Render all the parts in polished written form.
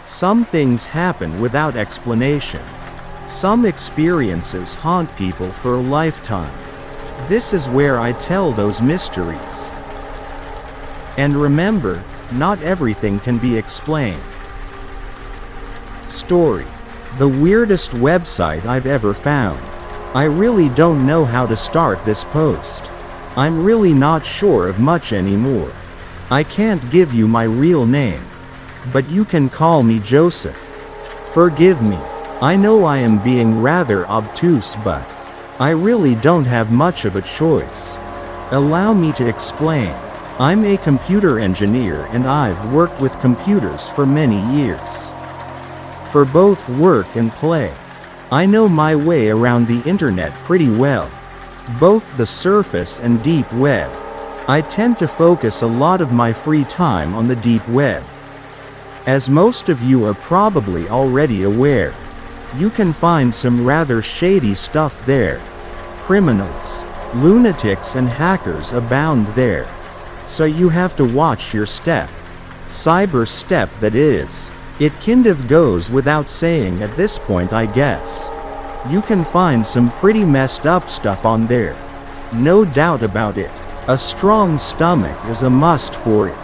Some things happen without explanation. Some experiences haunt people for a lifetime. This is where I tell those mysteries. And remember, not everything can be explained. Story: the weirdest website I've ever found. I really don't know how to start this post. I'm really not sure of much anymore. I can't give you my real name. But you can call me Joseph. Forgive me. I know I am being rather obtuse, but I really don't have much of a choice. Allow me to explain. I'm a computer engineer and I've worked with computers for many years. For both work and play. I know my way around the internet pretty well. Both the surface and deep web. I tend to focus a lot of my free time on the deep web. As most of you are probably already aware, you can find some rather shady stuff there. Criminals, lunatics and hackers abound there. So you have to watch your step. Cyber step, that is. It kind of goes without saying at this point, I guess. You can find some pretty messed up stuff on there. No doubt about it. A strong stomach is a must for it.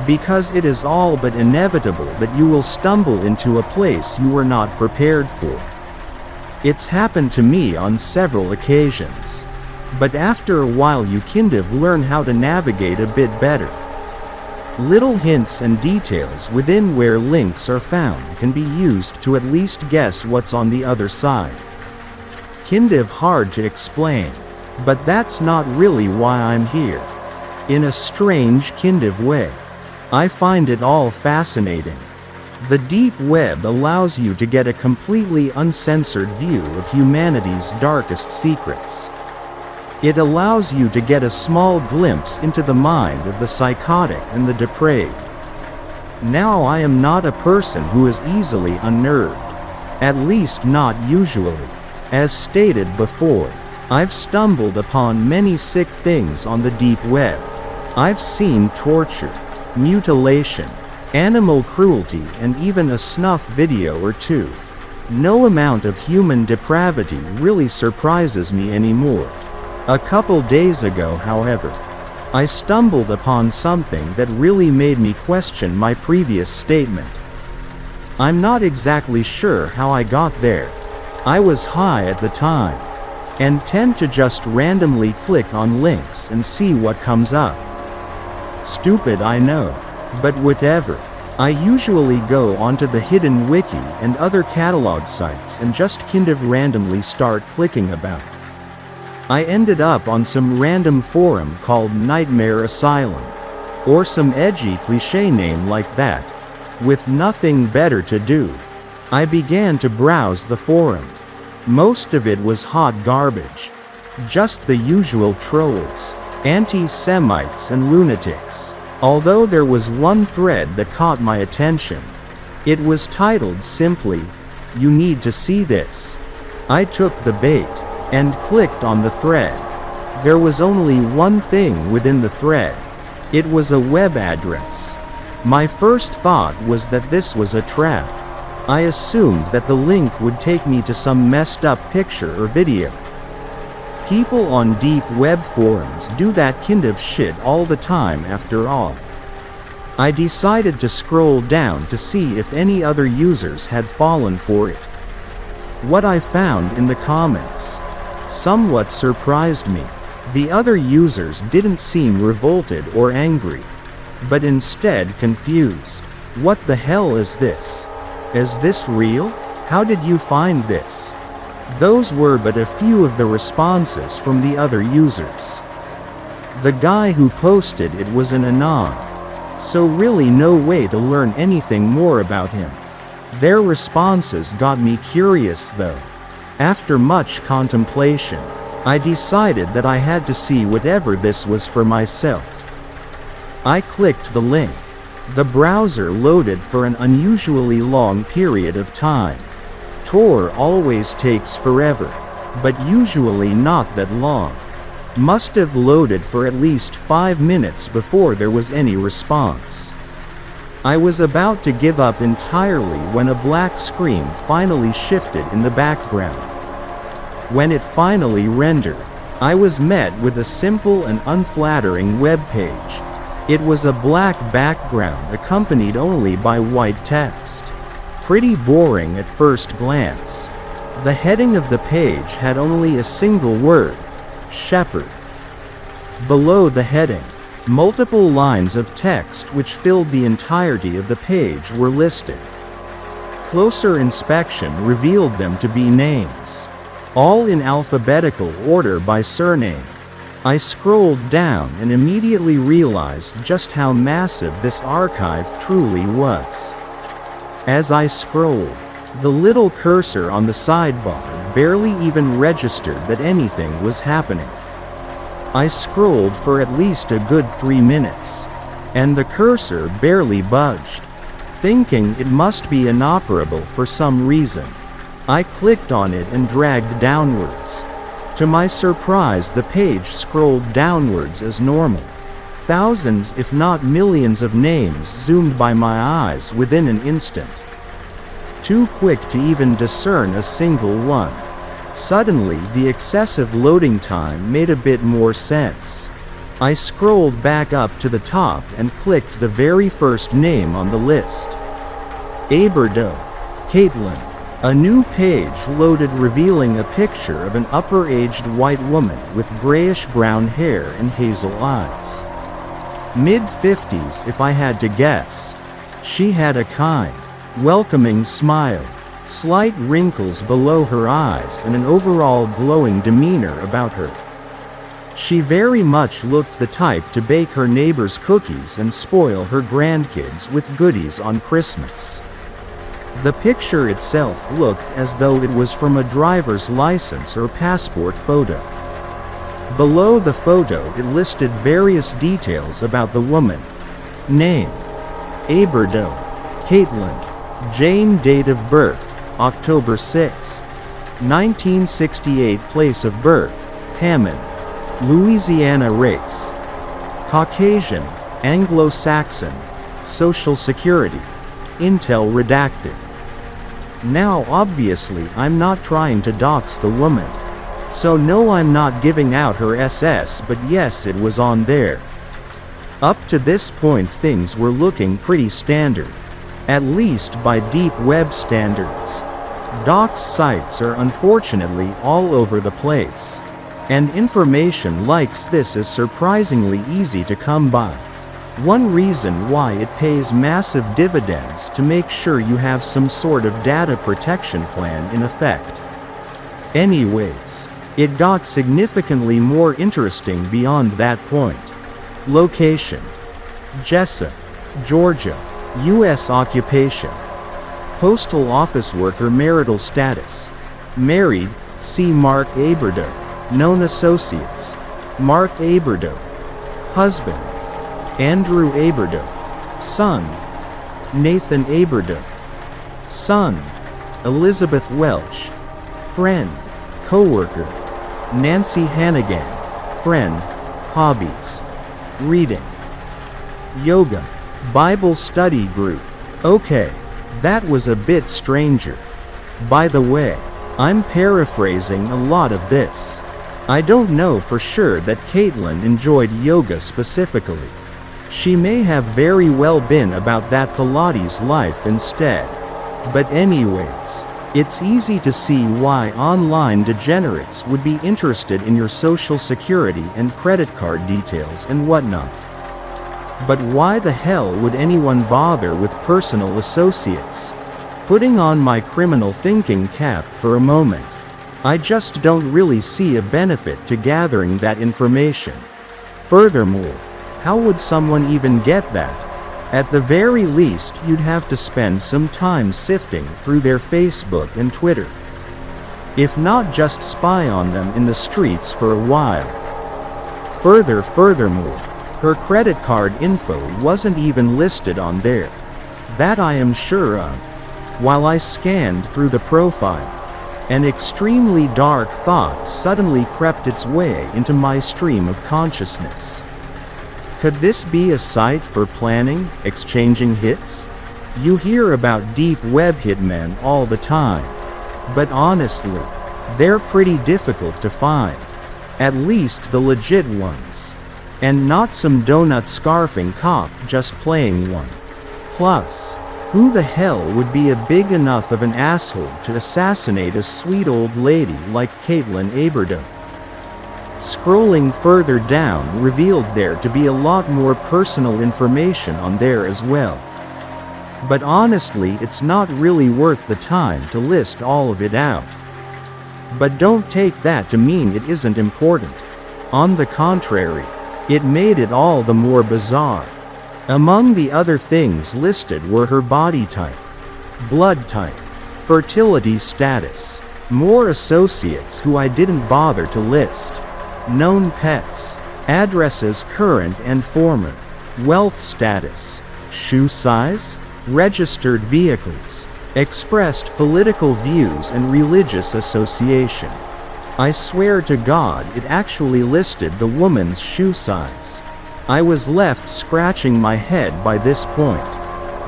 Because it is all but inevitable that you will stumble into a place you were not prepared for. It's happened to me on several occasions. But after a while you kind of learn how to navigate a bit better. Little hints and details within where links are found can be used to at least guess what's on the other side. Kind of hard to explain, but that's not really why I'm here. In a strange kind of way, I find it all fascinating. The deep web allows you to get a completely uncensored view of humanity's darkest secrets. It allows you to get a small glimpse into the mind of the psychotic and the depraved. Now I am not a person who is easily unnerved. At least not usually. As stated before, I've stumbled upon many sick things on the deep web. I've seen torture, mutilation, animal cruelty and even a snuff video or two. No amount of human depravity really surprises me anymore. A couple days ago, however, I stumbled upon something that really made me question my previous statement. I'm not exactly sure how I got there. I was high at the time, and tend to just randomly click on links and see what comes up. Stupid, I know, but whatever. I usually go onto the hidden wiki and other catalog sites and just kind of randomly start clicking about. I ended up on some random forum called Nightmare Asylum, or some edgy cliche name like that. With nothing better to do, I began to browse the forum. Most of it was hot garbage. Just the usual trolls, anti-Semites and lunatics. Although there was one thread that caught my attention. It was titled simply, "You need to see this." I took the bait, and clicked on the thread. There was only one thing within the thread. It was a web address. My first thought was that this was a trap. I assumed that the link would take me to some messed up picture or video. People on deep web forums do that kind of shit all the time after all. I decided to scroll down to see if any other users had fallen for it. What I found in the comments somewhat surprised me. The other users didn't seem revolted or angry, but instead confused. What the hell is this? Is this real? How did you find this? Those were but a few of the responses from the other users. The guy who posted it was an anon, so really no way to learn anything more about him. Their responses got me curious though. After much contemplation, I decided that I had to see whatever this was for myself. I clicked the link. The browser loaded for an unusually long period of time. Tor always takes forever, but usually not that long. Must have loaded for at least 5 minutes before there was any response. I was about to give up entirely when a black screen finally shifted in the background. When it finally rendered, I was met with a simple and unflattering web page. It was a black background accompanied only by white text. Pretty boring at first glance. The heading of the page had only a single word: shepherd. Below the heading, multiple lines of text which filled the entirety of the page were listed. Closer inspection revealed them to be names, all in alphabetical order by surname. I scrolled down and immediately realized just how massive this archive truly was. As I scrolled, the little cursor on the sidebar barely even registered that anything was happening. I scrolled for at least a good 3 minutes, and the cursor barely budged. Thinking it must be inoperable for some reason, I clicked on it and dragged downwards. To my surprise, the page scrolled downwards as normal. Thousands, if not millions of names zoomed by my eyes within an instant. Too quick to even discern a single one. Suddenly, the excessive loading time made a bit more sense. I scrolled back up to the top and clicked the very first name on the list. Aberdo. Caitlin. A new page loaded revealing a picture of an upper-aged white woman with grayish-brown hair and hazel eyes. Mid-50s if I had to guess. She had a kind, welcoming smile, slight wrinkles below her eyes, and an overall glowing demeanor about her. She very much looked the type to bake her neighbors' cookies and spoil her grandkids with goodies on Christmas. The picture itself looked as though it was from a driver's license or passport photo. Below the photo it listed various details about the woman. Name: Aberdo. Caitlin. Jane. Date of birth: October 6, 1968. Place of birth: Hammond, Louisiana. Race: Caucasian, Anglo-Saxon. Social Security: Intel redacted. Now obviously I'm not trying to dox the woman. So no, I'm not giving out her SS, but yes, it was on there. Up to this point things were looking pretty standard. At least by deep web standards. Dox sites are unfortunately all over the place. And information like this is surprisingly easy to come by. One reason why it pays massive dividends to make sure you have some sort of data protection plan in effect. Anyways, it got significantly more interesting beyond that point. Location: Jessup, Georgia. U.S. occupation: postal office worker. Marital status: married, see Mark Aberdo. Known associates: Mark Aberdo. Husband: Andrew Aberdo. Son: Nathan Aberdo. Son: Elizabeth Welch. Friend, coworker: Nancy Hannigan. Friend. Hobbies: reading, yoga, Bible study group. Okay, that was a bit stranger. By the way, I'm paraphrasing a lot of this. I don't know for sure that Caitlin enjoyed yoga specifically. She may have very well been about that Pilates life instead. But anyways, it's easy to see why online degenerates would be interested in your social security and credit card details and whatnot. But why the hell would anyone bother with personal associates? Putting on my criminal thinking cap for a moment, I just don't really see a benefit to gathering that information. Furthermore, how would someone even get that? At the very least, you'd have to spend some time sifting through their Facebook and Twitter. If not just spy on them in the streets for a while. Furthermore, her credit card info wasn't even listed on there. That I am sure of. While I scanned through the profile, an extremely dark thought suddenly crept its way into my stream of consciousness. Could this be a site for planning, exchanging hits? You hear about deep web hitmen all the time. But honestly, they're pretty difficult to find. At least the legit ones. And not some donut-scarfing cop just playing one. Plus, who the hell would be a big enough of an asshole to assassinate a sweet old lady like Caitlin Aberdo? Scrolling further down revealed there to be a lot more personal information on there as well. But honestly, it's not really worth the time to list all of it out. But don't take that to mean it isn't important. On the contrary, it made it all the more bizarre. Among the other things listed were her body type, blood type, fertility status, more associates who I didn't bother to list, known pets, addresses current and former, wealth status, shoe size, registered vehicles, expressed political views and religious association. I swear to God it actually listed the woman's shoe size. I was left scratching my head by this point.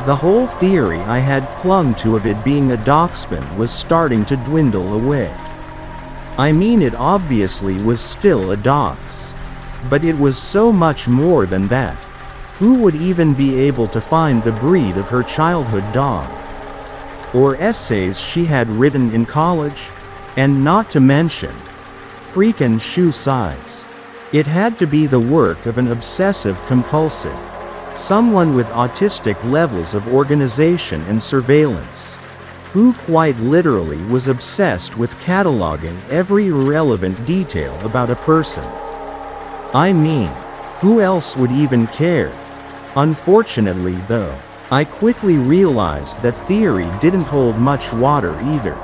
The whole theory I had clung to of it being a doxman was starting to dwindle away. I mean, it obviously was still a dox. But it was so much more than that. Who would even be able to find the breed of her childhood dog? Or essays she had written in college? And not to mention, freaking shoe size. It had to be the work of an obsessive-compulsive, someone with autistic levels of organization and surveillance, who quite literally was obsessed with cataloging every irrelevant detail about a person. I mean, who else would even care? Unfortunately though, I quickly realized that theory didn't hold much water either.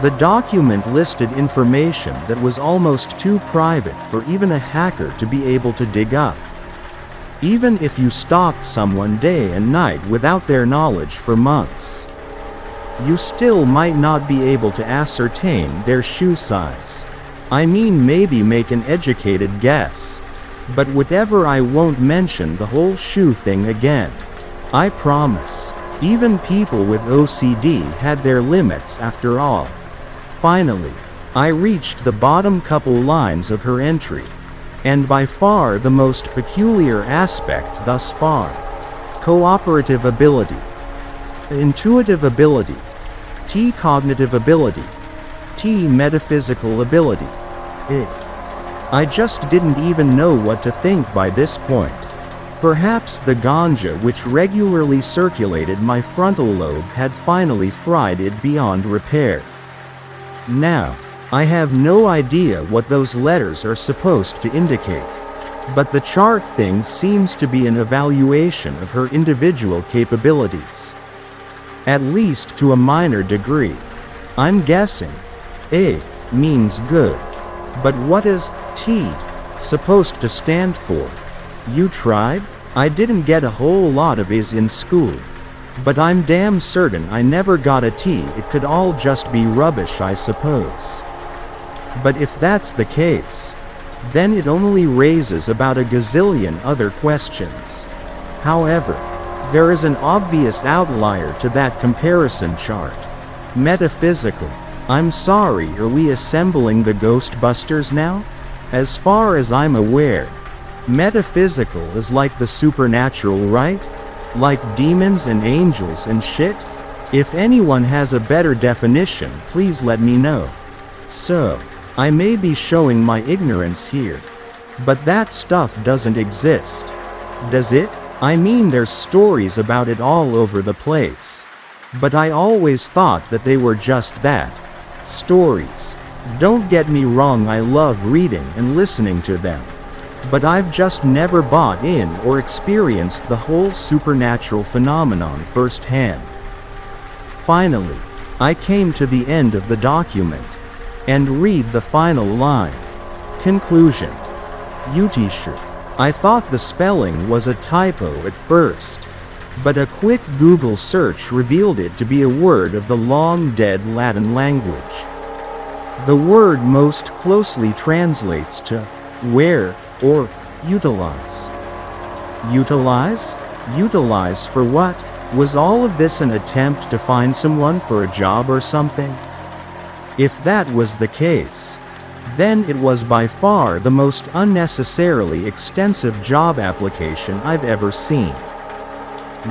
The document listed information that was almost too private for even a hacker to be able to dig up. Even if you stalked someone day and night without their knowledge for months, you still might not be able to ascertain their shoe size. I mean, maybe make an educated guess. But whatever, I won't mention the whole shoe thing again. I promise. Even people with OCD had their limits after all. Finally, I reached the bottom couple lines of her entry. And by far the most peculiar aspect thus far. Cooperative ability. Intuitive ability. T cognitive ability. T metaphysical ability. I just didn't even know what to think by this point. Perhaps the ganja which regularly circulated my frontal lobe had finally fried it beyond repair. Now, I have no idea what those letters are supposed to indicate. But the chart thing seems to be an evaluation of her individual capabilities. At least to a minor degree. I'm guessing A means good. But what is T supposed to stand for? You tried? I didn't get a whole lot of A's in school. But I'm damn certain I never got a T. It could all just be rubbish, I suppose. But if that's the case, then it only raises about a gazillion other questions. However, there is an obvious outlier to that comparison chart. Metaphysical. I'm sorry, are we assembling the Ghostbusters now? As far as I'm aware, metaphysical is like the supernatural, right? Like demons and angels and shit? If anyone has a better definition, please let me know. So, I may be showing my ignorance here, but that stuff doesn't exist. Does it? I mean, there's stories about it all over the place. But I always thought that they were just that. Stories. Don't get me wrong, I love reading and listening to them. But I've just never bought in or experienced the whole supernatural phenomenon firsthand. Finally, I came to the end of the document. And read the final line. Conclusion. Utisher. I thought the spelling was a typo at first. But a quick Google search revealed it to be a word of the long-dead Latin language. The word most closely translates to wear or utilize. Utilize? Utilize for what? Was all of this an attempt to find someone for a job or something? If that was the case, then it was by far the most unnecessarily extensive job application I've ever seen.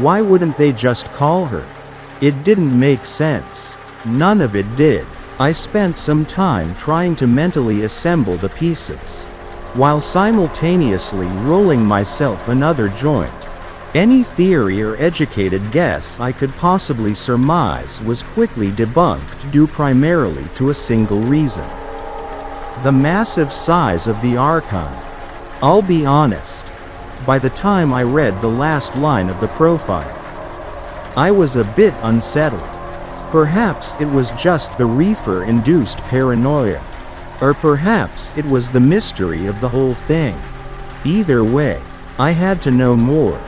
Why wouldn't they just call her? It didn't make sense. None of it did. I spent some time trying to mentally assemble the pieces, while simultaneously rolling myself another joint. Any theory or educated guess I could possibly surmise was quickly debunked due primarily to a single reason: the massive size of the archive. I'll be honest, by the time I read the last line of the profile, I was a bit unsettled. Perhaps it was just the reefer-induced paranoia, or perhaps it was the mystery of the whole thing. Either way, I had to know more.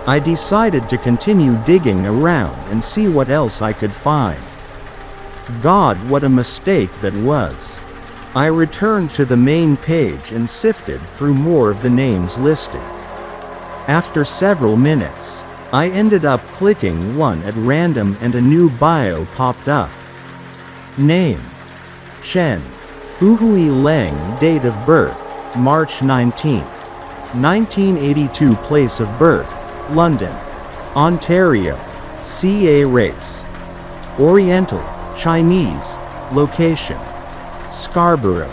I decided to continue digging around and see what else I could find. God, what a mistake that was. I returned to the main page and sifted through more of the names listed. After several minutes, I ended up clicking one at random and a new bio popped up. Name: Chen Fuhui Leng. Date of birth: March 19, 1982. Place of birth: London, Ontario. CA race: Oriental, Chinese. Location: Scarborough,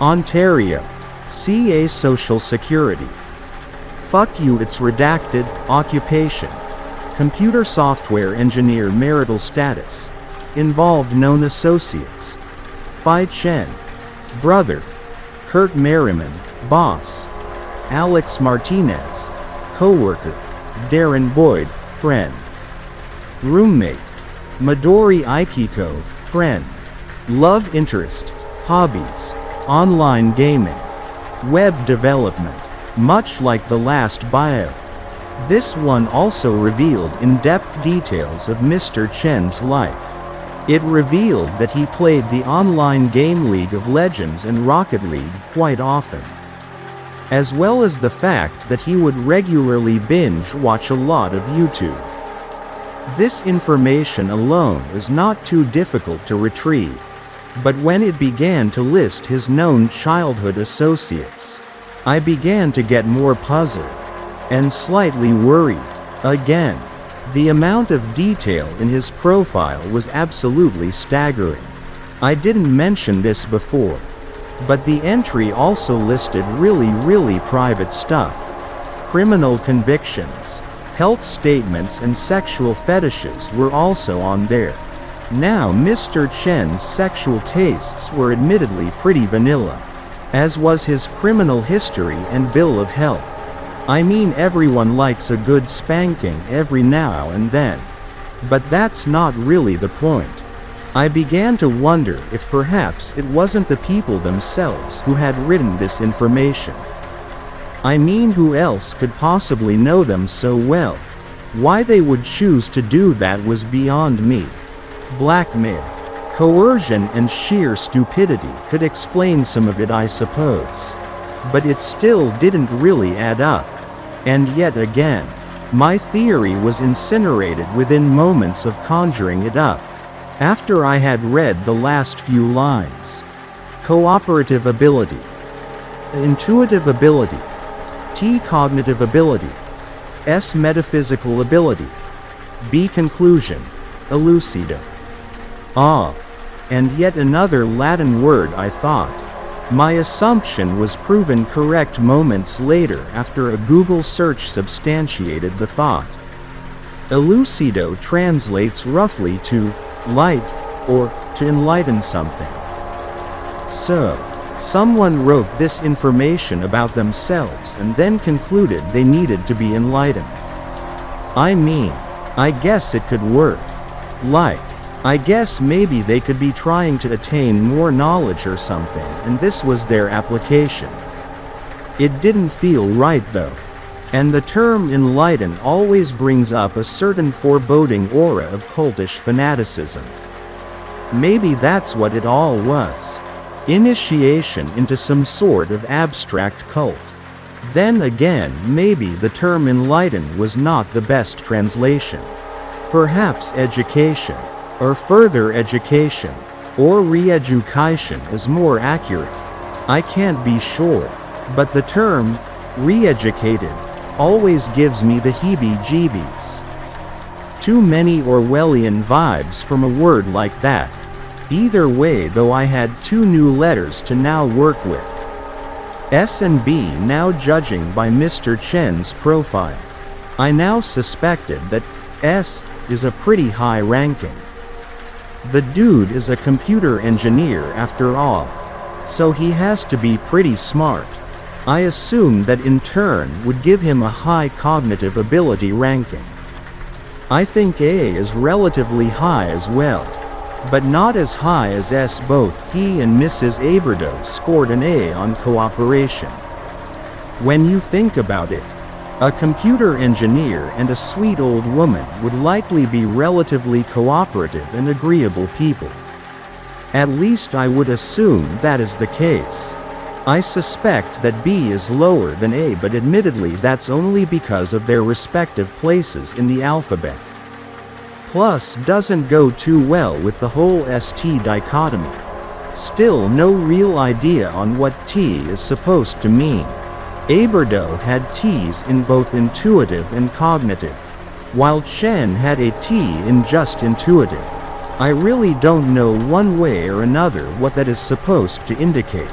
Ontario. CA social security: fuck you, it's redacted. Occupation: computer software engineer. Marital status: involved known associates: Phi Chen, brother; Kurt Merriman, boss; Alex Martinez, co-worker; Darren Boyd, friend; roommate: Midori Aikiko, friend; love interest: hobbies, online gaming, web development. Much like the last bio, this one also revealed in-depth details of Mr. Chen's life. It revealed that he played the online game League of Legends and Rocket League quite often, as well as the fact that he would regularly binge-watch a lot of YouTube. This information alone is not too difficult to retrieve, but when it began to list his known childhood associates, I began to get more puzzled, and slightly worried. Again, the amount of detail in his profile was absolutely staggering. I didn't mention this before, but the entry also listed really private stuff. Criminal convictions, health statements and sexual fetishes were also on there. Now Mr. Chen's sexual tastes were admittedly pretty vanilla, as was his criminal history and bill of health. I mean, everyone likes a good spanking every now and then, but that's not really the point. I began to wonder if perhaps it wasn't the people themselves who had written this information. I mean, who else could possibly know them so well? Why they would choose to do that was beyond me. Blackmail, coercion and sheer stupidity could explain some of it, I suppose. But it still didn't really add up. And yet again, my theory was incinerated within moments of conjuring it up, after I had read the last few lines. Cooperative ability, intuitive ability, T cognitive ability, S metaphysical ability, B conclusion, elucido. Ah, and yet another Latin word, I thought. My assumption was proven correct moments later after a Google search substantiated the thought. Elucido translates roughly to light, or to enlighten something. So, someone wrote this information about themselves and then concluded they needed to be enlightened. I mean, I guess it could work. I guess maybe they could be trying to attain more knowledge or something, and this was their application. It didn't feel right though. And the term enlighten always brings up a certain foreboding aura of cultish fanaticism. Maybe that's what it all was. Initiation into some sort of abstract cult. Then again, maybe the term enlighten was not the best translation. Perhaps education, or further education, or re-education is more accurate. I can't be sure, but the term re-educated always gives me the heebie-jeebies. Too many Orwellian vibes from a word like that. Either way though, I had 2 new letters to now work with. S and B. Now judging by Mr. Chen's profile, I now suspected that S is a pretty high ranking. The dude is a computer engineer after all, so he has to be pretty smart. I assumed that in turn would give him a high cognitive ability ranking. I think A is relatively high as well, but not as high as S. Both he and Mrs. Aberdo scored an A on cooperation. When you think about it, a computer engineer and a sweet old woman would likely be relatively cooperative and agreeable people. At least I would assume that is the case. I suspect that B is lower than A, but admittedly that's only because of their respective places in the alphabet. Plus doesn't go too well with the whole ST dichotomy. Still no real idea on what T is supposed to mean. Aberdo had T's in both intuitive and cognitive, while Chen had a T in just intuitive. I really don't know one way or another what that is supposed to indicate.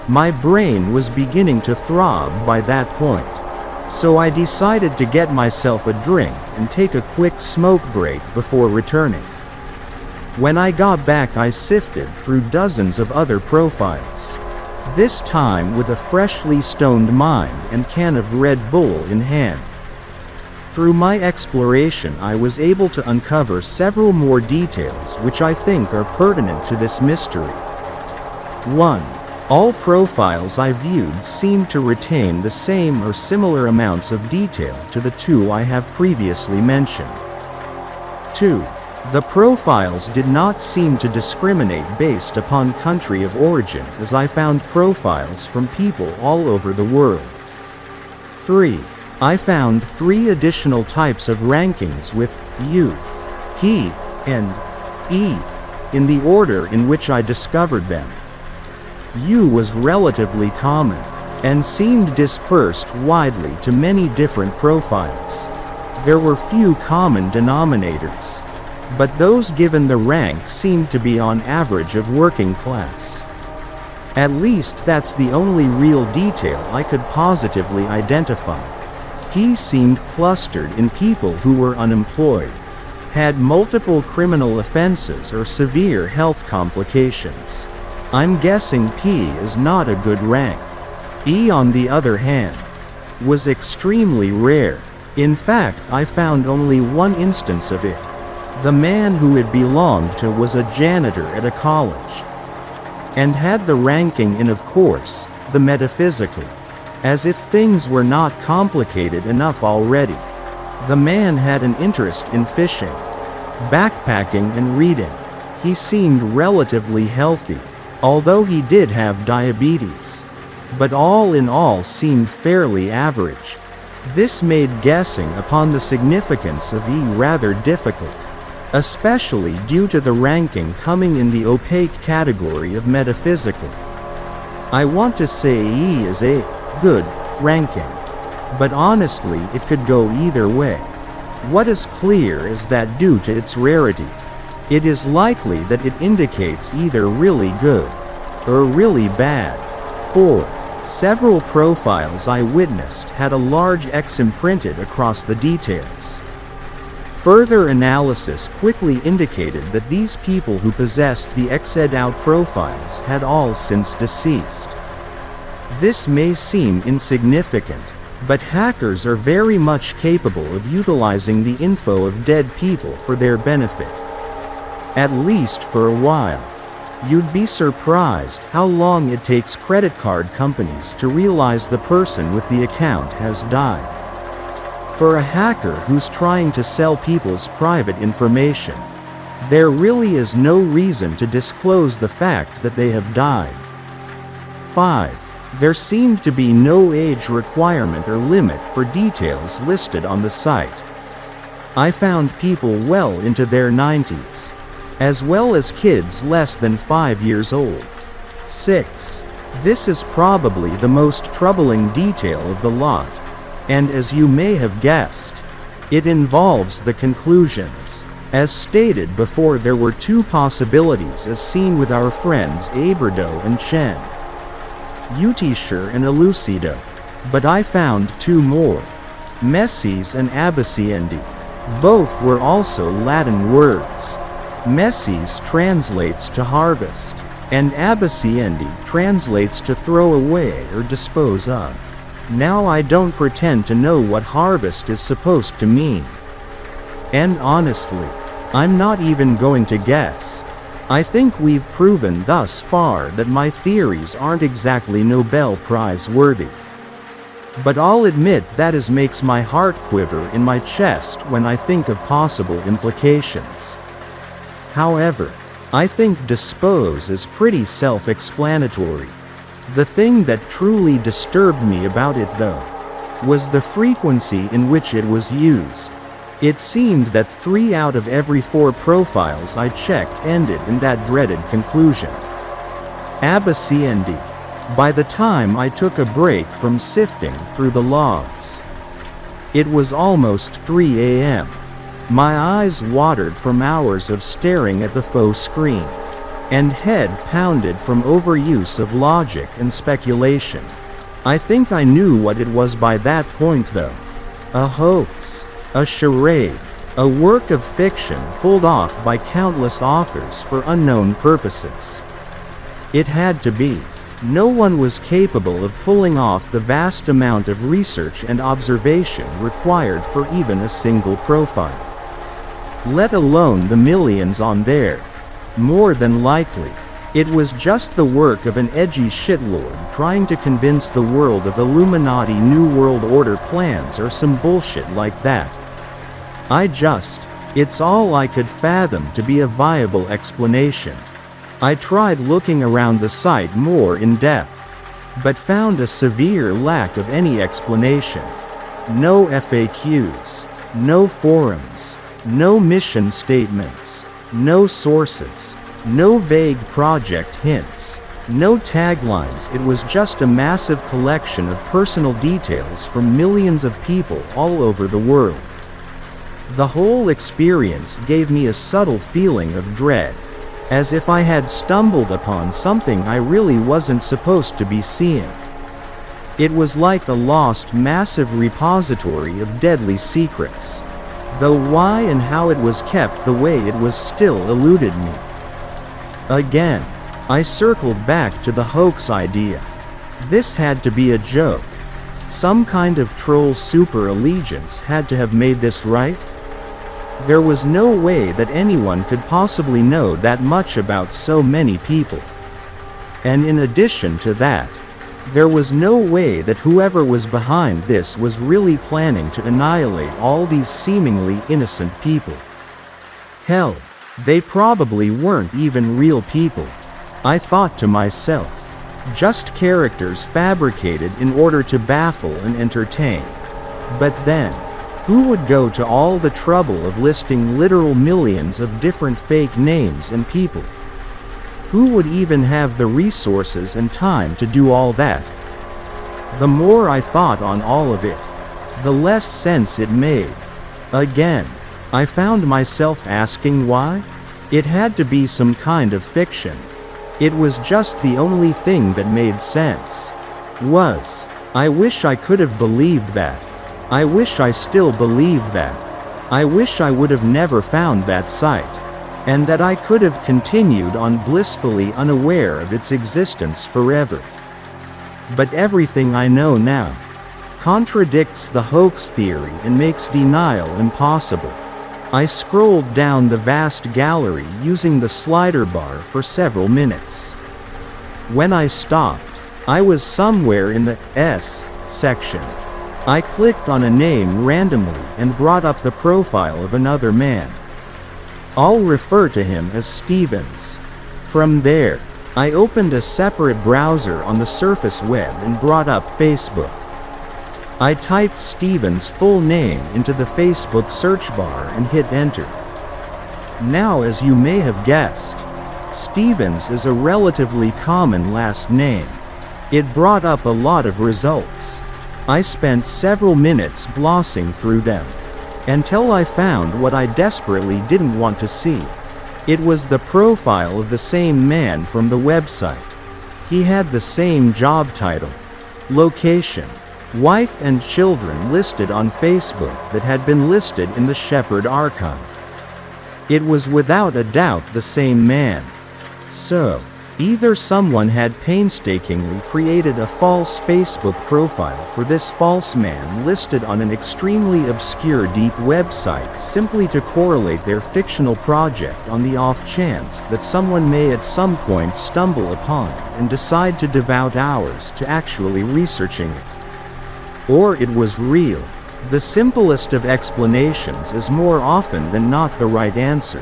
My brain was beginning to throb by that point, so I decided to get myself a drink and take a quick smoke break before returning. When I got back, I sifted through dozens of other profiles, this time with a freshly stoned mind and can of Red Bull in hand. Through my exploration, I was able to uncover several more details which I think are pertinent to this mystery. 1. All profiles I viewed seemed to retain the same or similar amounts of detail to the 2 I have previously mentioned. 2. The profiles did not seem to discriminate based upon country of origin, as I found profiles from people all over the world. 3. I found 3 additional types of rankings with you, he, and E, in the order in which I discovered them. U was relatively common, and seemed dispersed widely to many different profiles. There were few common denominators, but those given the rank seemed to be on average of working class. At least that's the only real detail I could positively identify. He seemed clustered in people who were unemployed, had multiple criminal offenses or severe health complications. I'm guessing P is not a good rank. E, on the other hand, was extremely rare. In fact, I found only one instance of it. The man who it belonged to was a janitor at a college, and had the ranking in, of course, the metaphysical. As if things were not complicated enough already. The man had an interest in fishing, backpacking and reading. He seemed relatively healthy, although he did have diabetes, but all in all seemed fairly average. This made guessing upon the significance of E rather difficult, especially due to the ranking coming in the opaque category of metaphysical. I want to say E is a good ranking, but honestly it could go either way. What is clear is that due to its rarity, it is likely that it indicates either really good or really bad. 4. Several profiles I witnessed had a large X imprinted across the details. Further analysis quickly indicated that these people who possessed the X'd out profiles had all since deceased. This may seem insignificant, but hackers are very much capable of utilizing the info of dead people for their benefit. At least for a while. You'd be surprised how long it takes credit card companies to realize the person with the account has died. For a hacker who's trying to sell people's private information, there really is no reason to disclose the fact that they have died. 5. There seemed to be no age requirement or limit for details listed on the site. I found people well into their 90s, as well as kids less than 5 years old. 6. This is probably the most troubling detail of the lot, and as you may have guessed, it involves the conclusions. As stated before, there were 2 possibilities as seen with our friends Aberdo and Chen, Utisher and Elucido, but I found 2 more, Messes and Abyssiendi. Both were also Latin words. Messes translates to harvest, and Abyssiendi translates to throw away or dispose of. Now I don't pretend to know what harvest is supposed to mean. And honestly, I'm not even going to guess. I think we've proven thus far that my theories aren't exactly Nobel Prize worthy. But I'll admit that makes my heart quiver in my chest when I think of possible implications. However, I think dispose is pretty self-explanatory. The thing that truly disturbed me about it, though, was the frequency in which it was used. It seemed that 3 out of every 4 profiles I checked ended in that dreaded conclusion. Abyssiendi. By the time I took a break from sifting through the logs, it was almost 3 a.m. My eyes watered from hours of staring at the faux screen, and head pounded from overuse of logic and speculation. I think I knew what it was by that point, though. A hoax, a charade, a work of fiction pulled off by countless authors for unknown purposes. It had to be. No one was capable of pulling off the vast amount of research and observation required for even a single profile, let alone the millions on there. More than likely, it was just the work of an edgy shitlord trying to convince the world of Illuminati New World Order plans or some bullshit like that. It's all I could fathom to be a viable explanation. I tried looking around the site more in depth, but found a severe lack of any explanation. No FAQs, no forums, no mission statements, no sources, no vague project hints, no taglines. It was just a massive collection of personal details from millions of people all over the world. The whole experience gave me a subtle feeling of dread, as if I had stumbled upon something I really wasn't supposed to be seeing. It was like a lost massive repository of deadly secrets, though why and how it was kept the way it was still eluded me. Again, I circled back to the hoax idea. This had to be a joke. Some kind of troll super allegiance had to have made this, right? There was no way that anyone could possibly know that much about so many people. And in addition to that, there was no way that whoever was behind this was really planning to annihilate all these seemingly innocent people. Hell, they probably weren't even real people. I thought to myself, just characters fabricated in order to baffle and entertain. But then, who would go to all the trouble of listing literal millions of different fake names and people? Who would even have the resources and time to do all that? The more I thought on all of it, the less sense it made. Again, I found myself asking why? It had to be some kind of fiction. It was just the only thing that made sense. I wish I could have believed that. I wish I still believed that. I wish I would have never found that site, and that I could have continued on blissfully unaware of its existence forever. But everything I know now contradicts the hoax theory and makes denial impossible. I scrolled down the vast gallery using the slider bar for several minutes. When I stopped, I was somewhere in the S section. I clicked on a name randomly and brought up the profile of another man. I'll refer to him as Stevens. From there, I opened a separate browser on the surface web and brought up Facebook. I typed Steven's full name into the Facebook search bar and hit enter. Now, as you may have guessed, Stevens is a relatively common last name. It brought up a lot of results. I spent several minutes glossing through them, until I found what I desperately didn't want to see. It was the profile of the same man from the website. He had the same job title, location, wife and children listed on Facebook that had been listed in the Shepherd archive. It was without a doubt the same man. So, either someone had painstakingly created a false Facebook profile for this false man listed on an extremely obscure deep website simply to correlate their fictional project on the off chance that someone may at some point stumble upon it and decide to devote hours to actually researching it. Or it was real. The simplest of explanations is more often than not the right answer.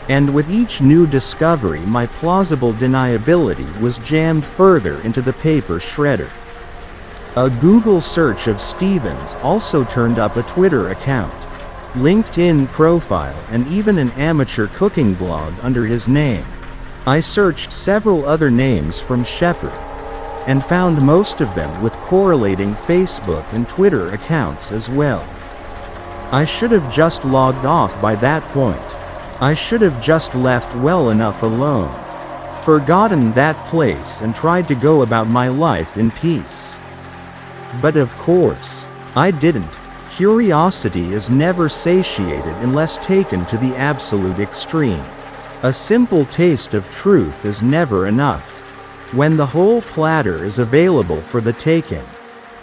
And with each new discovery, my plausible deniability was jammed further into the paper shredder. A Google search of Stevens also turned up a Twitter account, LinkedIn profile, and even an amateur cooking blog under his name. I searched several other names from Shepherd, and found most of them with correlating Facebook and Twitter accounts as well. I should have just logged off by that point. I should have just left well enough alone, forgotten that place and tried to go about my life in peace. But of course, I didn't. Curiosity is never satiated unless taken to the absolute extreme. A simple taste of truth is never enough. When the whole platter is available for the taking,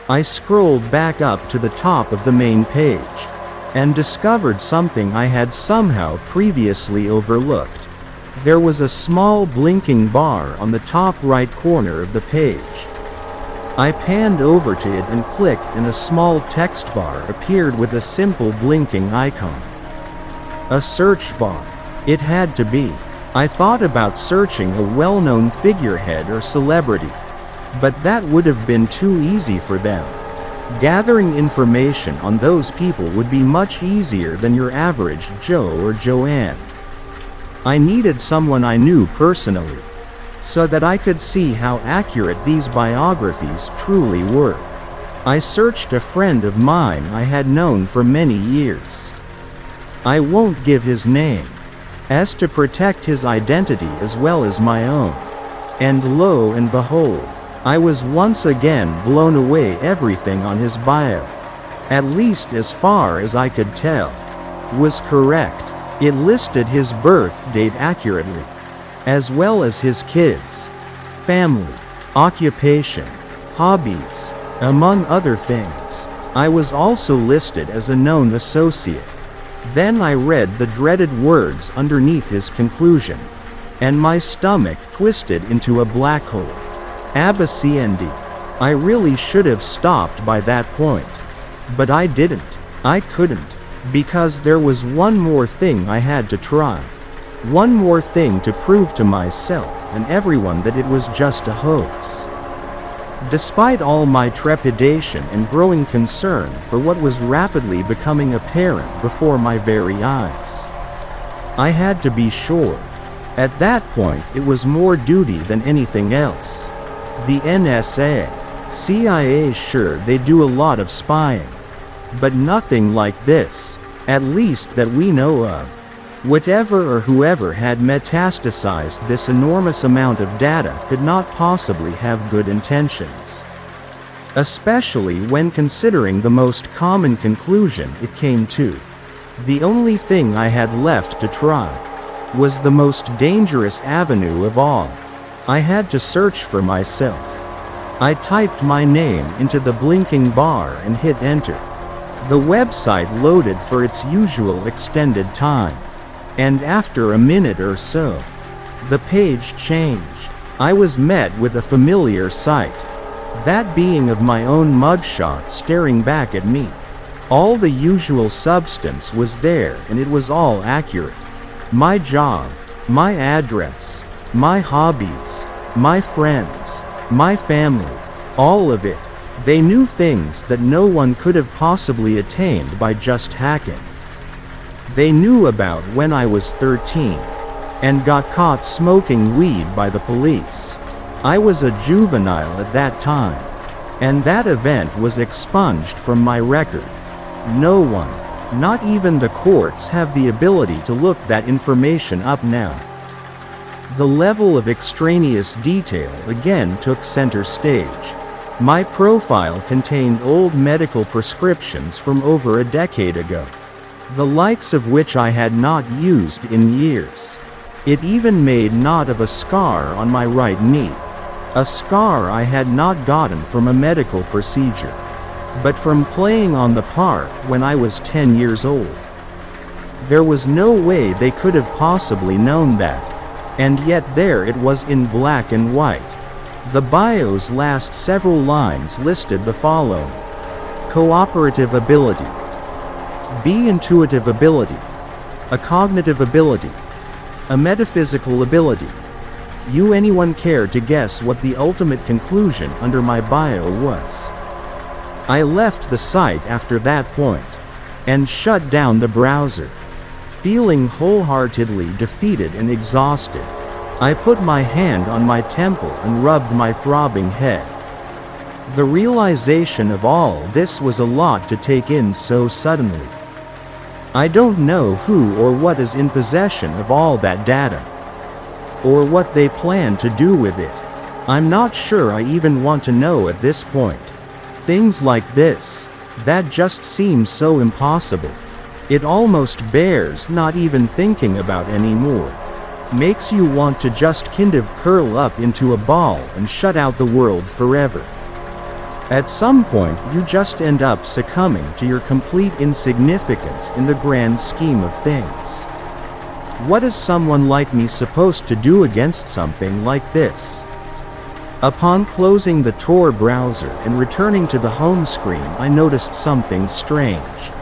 I scrolled back up to the top of the main page, and discovered something I had somehow previously overlooked. There was a small blinking bar on the top right corner of the page. I panned over to it and clicked, and a small text bar appeared with a simple blinking icon. A search bar. It had to be. I thought about searching a well-known figurehead or celebrity, but that would have been too easy for them. Gathering information on those people would be much easier than your average Joe or Joanne. I needed someone I knew personally, so that I could see how accurate these biographies truly were. I searched a friend of mine I had known for many years. I won't give his name, as to protect his identity as well as my own. And lo and behold, I was once again blown away. Everything on his bio, at least as far as I could tell, was correct. It listed his birth date accurately, as well as his kids, family, occupation, hobbies, among other things. I was also listed as a known associate. Then I read the dreaded words underneath his conclusion, and my stomach twisted into a black hole. Abaciendi. I really should have stopped by that point. But I didn't. I couldn't. Because there was one more thing I had to try. One more thing to prove to myself and everyone that it was just a hoax. Despite all my trepidation and growing concern for what was rapidly becoming apparent before my very eyes, I had to be sure. At that point, it was more duty than anything else. The NSA, CIA, sure, they do a lot of spying, but nothing like this, at least that we know of. Whatever or whoever had metastasized this enormous amount of data could not possibly have good intentions. Especially when considering the most common conclusion it came to. The only thing I had left to try was the most dangerous avenue of all. I had to search for myself. I typed my name into the blinking bar and hit enter. The website loaded for its usual extended time, and after a minute or so, the page changed. I was met with a familiar sight, that being of my own mugshot staring back at me. All the usual substance was there, and it was all accurate. My job, my address, My hobbies, my friends, my family, all of it. They knew things that no one could have possibly attained by just hacking. They knew about when I was 13 and got caught smoking weed by the police. I was a juvenile at that time, and that event was expunged from my record. No one, not even the courts, have the ability to look that information up now. The level of extraneous detail again took center stage. My profile contained old medical prescriptions from over a decade ago, the likes of which I had not used in years. It even made note of a scar on my right knee, a scar I had not gotten from a medical procedure, but from playing on the park when I was 10 years old. There was no way they could have possibly known that, and yet there it was in black and white. The bio's last several lines listed the following: cooperative ability, B intuitive ability, a cognitive ability, a metaphysical ability. Anyone care to guess what the ultimate conclusion under my bio was? I left the site after that point and shut down the browser. Feeling wholeheartedly defeated and exhausted, I put my hand on my temple and rubbed my throbbing head. The realization of all this was a lot to take in so suddenly. I don't know who or what is in possession of all that data, or what they plan to do with it. I'm not sure I even want to know at this point. Things like this, that just seem so impossible. It almost bears not even thinking about anymore. Makes you want to just kind of curl up into a ball and shut out the world forever. At some point you just end up succumbing to your complete insignificance in the grand scheme of things. What is someone like me supposed to do against something like this? Upon closing the Tor browser and returning to the home screen, I noticed something strange.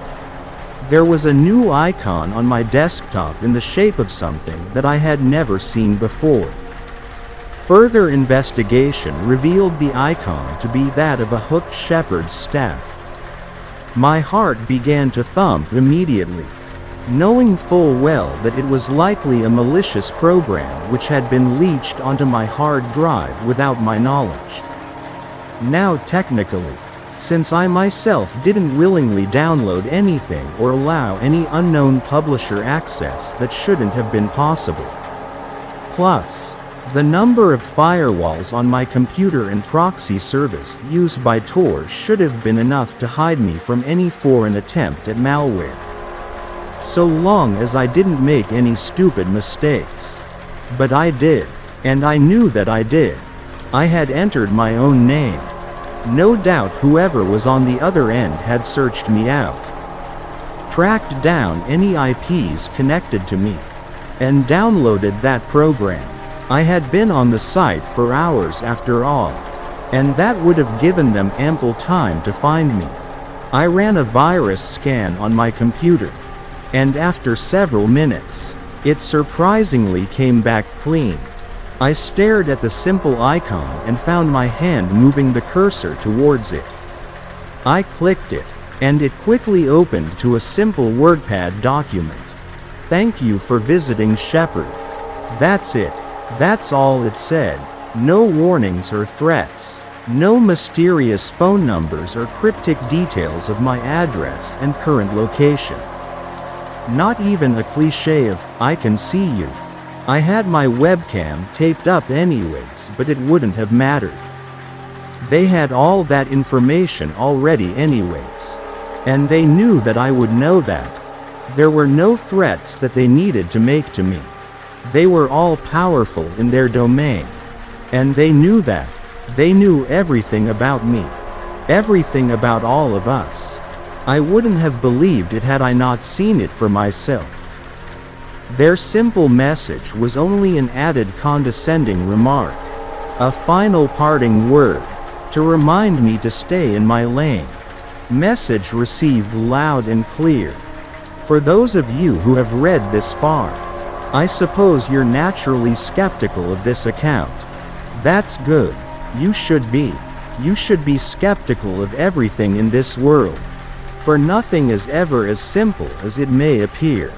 There was a new icon on my desktop in the shape of something that I had never seen before. Further investigation revealed the icon to be that of a hooked shepherd's staff. My heart began to thump immediately, knowing full well that it was likely a malicious program which had been leached onto my hard drive without my knowledge. Now technically, since I myself didn't willingly download anything or allow any unknown publisher access that shouldn't have been possible. Plus, the number of firewalls on my computer and proxy service used by Tor should have been enough to hide me from any foreign attempt at malware. So long as I didn't make any stupid mistakes. But I did, and I knew that I did. I had entered my own name. No doubt whoever was on the other end had searched me out, tracked down any IPs connected to me, and downloaded that program. I had been on the site for hours after all, and that would have given them ample time to find me. I ran a virus scan on my computer, and after several minutes, it surprisingly came back clean. I stared at the simple icon and found my hand moving the cursor towards it. I clicked it, and it quickly opened to a simple WordPad document. Thank you for visiting Shepherd. That's it. That's all it said. No warnings or threats. No mysterious phone numbers or cryptic details of my address and current location. Not even a cliché of, "I can see you." I had my webcam taped up anyways, but it wouldn't have mattered. They had all that information already anyways. And they knew that I would know that. There were no threats that they needed to make to me. They were all powerful in their domain. And they knew that. They knew everything about me. Everything about all of us. I wouldn't have believed it had I not seen it for myself. Their simple message was only an added condescending remark, a final parting word, to remind me to stay in my lane. Message received loud and clear. For those of you who have read this far, I suppose you're naturally skeptical of this account. That's good. You should be. You should be skeptical of everything in this world. For nothing is ever as simple as it may appear.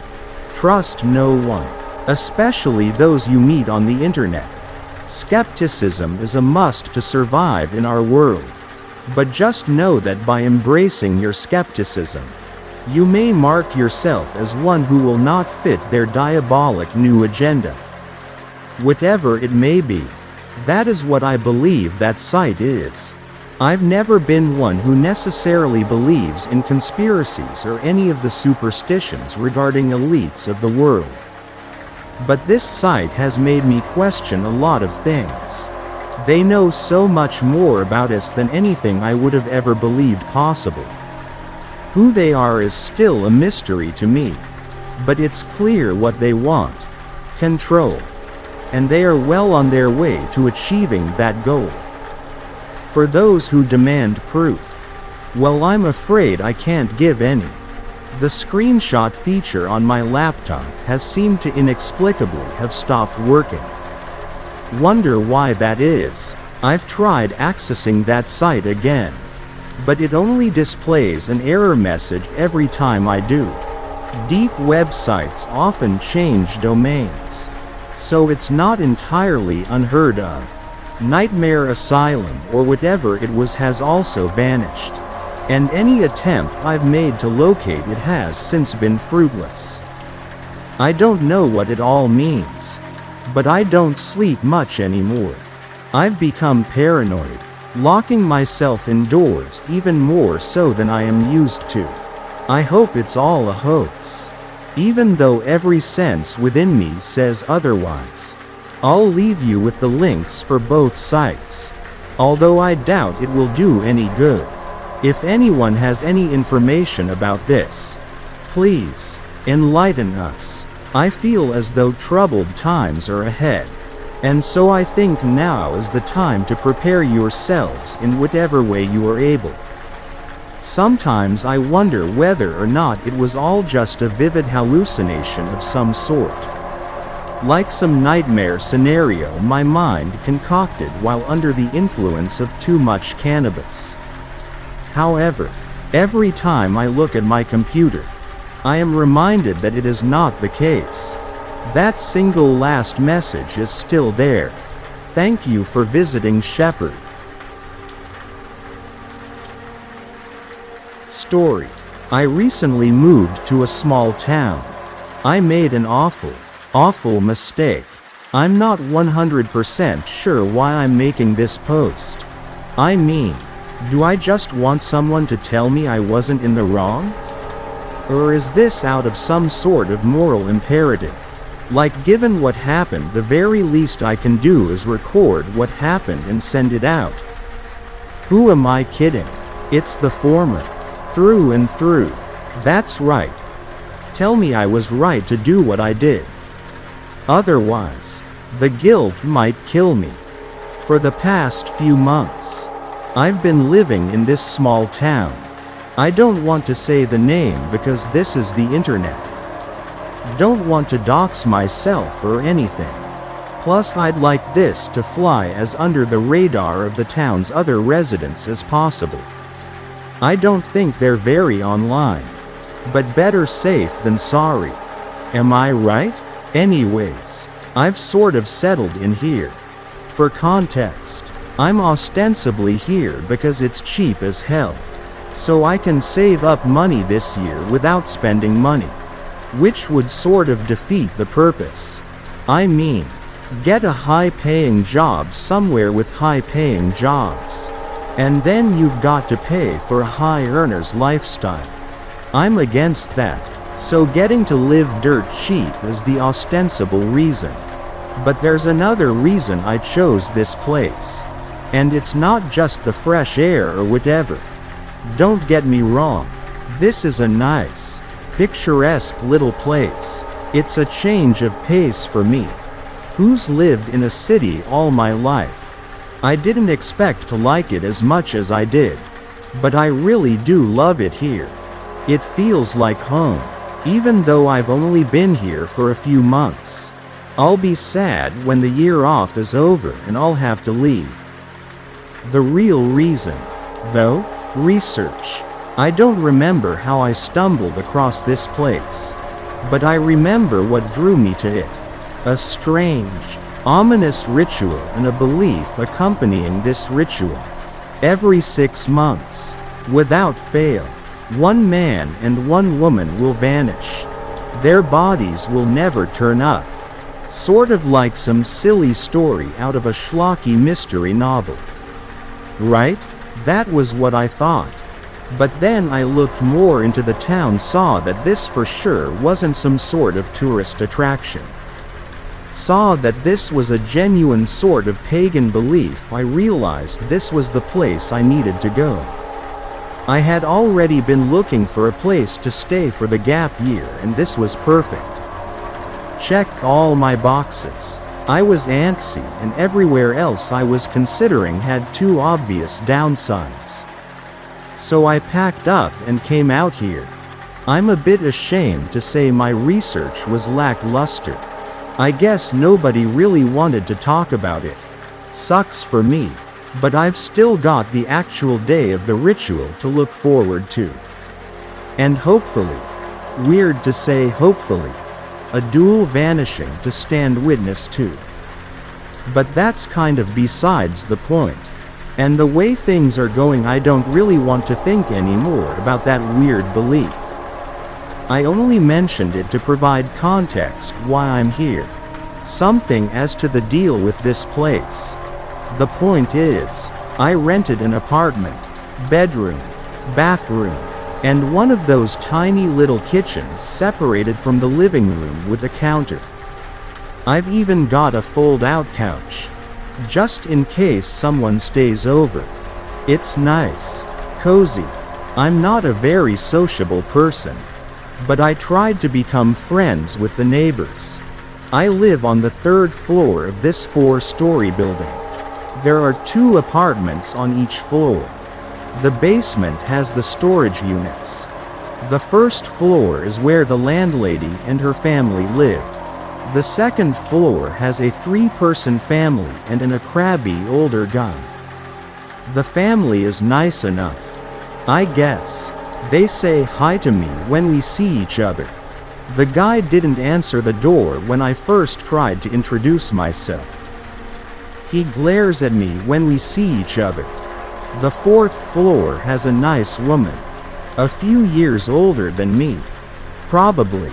Trust no one, especially those you meet on the internet. Skepticism is a must to survive in our world. But just know that by embracing your skepticism, you may mark yourself as one who will not fit their diabolic new agenda. Whatever it may be, that is what I believe that site is. I've never been one who necessarily believes in conspiracies or any of the superstitions regarding elites of the world. But this site has made me question a lot of things. They know so much more about us than anything I would have ever believed possible. Who they are is still a mystery to me. But it's clear what they want: control. And they are well on their way to achieving that goal. For those who demand proof, well, I'm afraid I can't give any. The screenshot feature on my laptop has seemed to inexplicably have stopped working. Wonder why that is. I've tried accessing that site again, but it only displays an error message every time I do. Deep websites often change domains, so it's not entirely unheard of. Nightmare Asylum or whatever it was has also vanished, and any attempt I've made to locate it has since been fruitless. I don't know what it all means, but I don't sleep much anymore. I've become paranoid, locking myself indoors even more so than I am used to. I hope it's all a hoax, even though every sense within me says otherwise. I'll leave you with the links for both sites, although I doubt it will do any good. If anyone has any information about this, please enlighten us. I feel as though troubled times are ahead, and so I think now is the time to prepare yourselves in whatever way you are able. Sometimes I wonder whether or not it was all just a vivid hallucination of some sort, like some nightmare scenario my mind concocted while under the influence of too much cannabis. However, every time I look at my computer, I am reminded that it is not the case. That single last message is still there. Thank you for visiting Shepherd. Story. I recently moved to a small town. I made an awful mistake. I'm not 100% sure why I'm making this post. I mean, do I just want someone to tell me I wasn't in the wrong? Or is this out of some sort of moral imperative? Like, given what happened, the very least I can do is record what happened and send it out. Who am I kidding? It's the former. Through and through. That's right. Tell me I was right to do what I did. Otherwise, the guilt might kill me. For the past few months, I've been living in this small town. I don't want to say the name because this is the internet. Don't want to dox myself or anything. Plus, I'd like this to fly as under the radar of the town's other residents as possible. I don't think they're very online, but better safe than sorry. Am I right? Anyways, I've sort of settled in here. For context, I'm ostensibly here because it's cheap as hell, so I can save up money this year without spending money, which would sort of defeat the purpose. I mean, get a high-paying job somewhere with high-paying jobs, and then you've got to pay for a high-earner's lifestyle. I'm against that, so getting to live dirt cheap is the ostensible reason. But there's another reason I chose this place. And it's not just the fresh air or whatever. Don't get me wrong. This is a nice, picturesque little place. It's a change of pace for me, who's lived in a city all my life. I didn't expect to like it as much as I did, but I really do love it here. It feels like home. even though I've only been here for a few months. I'll be sad when the year off is over and I'll have to leave. The real reason, though? Research. I don't remember how I stumbled across this place, but I remember what drew me to it. A strange, ominous ritual and a belief accompanying this ritual. Every 6 months, without fail, one man and one woman will vanish. Their bodies will never turn up. Sort of like some silly story out of a schlocky mystery novel. Right? That was what I thought. But then I looked more into the town, saw that this for sure wasn't some sort of tourist attraction. Saw that this was a genuine sort of pagan belief. I realized this was the place I needed to go. I had already been looking for a place to stay for the gap year, and this was perfect. Checked all my boxes. I was antsy, and everywhere else I was considering had 2 obvious downsides. So I packed up and came out here. I'm a bit ashamed to say my research was lackluster. I guess nobody really wanted to talk about it. Sucks for me, but I've still got the actual day of the ritual to look forward to. And hopefully, weird to say hopefully, a dual vanishing to stand witness to. But that's kind of besides the point. And the way things are going, I don't really want to think anymore about that weird belief. I only mentioned it to provide context why I'm here. Something as to the deal with this place. The point is, I rented an apartment, bedroom, bathroom, and one of those tiny little kitchens separated from the living room with a counter. I've even got a fold-out couch, just in case someone stays over. It's nice, cozy. I'm not a very sociable person, but I tried to become friends with the neighbors. I live on the 3rd floor of this 4-story building. There are 2 apartments on each floor. The basement has the storage units. The 1st floor is where the landlady and her family live. The 2nd floor has a 3-person family and a crabby older guy. The family is nice enough, I guess. They say hi to me when we see each other. The guy didn't answer the door when I first tried to introduce myself. He glares at me when we see each other. The 4th floor has a nice woman, a few years older than me. Probably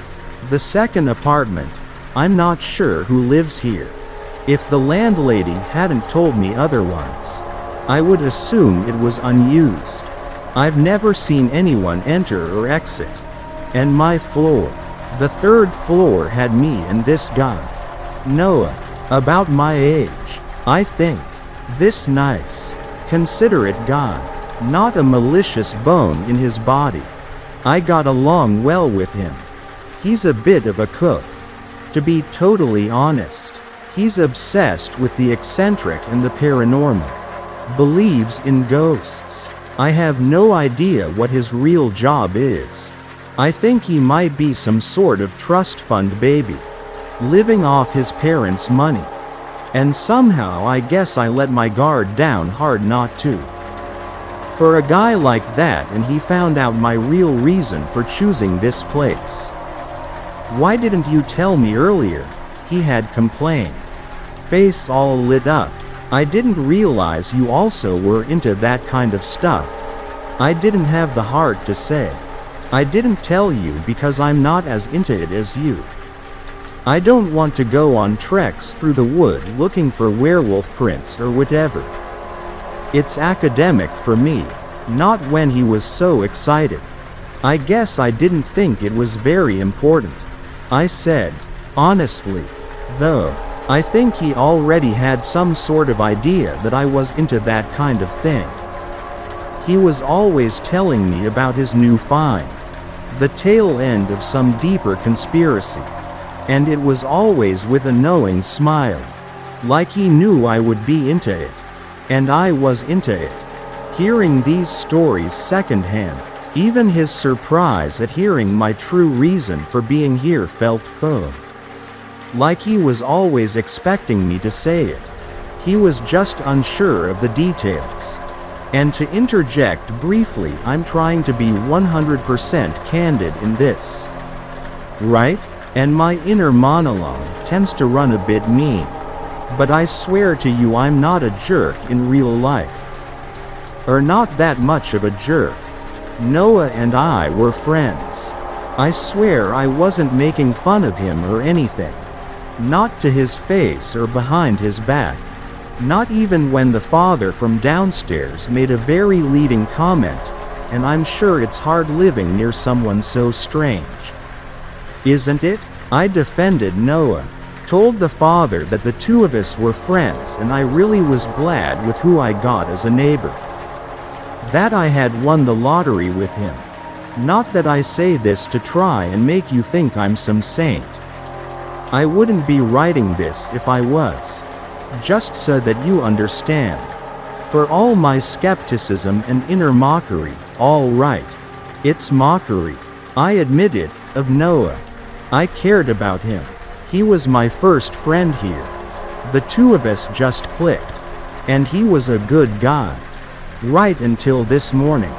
the 2nd apartment. I'm not sure who lives here. If the landlady hadn't told me otherwise, I would assume it was unused. I've never seen anyone enter or exit. And my floor, the 3rd floor, had me and this guy, Noah, about my age, I think. This nice, considerate guy, not a malicious bone in his body. I got along well with him. He's a bit of a cook. To be totally honest, he's obsessed with the eccentric and the paranormal. Believes in ghosts. I have no idea what his real job is. I think he might be some sort of trust fund baby, living off his parents' money. And somehow I guess I let my guard down hard not to. For a guy like that, and he found out my real reason for choosing this place. Why didn't you tell me earlier? He had complained. Face all lit up. I didn't realize you also were into that kind of stuff. I didn't have the heart to say. I didn't tell you because I'm not as into it as you. I don't want to go on treks through the wood looking for werewolf prints or whatever. It's academic for me, not when he was so excited. I guess I didn't think it was very important. I said, honestly, though, I think he already had some sort of idea that I was into that kind of thing. He was always telling me about his new find, the tail end of some deeper conspiracy, and it was always with a knowing smile, like he knew I would be into it, and I was into it. Hearing these stories secondhand, Even his surprise at hearing my true reason for being here felt faux. Like he was always expecting me to say it. He was just unsure of the details. And to interject briefly, I'm trying to be 100% candid in this. Right? And my inner monologue tends to run a bit mean. But I swear to you I'm not a jerk in real life. Or not that much of a jerk. Noah and I were friends. I swear I wasn't making fun of him or anything. Not to his face or behind his back. Not even when the father from downstairs made a very leading comment, and I'm sure it's hard living near someone so strange. Isn't it? I defended Noah. Told the father that the two of us were friends and I really was glad with who I got as a neighbor. That I had won the lottery with him. Not that I say this to try and make you think I'm some saint. I wouldn't be writing this if I was. Just so that you understand. For all my skepticism and inner mockery, all right. It's mockery. I admit it, of Noah. I cared about him. He was my first friend here. The two of us just clicked. And he was a good guy. Right until this morning.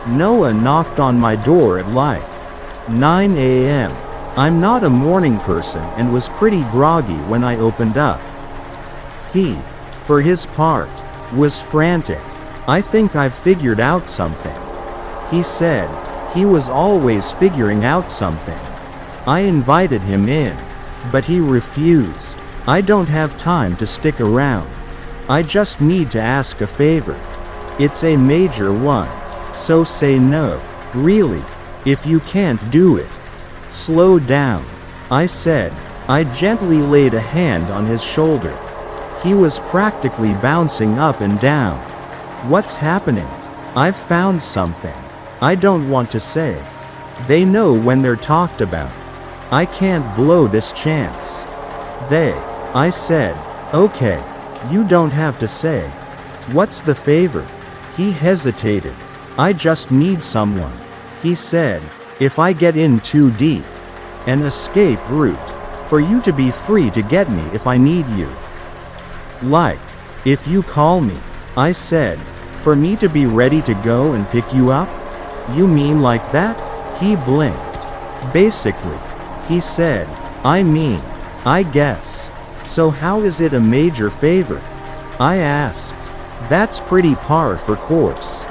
Noah knocked on my door at like 9 a.m. I'm not a morning person and was pretty groggy when I opened up. He, for his part, was frantic. I think I've figured out something. He said, he was always figuring out something. I invited him in, but he refused. I don't have time to stick around. I just need to ask a favor. It's a major one, so say no. Really, if you can't do it. Slow down, I said. I gently laid a hand on his shoulder. He was practically bouncing up and down. What's happening? I've found something. I don't want to say. They know when they're talked about. I can't blow this chance. I said, okay, you don't have to say. What's the favor? He hesitated. I just need someone. He said, if I get in too deep. An escape route. For you to be free to get me if I need you. Like, if you call me, I said, for me to be ready to go and pick you up? You mean like that? He blinked. Basically, he said, I mean, I guess. So how is it a major favor? I asked. That's pretty par for course.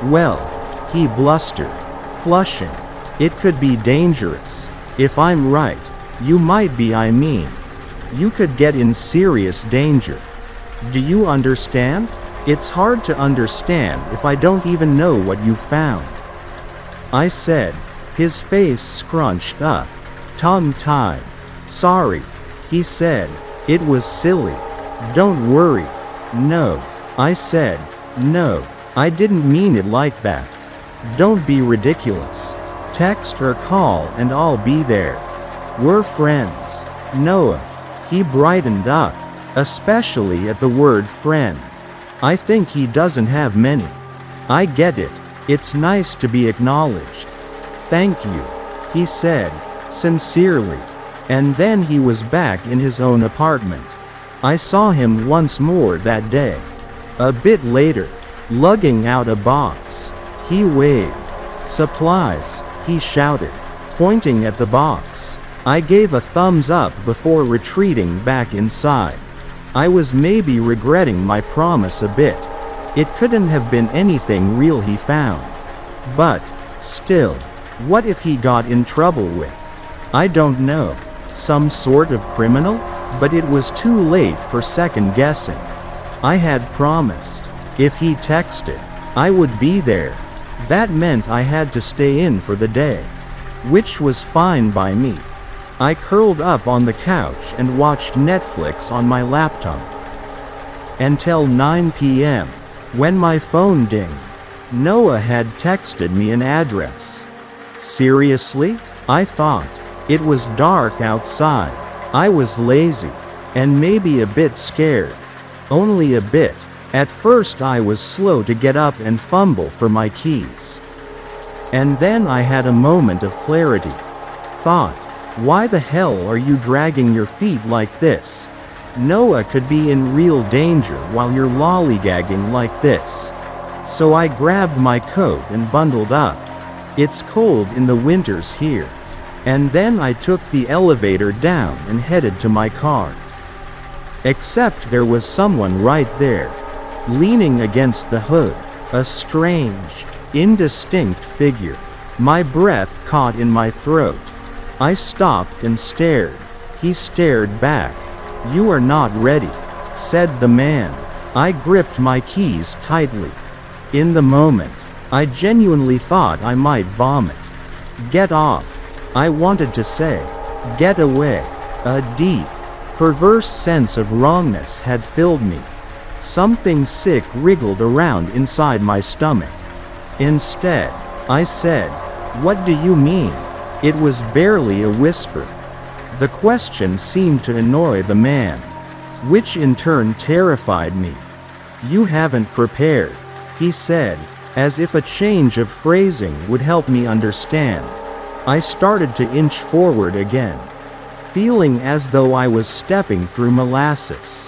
Well, he blustered, flushing. It could be dangerous. If I'm right, you might be, I mean. You could get in serious danger. Do you understand? It's hard to understand if I don't even know what you found. I said, his face scrunched up, tongue-tied. Sorry, he said, it was silly. Don't worry. No, I said, no, I didn't mean it like that. Don't be ridiculous. Text or call and I'll be there. We're friends. Noah. He brightened up. Especially at the word friend. I think he doesn't have many. I get it. It's nice to be acknowledged. Thank you, he said, sincerely. And then he was back in his own apartment. I saw him once more that day. A bit later, lugging out a box. He waved. Supplies, he shouted, pointing at the box. I gave a thumbs up before retreating back inside. I was maybe regretting my promise a bit. It couldn't have been anything real he found. But, still, what if he got in trouble with? I don't know. Some sort of criminal? But it was too late for second guessing. I had promised. If he texted, I would be there. That meant I had to stay in for the day. Which was fine by me. I curled up on the couch and watched Netflix on my laptop. Until 9 p.m. When my phone dinged. Noah had texted me an address. Seriously? I thought. It was dark outside. I was lazy. And maybe a bit scared. Only a bit. At first I was slow to get up and fumble for my keys. And then I had a moment of clarity. Thought, why the hell are you dragging your feet like this? Noah could be in real danger while you're lollygagging like this. So I grabbed my coat and bundled up. It's cold in the winters here. And then I took the elevator down and headed to my car. Except there was someone right there, leaning against the hood, a strange, indistinct figure. My breath caught in my throat. I stopped and stared. He stared back. "You are not ready," said the man. I gripped my keys tightly. In the moment, I genuinely thought I might vomit. "Get off," I wanted to say. "Get away." A deep, perverse sense of wrongness had filled me. Something sick wriggled around inside my stomach. Instead, I said, "What do you mean?" It was barely a whisper. The question seemed to annoy the man, which in turn terrified me. "You haven't prepared," he said, as if a change of phrasing would help me understand. I started to inch forward again, feeling as though I was stepping through molasses.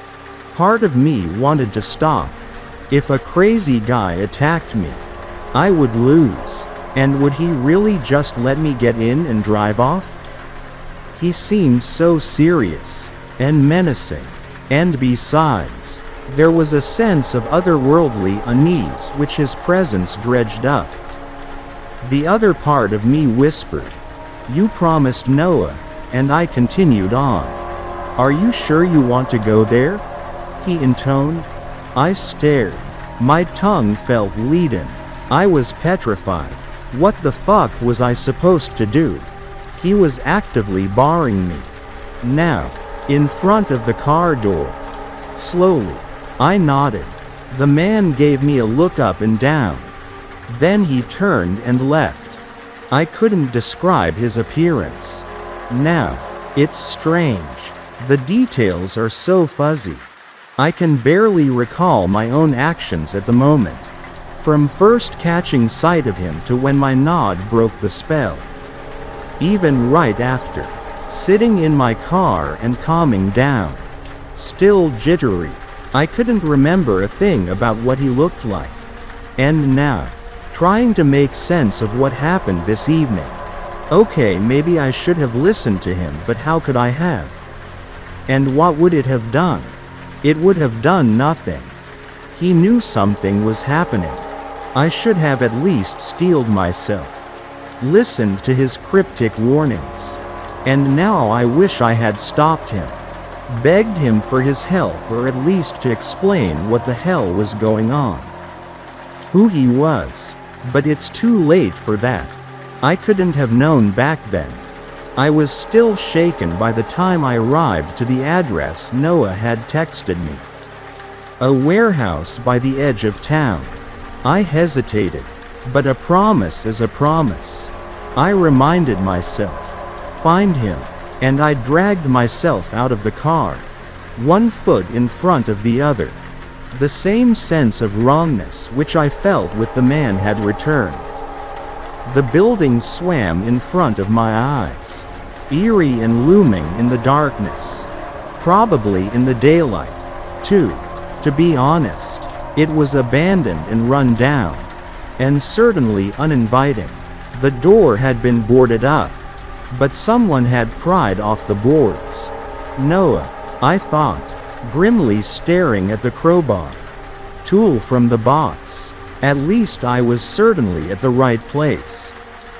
Part of me wanted to stop. If a crazy guy attacked me, I would lose. And would he really just let me get in and drive off? He seemed so serious and menacing. And besides, there was a sense of otherworldly unease which his presence dredged up. The other part of me whispered, "You promised Noah," and I continued on. "Are you sure you want to go there?" he intoned. I stared. My tongue felt leaden. I was petrified. What the fuck was I supposed to do? He was actively barring me. Now, in front of the car door. Slowly, I nodded. The man gave me a look up and down. Then he turned and left. I couldn't describe his appearance. Now, it's strange. The details are so fuzzy. I can barely recall my own actions at the moment. From first catching sight of him to when my nod broke the spell. Even right after, sitting in my car and calming down. Still jittery. I couldn't remember a thing about what he looked like. And now, trying to make sense of what happened this evening. Okay, maybe I should have listened to him, but how could I have? And what would it have done? It would have done nothing. He knew something was happening. I should have at least steeled myself. Listened to his cryptic warnings. And now I wish I had stopped him. Begged him for his help, or at least to explain what the hell was going on. Who he was. But it's too late for that. I couldn't have known back then. I was still shaken by the time I arrived to the address Noah had texted me. A warehouse by the edge of town. I hesitated, but a promise is a promise. I reminded myself. Find him, and I dragged myself out of the car, one foot in front of the other. The same sense of wrongness which I felt with the man had returned. The building swam in front of my eyes, eerie and looming in the darkness. Probably in the daylight, too. To be honest, it was abandoned and run down, and certainly uninviting. The door had been boarded up, but someone had pried off the boards. Noah, I thought, grimly staring at the crowbar. Tool from the box. At least I was certainly at the right place.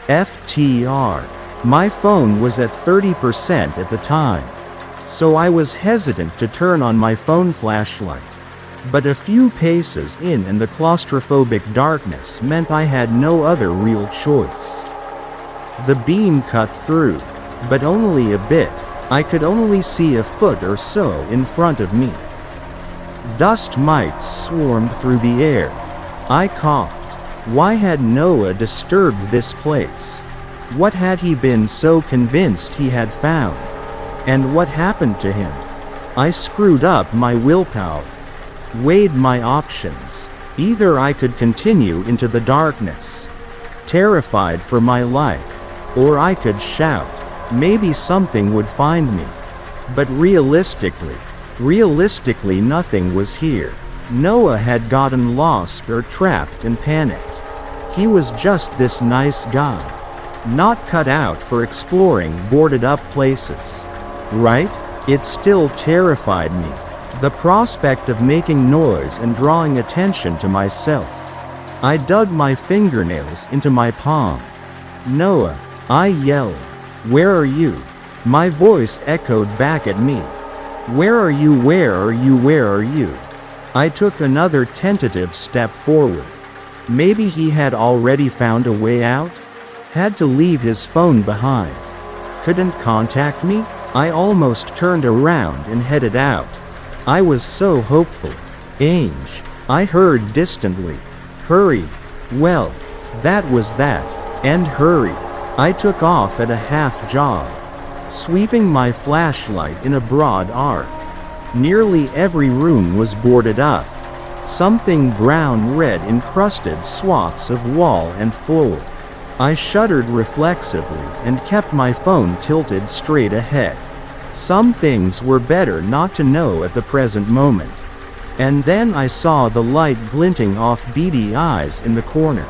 FTR. My phone was at 30% at the time, so I was hesitant to turn on my phone flashlight. But a few paces in and the claustrophobic darkness meant I had no other real choice. The beam cut through, but only a bit. I could only see a foot or so in front of me. Dust mites swarmed through the air. I coughed. Why had Noah disturbed this place? What had he been so convinced he had found? And what happened to him? I screwed up my willpower. Weighed my options. Either I could continue into the darkness, terrified for my life. Or I could shout. Maybe something would find me. But realistically, nothing was here. Noah had gotten lost or trapped and panicked. He was just this nice guy, not cut out for exploring boarded-up places. Right? It still terrified me. The prospect of making noise and drawing attention to myself. I dug my fingernails into my palm. "Noah," I yelled. "Where are you?" My voice echoed back at me. "Where are you? Where are you? Where are you?" I took another tentative step forward. Maybe he had already found a way out? Had to leave his phone behind. Couldn't contact me? I almost turned around and headed out. I was so hopeful. "Ange," I heard distantly. "Hurry." Well, that was that. And hurry. I took off at a half jog, sweeping my flashlight in a broad arc. Nearly every room was boarded up. Something brown-red encrusted swaths of wall and floor. I shuddered reflexively and kept my phone tilted straight ahead. Some things were better not to know at the present moment. And then I saw the light glinting off beady eyes in the corner.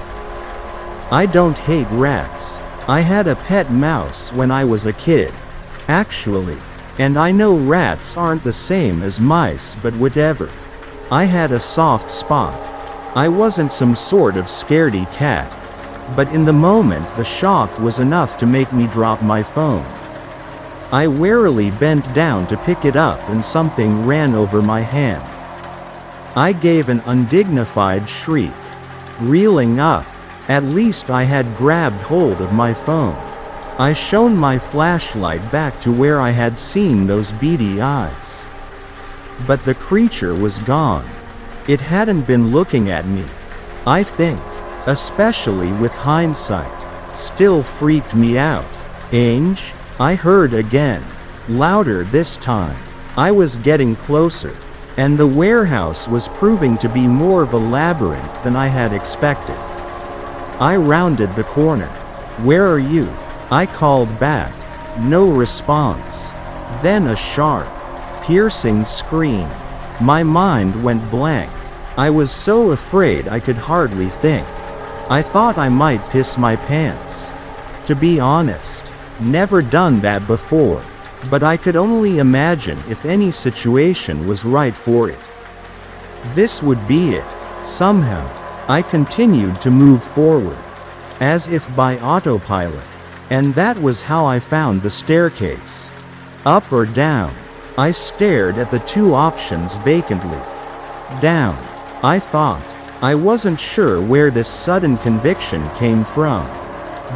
I don't hate rats. I had a pet mouse when I was a kid. Actually. And I know rats aren't the same as mice, but whatever. I had a soft spot. I wasn't some sort of scaredy cat. But in the moment, the shock was enough to make me drop my phone. I warily bent down to pick it up and something ran over my hand. I gave an undignified shriek. Reeling up. At least I had grabbed hold of my phone. I shone my flashlight back to where I had seen those beady eyes. But the creature was gone. It hadn't been looking at me. I think, especially with hindsight, still freaked me out. "Ange?" I heard again. Louder this time. I was getting closer. And the warehouse was proving to be more of a labyrinth than I had expected. I rounded the corner. "Where are you?" I called back. No response. Then a sharp, piercing scream. My mind went blank. I was so afraid I could hardly think. I thought I might piss my pants. To be honest, never done that before, but I could only imagine if any situation was right for it. This would be it. Somehow, I continued to move forward, as if by autopilot. And that was how I found the staircase. Up or down? I stared at the two options vacantly. Down, I thought. I wasn't sure where this sudden conviction came from.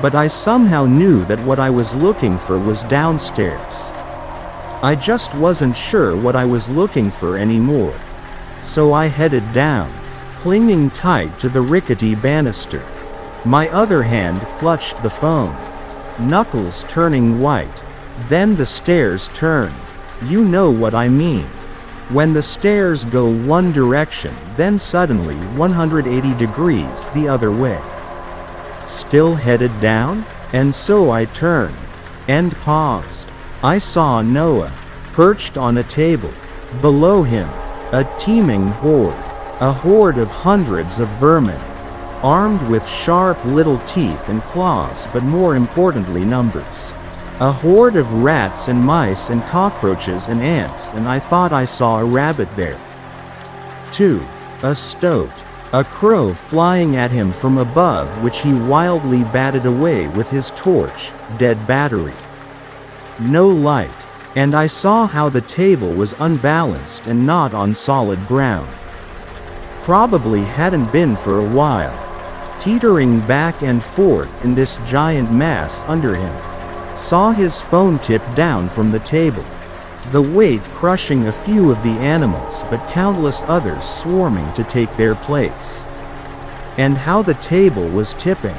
But I somehow knew that what I was looking for was downstairs. I just wasn't sure what I was looking for anymore. So I headed down, clinging tight to the rickety banister. My other hand clutched the phone. Knuckles turning white. Then the stairs turn. You know what I mean. When the stairs go one direction, then suddenly 180 degrees the other way. Still headed down? And so I turned. And paused. I saw Noah, perched on a table. Below him, a teeming horde. A horde of hundreds of vermin. Armed with sharp little teeth and claws, but more importantly numbers. A horde of rats and mice and cockroaches and ants, and I thought I saw a rabbit there. 2. A stoat. A crow flying at him from above, which he wildly batted away with his torch, dead battery. No light, and I saw how the table was unbalanced and not on solid ground. Probably hadn't been for a while. Teetering back and forth in this giant mass under him. Saw his phone tip down from the table. The weight crushing a few of the animals, but countless others swarming to take their place. And how the table was tipping.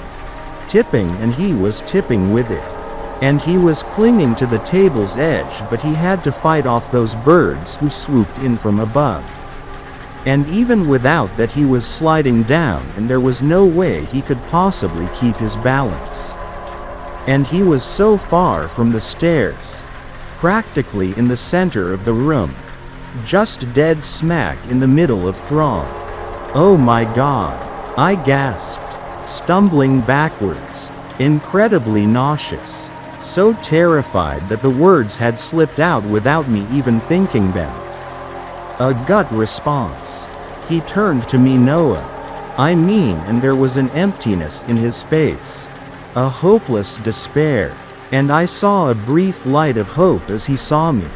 Tipping, and he was tipping with it. And he was clinging to the table's edge, but he had to fight off those birds who swooped in from above. And even without that, he was sliding down, and there was no way he could possibly keep his balance. And he was so far from the stairs, practically in the center of the room, just dead smack in the middle of throng. "Oh my God," I gasped, stumbling backwards, incredibly nauseous, so terrified that the words had slipped out without me even thinking them. A gut response. He turned to me, "Noah." I mean, and there was an emptiness in his face, a hopeless despair, and I saw a brief light of hope as he saw me.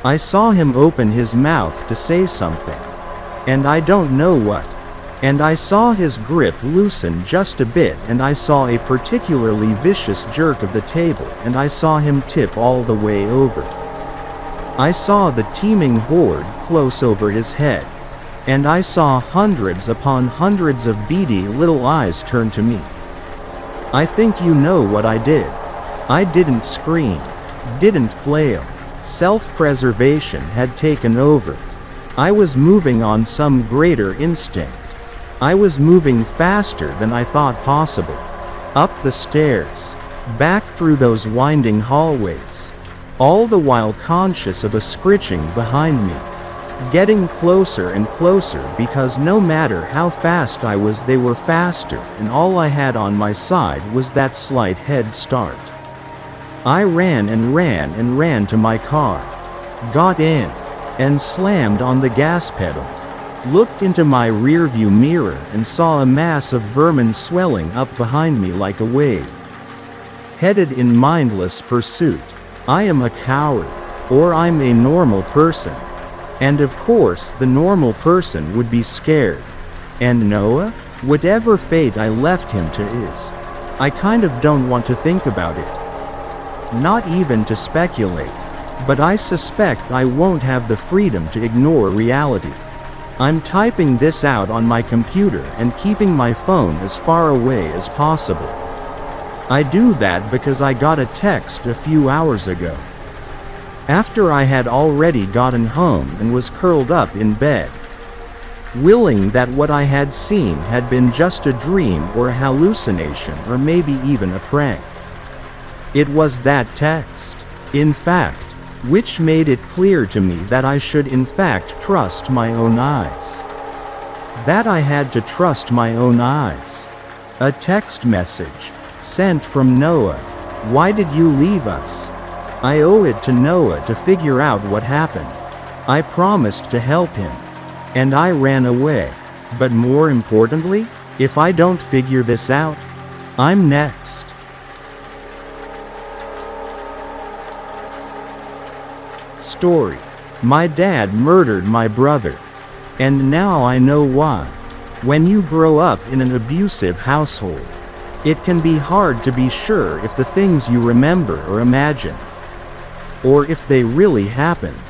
I saw him open his mouth to say something, and I don't know what. And I saw his grip loosen just a bit, and I saw a particularly vicious jerk of the table, and I saw him tip all the way over. I saw the teeming horde close over his head, and I saw hundreds upon hundreds of beady little eyes turn to me. I think you know what I did. I didn't scream, didn't flail. Self-preservation had taken over. I was moving on some greater instinct. I was moving faster than I thought possible. Up the stairs, back through those winding hallways, all the while conscious of a screeching behind me. Getting closer and closer, because no matter how fast I was, they were faster, and all I had on my side was that slight head start. I ran and ran and ran to my car, got in, and slammed on the gas pedal. Looked into my rearview mirror and saw a mass of vermin swelling up behind me like a wave. Headed in mindless pursuit. I am a coward, or I'm a normal person. And of course the normal person would be scared. And Noah? Whatever fate I left him to is. I kind of don't want to think about it. Not even to speculate. But I suspect I won't have the freedom to ignore reality. I'm typing this out on my computer and keeping my phone as far away as possible. I do that because I got a text a few hours ago, after I had already gotten home and was curled up in bed, willing that what I had seen had been just a dream or a hallucination, or maybe even a prank. It was that text, in fact, which made it clear to me that I should in fact trust my own eyes. That I had to trust my own eyes. A text message, sent from Noah. "Why did you leave us?" I owe it to Noah to figure out what happened. I promised to help him. And I ran away. But more importantly, if I don't figure this out, I'm next. Story. My dad murdered my brother. And now I know why. When you grow up in an abusive household, it can be hard to be sure if the things you remember or imagine, or if they really happened.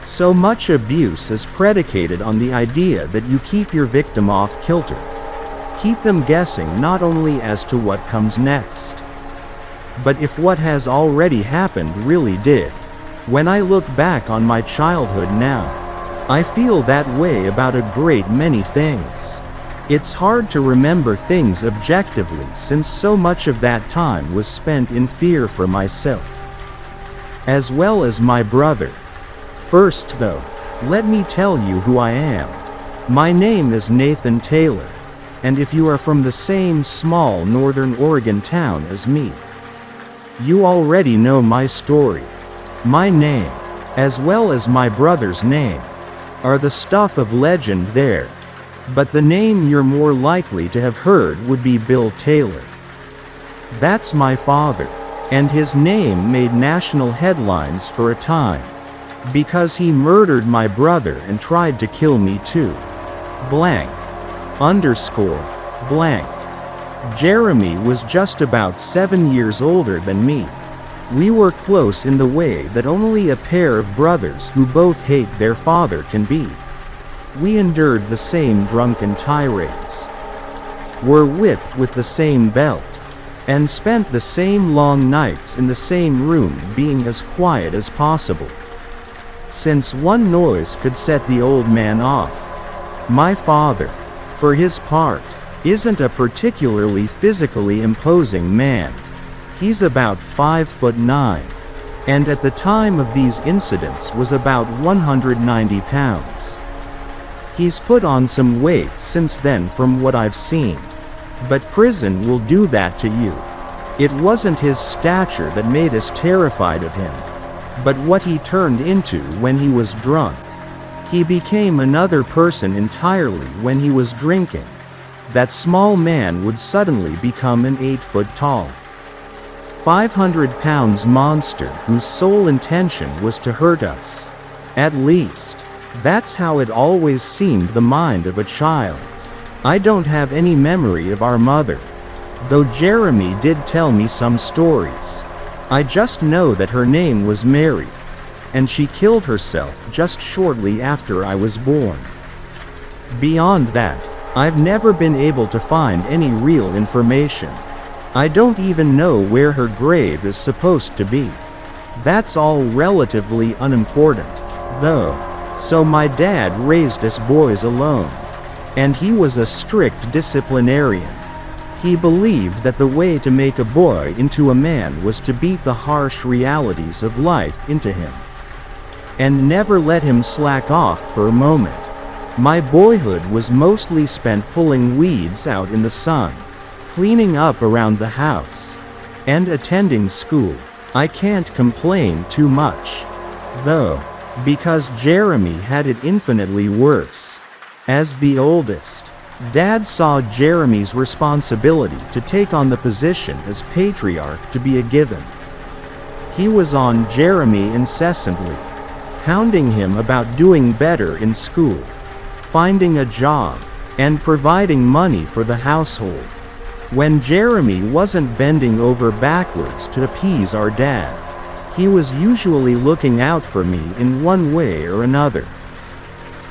So much abuse is predicated on the idea that you keep your victim off kilter. Keep them guessing not only as to what comes next, but if what has already happened really did. When I look back on my childhood now, I feel that way about a great many things. It's hard to remember things objectively, since so much of that time was spent in fear for myself, as well as my brother. First though, let me tell you who I am. My name is Nathan Taylor, and if you are from the same small northern Oregon town as me, you already know my story. My name, as well as my brother's name, are the stuff of legend there, but the name you're more likely to have heard would be Bill Taylor. That's my father, and his name made national headlines for a time, because he murdered my brother and tried to kill me too. Blank. Underscore. Blank. Jeremy was just about 7 years older than me. We were close in the way that only a pair of brothers who both hate their father can be. We endured the same drunken tirades, were whipped with the same belt, and spent the same long nights in the same room being as quiet as possible. Since one noise could set the old man off, My father, for his part, isn't a particularly physically imposing man. He's about 5'9", and at the time of these incidents was about 190 pounds. He's put on some weight since then from what I've seen. But prison will do that to you. It wasn't his stature that made us terrified of him, but what he turned into when he was drunk. He became another person entirely when he was drinking. That small man would suddenly become an 8-foot tall, 500-pound monster whose sole intention was to hurt us. At least, that's how it always seemed the mind of a child. I don't have any memory of our mother, though Jeremy did tell me some stories. I just know that her name was Mary, and she killed herself just shortly after I was born. Beyond that, I've never been able to find any real information. I don't even know where her grave is supposed to be. That's all relatively unimportant, though. So my dad raised us boys alone, and he was a strict disciplinarian. He believed that the way to make a boy into a man was to beat the harsh realities of life into him, and never let him slack off for a moment. My boyhood was mostly spent pulling weeds out in the sun, cleaning up around the house, and attending school. I can't complain too much, though, because Jeremy had it infinitely worse. As the oldest, Dad saw Jeremy's responsibility to take on the position as patriarch to be a given. He was on Jeremy incessantly, hounding him about doing better in school, finding a job, and providing money for the household. When Jeremy wasn't bending over backwards to appease our dad, he was usually looking out for me in one way or another.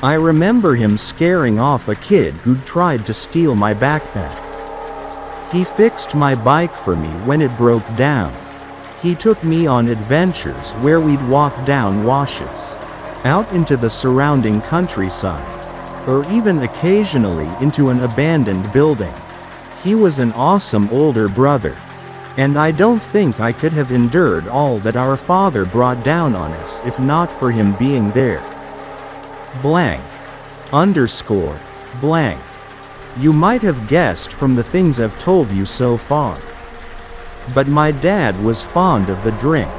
I remember him scaring off a kid who'd tried to steal my backpack. He fixed my bike for me when it broke down. He took me on adventures where we'd walk down washes, out into the surrounding countryside, or even occasionally into an abandoned building. He was an awesome older brother, and I don't think I could have endured all that our father brought down on us if not for him being there. Blank. Underscore. Blank. You might have guessed from the things I've told you so far. But my dad was fond of the drink.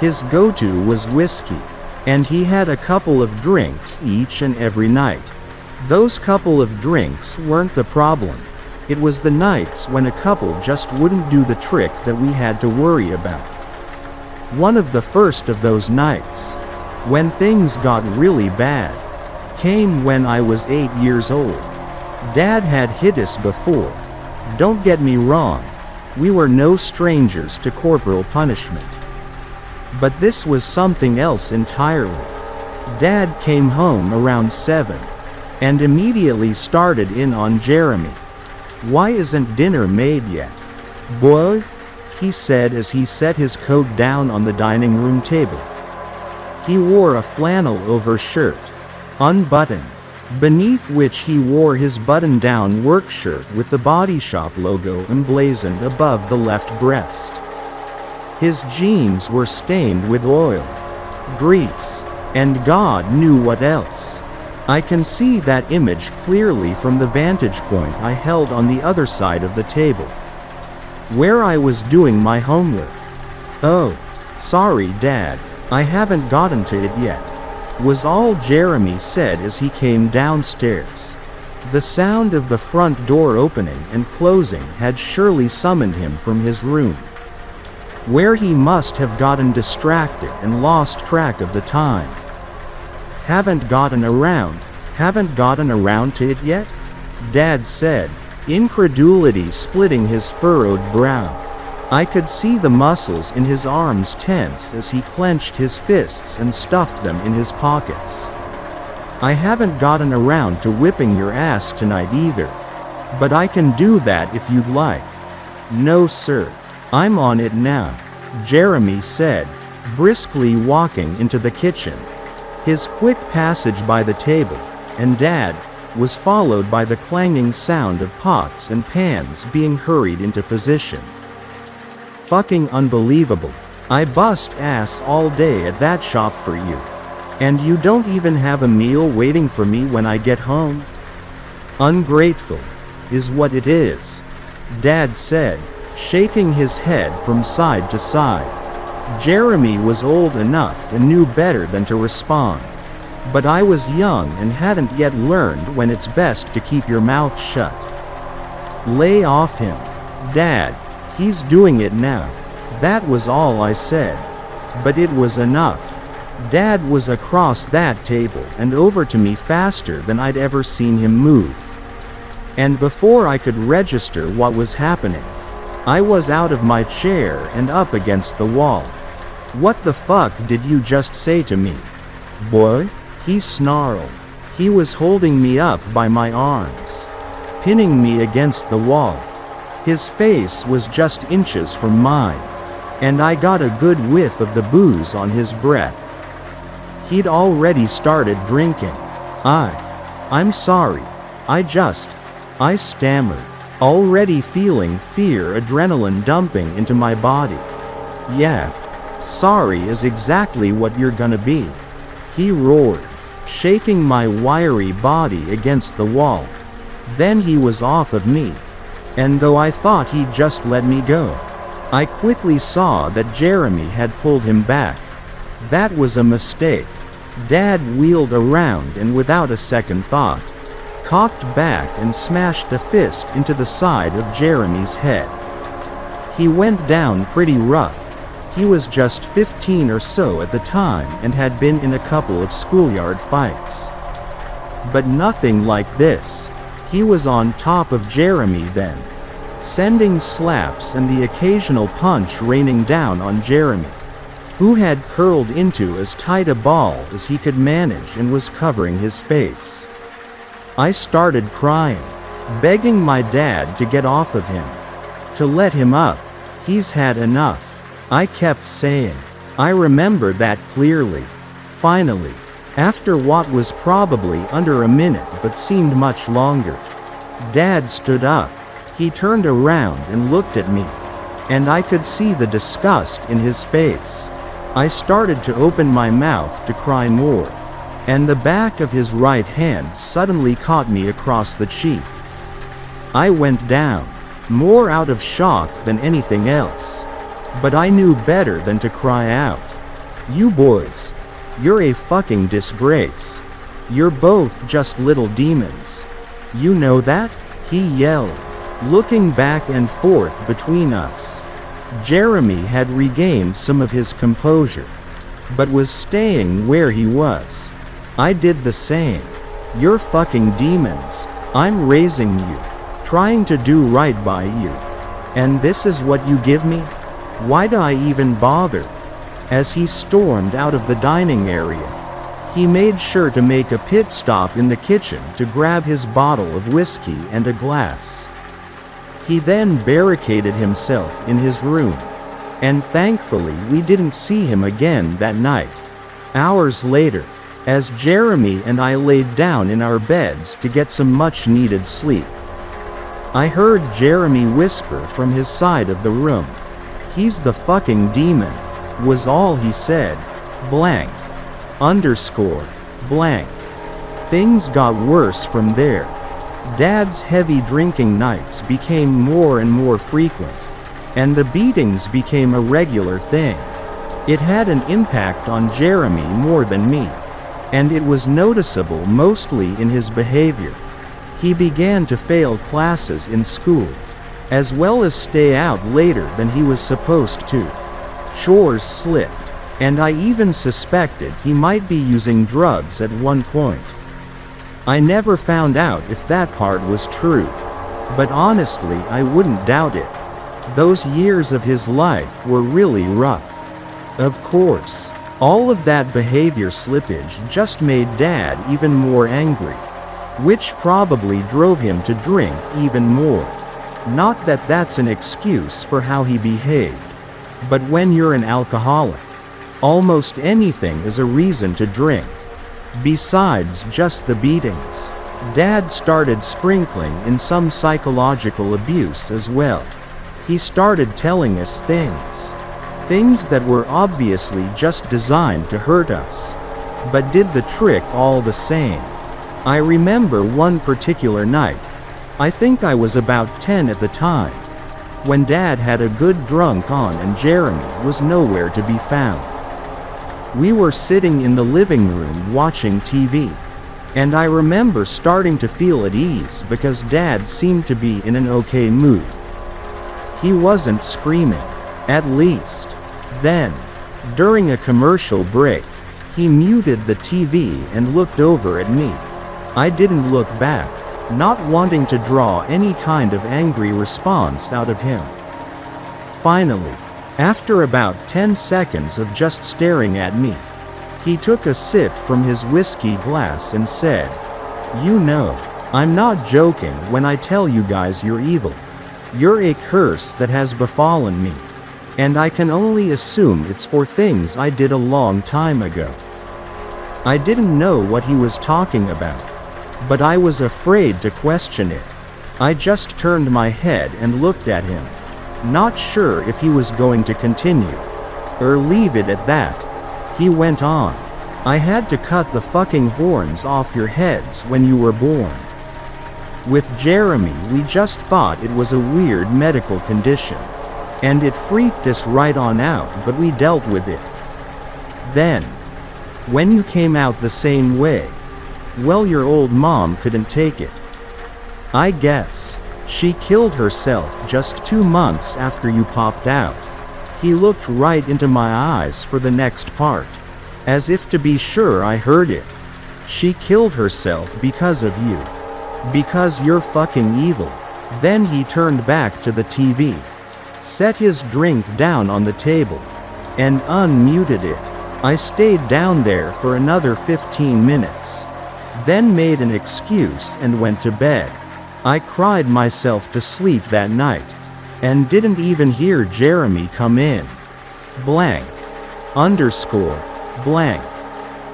His go-to was whiskey, and he had a couple of drinks each and every night. Those couple of drinks weren't the problem. It was the nights when a couple just wouldn't do the trick that we had to worry about. One of the first of those nights, when things got really bad, came when I was 8 years old. Dad had hit us before. Don't get me wrong, we were no strangers to corporal punishment. But this was something else entirely. Dad came home around 7, and immediately started in on Jeremy. "Why isn't dinner made yet, boy?" he said as he set his coat down on the dining room table. He wore a flannel over shirt, unbuttoned, beneath which he wore his button-down work shirt with the Body Shop logo emblazoned above the left breast. His jeans were stained with oil, grease, and God knew what else. I can see that image clearly from the vantage point I held on the other side of the table, where I was doing my homework. "Oh, sorry, Dad, I haven't gotten to it yet," was all Jeremy said as he came downstairs. The sound of the front door opening and closing had surely summoned him from his room, where he must have gotten distracted and lost track of the time. Haven't gotten around to it yet?" Dad said, incredulity splitting his furrowed brow. I could see the muscles in his arms tense as he clenched his fists and stuffed them in his pockets. "I haven't gotten around to whipping your ass tonight either, but I can do that if you'd like." "No sir, I'm on it now," Jeremy said, briskly walking into the kitchen. His quick passage by the table, and Dad, was followed by the clanging sound of pots and pans being hurried into position. Fucking unbelievable. I bust ass all day at that shop for you. And you don't even have a meal waiting for me when I get home? Ungrateful, is what it is, Dad said, shaking his head from side to side. Jeremy was old enough and knew better than to respond. But I was young and hadn't yet learned when it's best to keep your mouth shut. Lay off him, Dad, he's doing it now. That was all I said. But it was enough. Dad was across that table and over to me faster than I'd ever seen him move. And before I could register what was happening, I was out of my chair and up against the wall. What the fuck did you just say to me, boy? He snarled. He was holding me up by my arms, pinning me against the wall. His face was just inches from mine, and I got a good whiff of the booze on his breath. He'd already started drinking. I'm sorry. I stammered, already feeling fear adrenaline dumping into my body. Yeah, sorry is exactly what you're gonna be, he roared, shaking my wiry body against the wall. Then he was off of me, and though I thought he'd just let me go, I quickly saw that Jeremy had pulled him back. That was a mistake. Dad wheeled around and without a second thought, cocked back and smashed a fist into the side of Jeremy's head. He went down pretty rough. He was just 15 or so at the time and had been in a couple of schoolyard fights. But nothing like this. He was on top of Jeremy then, sending slaps and the occasional punch raining down on Jeremy, who had curled into as tight a ball as he could manage and was covering his face. I started crying, begging my dad to get off of him, to let him up. He's had enough, I kept saying. I remember that clearly. Finally, after what was probably under a minute but seemed much longer, Dad stood up. He turned around and looked at me, and I could see the disgust in his face. I started to open my mouth to cry more, and the back of his right hand suddenly caught me across the cheek. I went down, more out of shock than anything else. But I knew better than to cry out. You boys, you're a fucking disgrace. You're both just little demons. You know that? He yelled, looking back and forth between us. Jeremy had regained some of his composure, but was staying where he was. I did the same. You're fucking demons. I'm raising you, trying to do right by you. And this is what you give me? Why'd I even bother? As he stormed out of the dining area, he made sure to make a pit stop in the kitchen to grab his bottle of whiskey and a glass. He then barricaded himself in his room, and thankfully we didn't see him again that night. Hours later, as Jeremy and I laid down in our beds to get some much-needed sleep, I heard Jeremy whisper from his side of the room, "He's the fucking demon," was all he said. Blank. Underscore. Blank. Things got worse from there. Dad's heavy drinking nights became more and more frequent, and the beatings became a regular thing. It had an impact on Jeremy more than me, and it was noticeable mostly in his behavior. He began to fail classes in school, as well as stay out later than he was supposed to. Chores slipped, and I even suspected he might be using drugs at one point. I never found out if that part was true, but honestly I wouldn't doubt it. Those years of his life were really rough. Of course, all of that behavior slippage just made Dad even more angry, which probably drove him to drink even more. Not that that's an excuse for how he behaved, but when you're an alcoholic, almost anything is a reason to drink. Besides just the beatings. Dad started sprinkling in some psychological abuse as well. He started telling us things that were obviously just designed to hurt us, but did the trick all the same. I remember one particular night, I think I was about 10 at the time, when Dad had a good drunk on and Jeremy was nowhere to be found. We were sitting in the living room watching TV, and I remember starting to feel at ease because Dad seemed to be in an okay mood. He wasn't screaming, at least. Then, during a commercial break, he muted the TV and looked over at me. I didn't look back, not wanting to draw any kind of angry response out of him. Finally, after about 10 seconds of just staring at me, he took a sip from his whiskey glass and said, "You know, I'm not joking when I tell you guys you're evil. You're a curse that has befallen me, and I can only assume it's for things I did a long time ago." I didn't know what he was talking about, but I was afraid to question it. I just turned my head and looked at him, not sure if he was going to continue, or leave it at that. He went on, "I had to cut the fucking horns off your heads when you were born." With Jeremy, we just thought it was a weird medical condition, and it freaked us right on out, but we dealt with it. Then, when you came out the same way, well, your old mom couldn't take it. I guess she killed herself just 2 months after you popped out. He looked right into my eyes for the next part, as if to be sure I heard it. She killed herself because of you. Because you're fucking evil. Then he turned back to the TV, set his drink down on the table, and unmuted it. I stayed down there for another 15 minutes, then made an excuse and went to bed. I cried myself to sleep that night, and didn't even hear Jeremy come in. Blank. Underscore. Blank.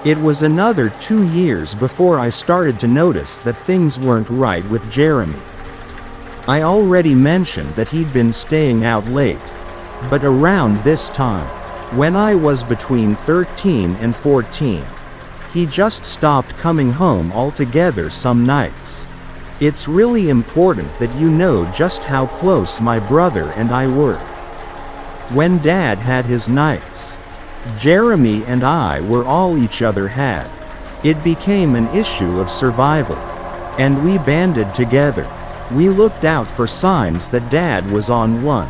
It was another 2 years before I started to notice that things weren't right with Jeremy. I already mentioned that he'd been staying out late, but around this time, when I was between 13 and 14, he just stopped coming home altogether some nights. It's really important that you know just how close my brother and I were. When Dad had his nights, Jeremy and I were all each other had. It became an issue of survival, and we banded together. We looked out for signs that Dad was on one.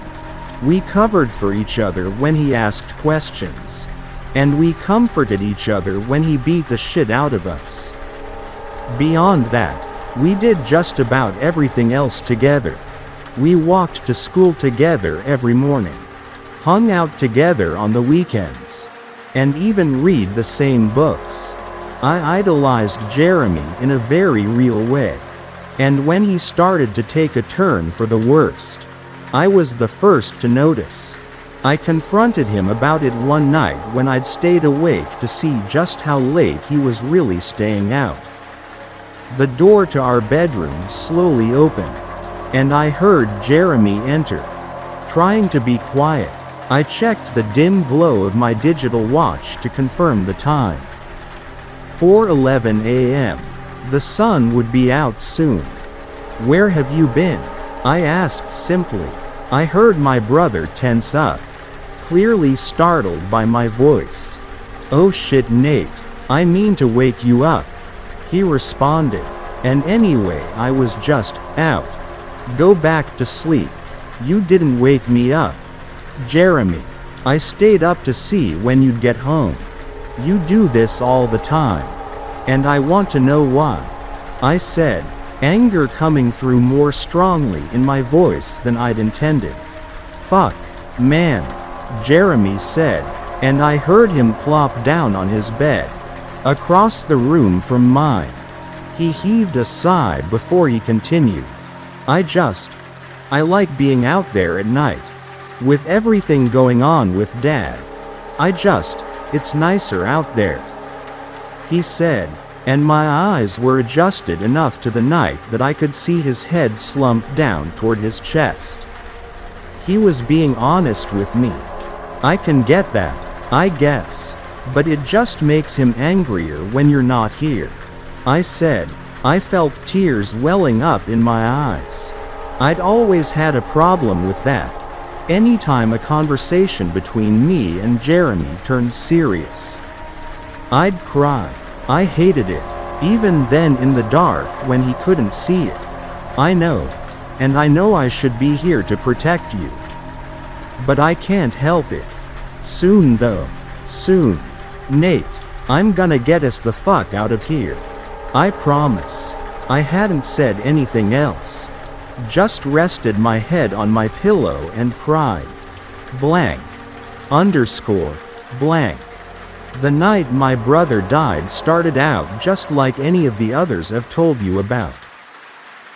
We covered for each other when he asked questions, and we comforted each other when he beat the shit out of us. Beyond that, we did just about everything else together. We walked to school together every morning, hung out together on the weekends, and even read the same books. I idolized Jeremy in a very real way, and when he started to take a turn for the worst, I was the first to notice. I confronted him about it one night when I'd stayed awake to see just how late he was really staying out. The door to our bedroom slowly opened, and I heard Jeremy enter. Trying to be quiet, I checked the dim glow of my digital watch to confirm the time. 4:11 a.m. The sun would be out soon. "Where have you been?" I asked simply. I heard my brother tense up, clearly startled by my voice. "Oh shit, Nate, I mean to wake you up," he responded. "And anyway, I was just out. Go back to sleep. You didn't wake me up." "Jeremy, I stayed up to see when you'd get home. You do this all the time, and I want to know why," I said, anger coming through more strongly in my voice than I'd intended. "Fuck, man," Jeremy said, and I heard him plop down on his bed, across the room from mine. He heaved a sigh before he continued. I like being out there at night. With everything going on with Dad, it's nicer out there," he said, and my eyes were adjusted enough to the night that I could see his head slumped down toward his chest. He was being honest with me. I can get that, I guess. But it just makes him angrier when you're not here. I said. I felt tears welling up in my eyes. I'd always had a problem with that. Anytime a conversation between me and Jeremy turned serious, I'd cry. I hated it, even then in the dark when he couldn't see it. I know. And I know I should be here to protect you. But I can't help it. Soon though. Soon. Nate, I'm gonna get us the fuck out of here. I promise. I hadn't said anything else. Just rested my head on my pillow and cried. Blank. Underscore. Blank. The night my brother died started out just like any of the others I've told you about.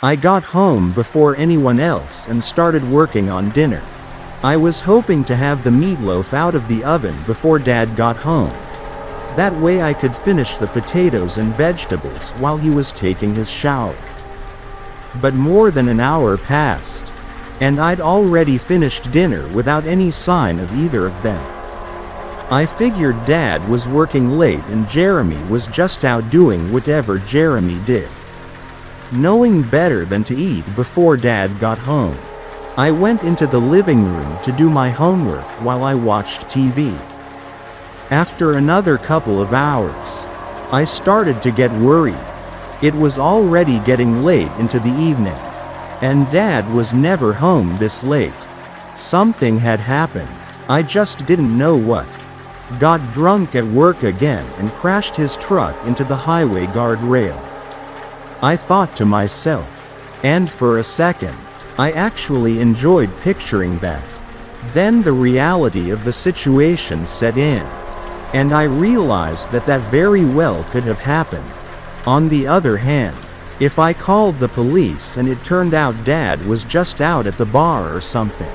I got home before anyone else and started working on dinner. I was hoping to have the meatloaf out of the oven before Dad got home. That way I could finish the potatoes and vegetables while he was taking his shower. But more than an hour passed, and I'd already finished dinner without any sign of either of them. I figured Dad was working late and Jeremy was just out doing whatever Jeremy did. Knowing better than to eat before Dad got home, I went into the living room to do my homework while I watched TV. After another couple of hours, I started to get worried. It was already getting late into the evening, and Dad was never home this late. Something had happened. I just didn't know what. Got drunk at work again and crashed his truck into the highway guardrail. I thought to myself, and for a second, I actually enjoyed picturing that. Then the reality of the situation set in. And I realized that that very well could have happened. On the other hand, if I called the police and it turned out Dad was just out at the bar or something,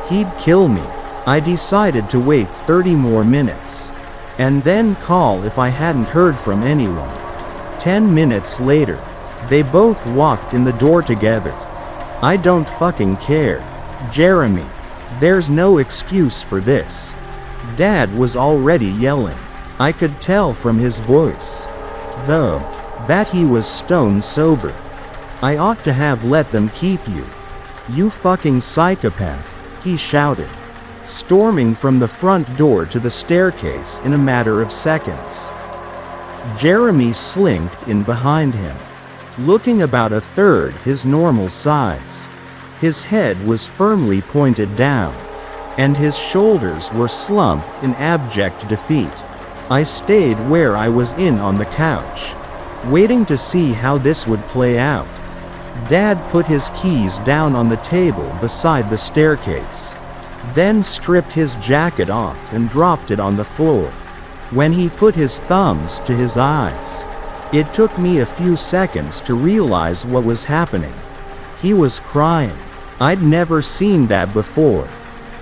he'd kill me. I decided to wait 30 more minutes, and then call if I hadn't heard from anyone. 10 minutes later, they both walked in the door together. I don't fucking care. Jeremy, there's no excuse for this. Dad was already yelling. I could tell from his voice, though, that he was stone sober. I ought to have let them keep you. You fucking psychopath, he shouted, storming from the front door to the staircase in a matter of seconds. Jeremy slinked in behind him, looking about a third his normal size. His head was firmly pointed down, and his shoulders were slumped in abject defeat. I stayed where I was on the couch, waiting to see how this would play out. Dad put his keys down on the table beside the staircase, then stripped his jacket off and dropped it on the floor. When he put his thumbs to his eyes, it took me a few seconds to realize what was happening. He was crying. I'd never seen that before.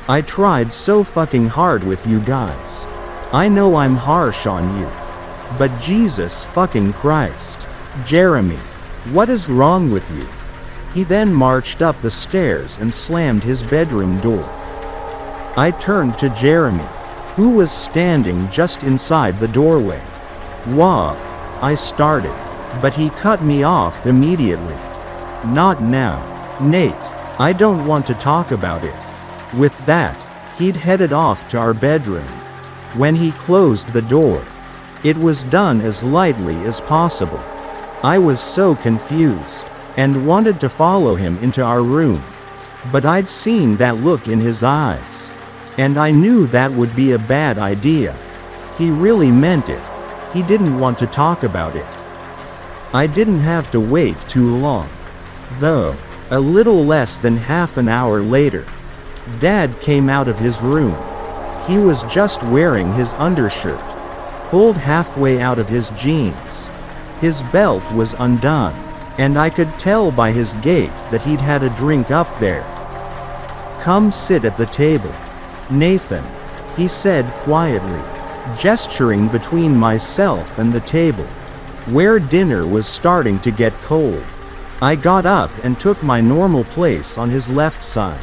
I tried so fucking hard with you guys. I know I'm harsh on you. But Jesus fucking Christ. Jeremy, what is wrong with you? He then marched up the stairs and slammed his bedroom door. I turned to Jeremy, who was standing just inside the doorway. "Wah," I started, but he cut me off immediately. "Not now, Nate, I don't want to talk about it." With that, he'd headed off to our bedroom. When he closed the door, it was done as lightly as possible. I was so confused, and wanted to follow him into our room. But I'd seen that look in his eyes, and I knew that would be a bad idea. He really meant it. He didn't want to talk about it. I didn't have to wait too long, though. A little less than half an hour later, Dad came out of his room. He was just wearing his undershirt, pulled halfway out of his jeans. His belt was undone, and I could tell by his gait that he'd had a drink up there. "Come sit at the table, Nathan," he said quietly, gesturing between myself and the table. where dinner was starting to get cold. I got up and took my normal place on his left side.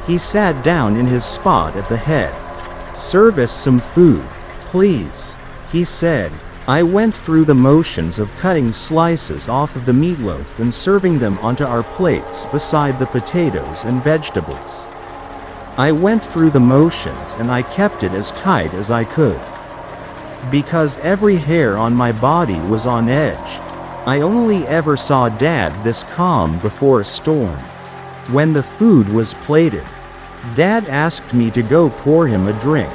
He sat down in his spot at the head. "Serve us some food, please," he said. I went through the motions of cutting slices off of the meatloaf and serving them onto our plates beside the potatoes and vegetables. I went through the motions and I kept it as tight as I could. Because every hair on my body was on edge. I only ever saw Dad this calm before a storm. When the food was plated, Dad asked me to go pour him a drink.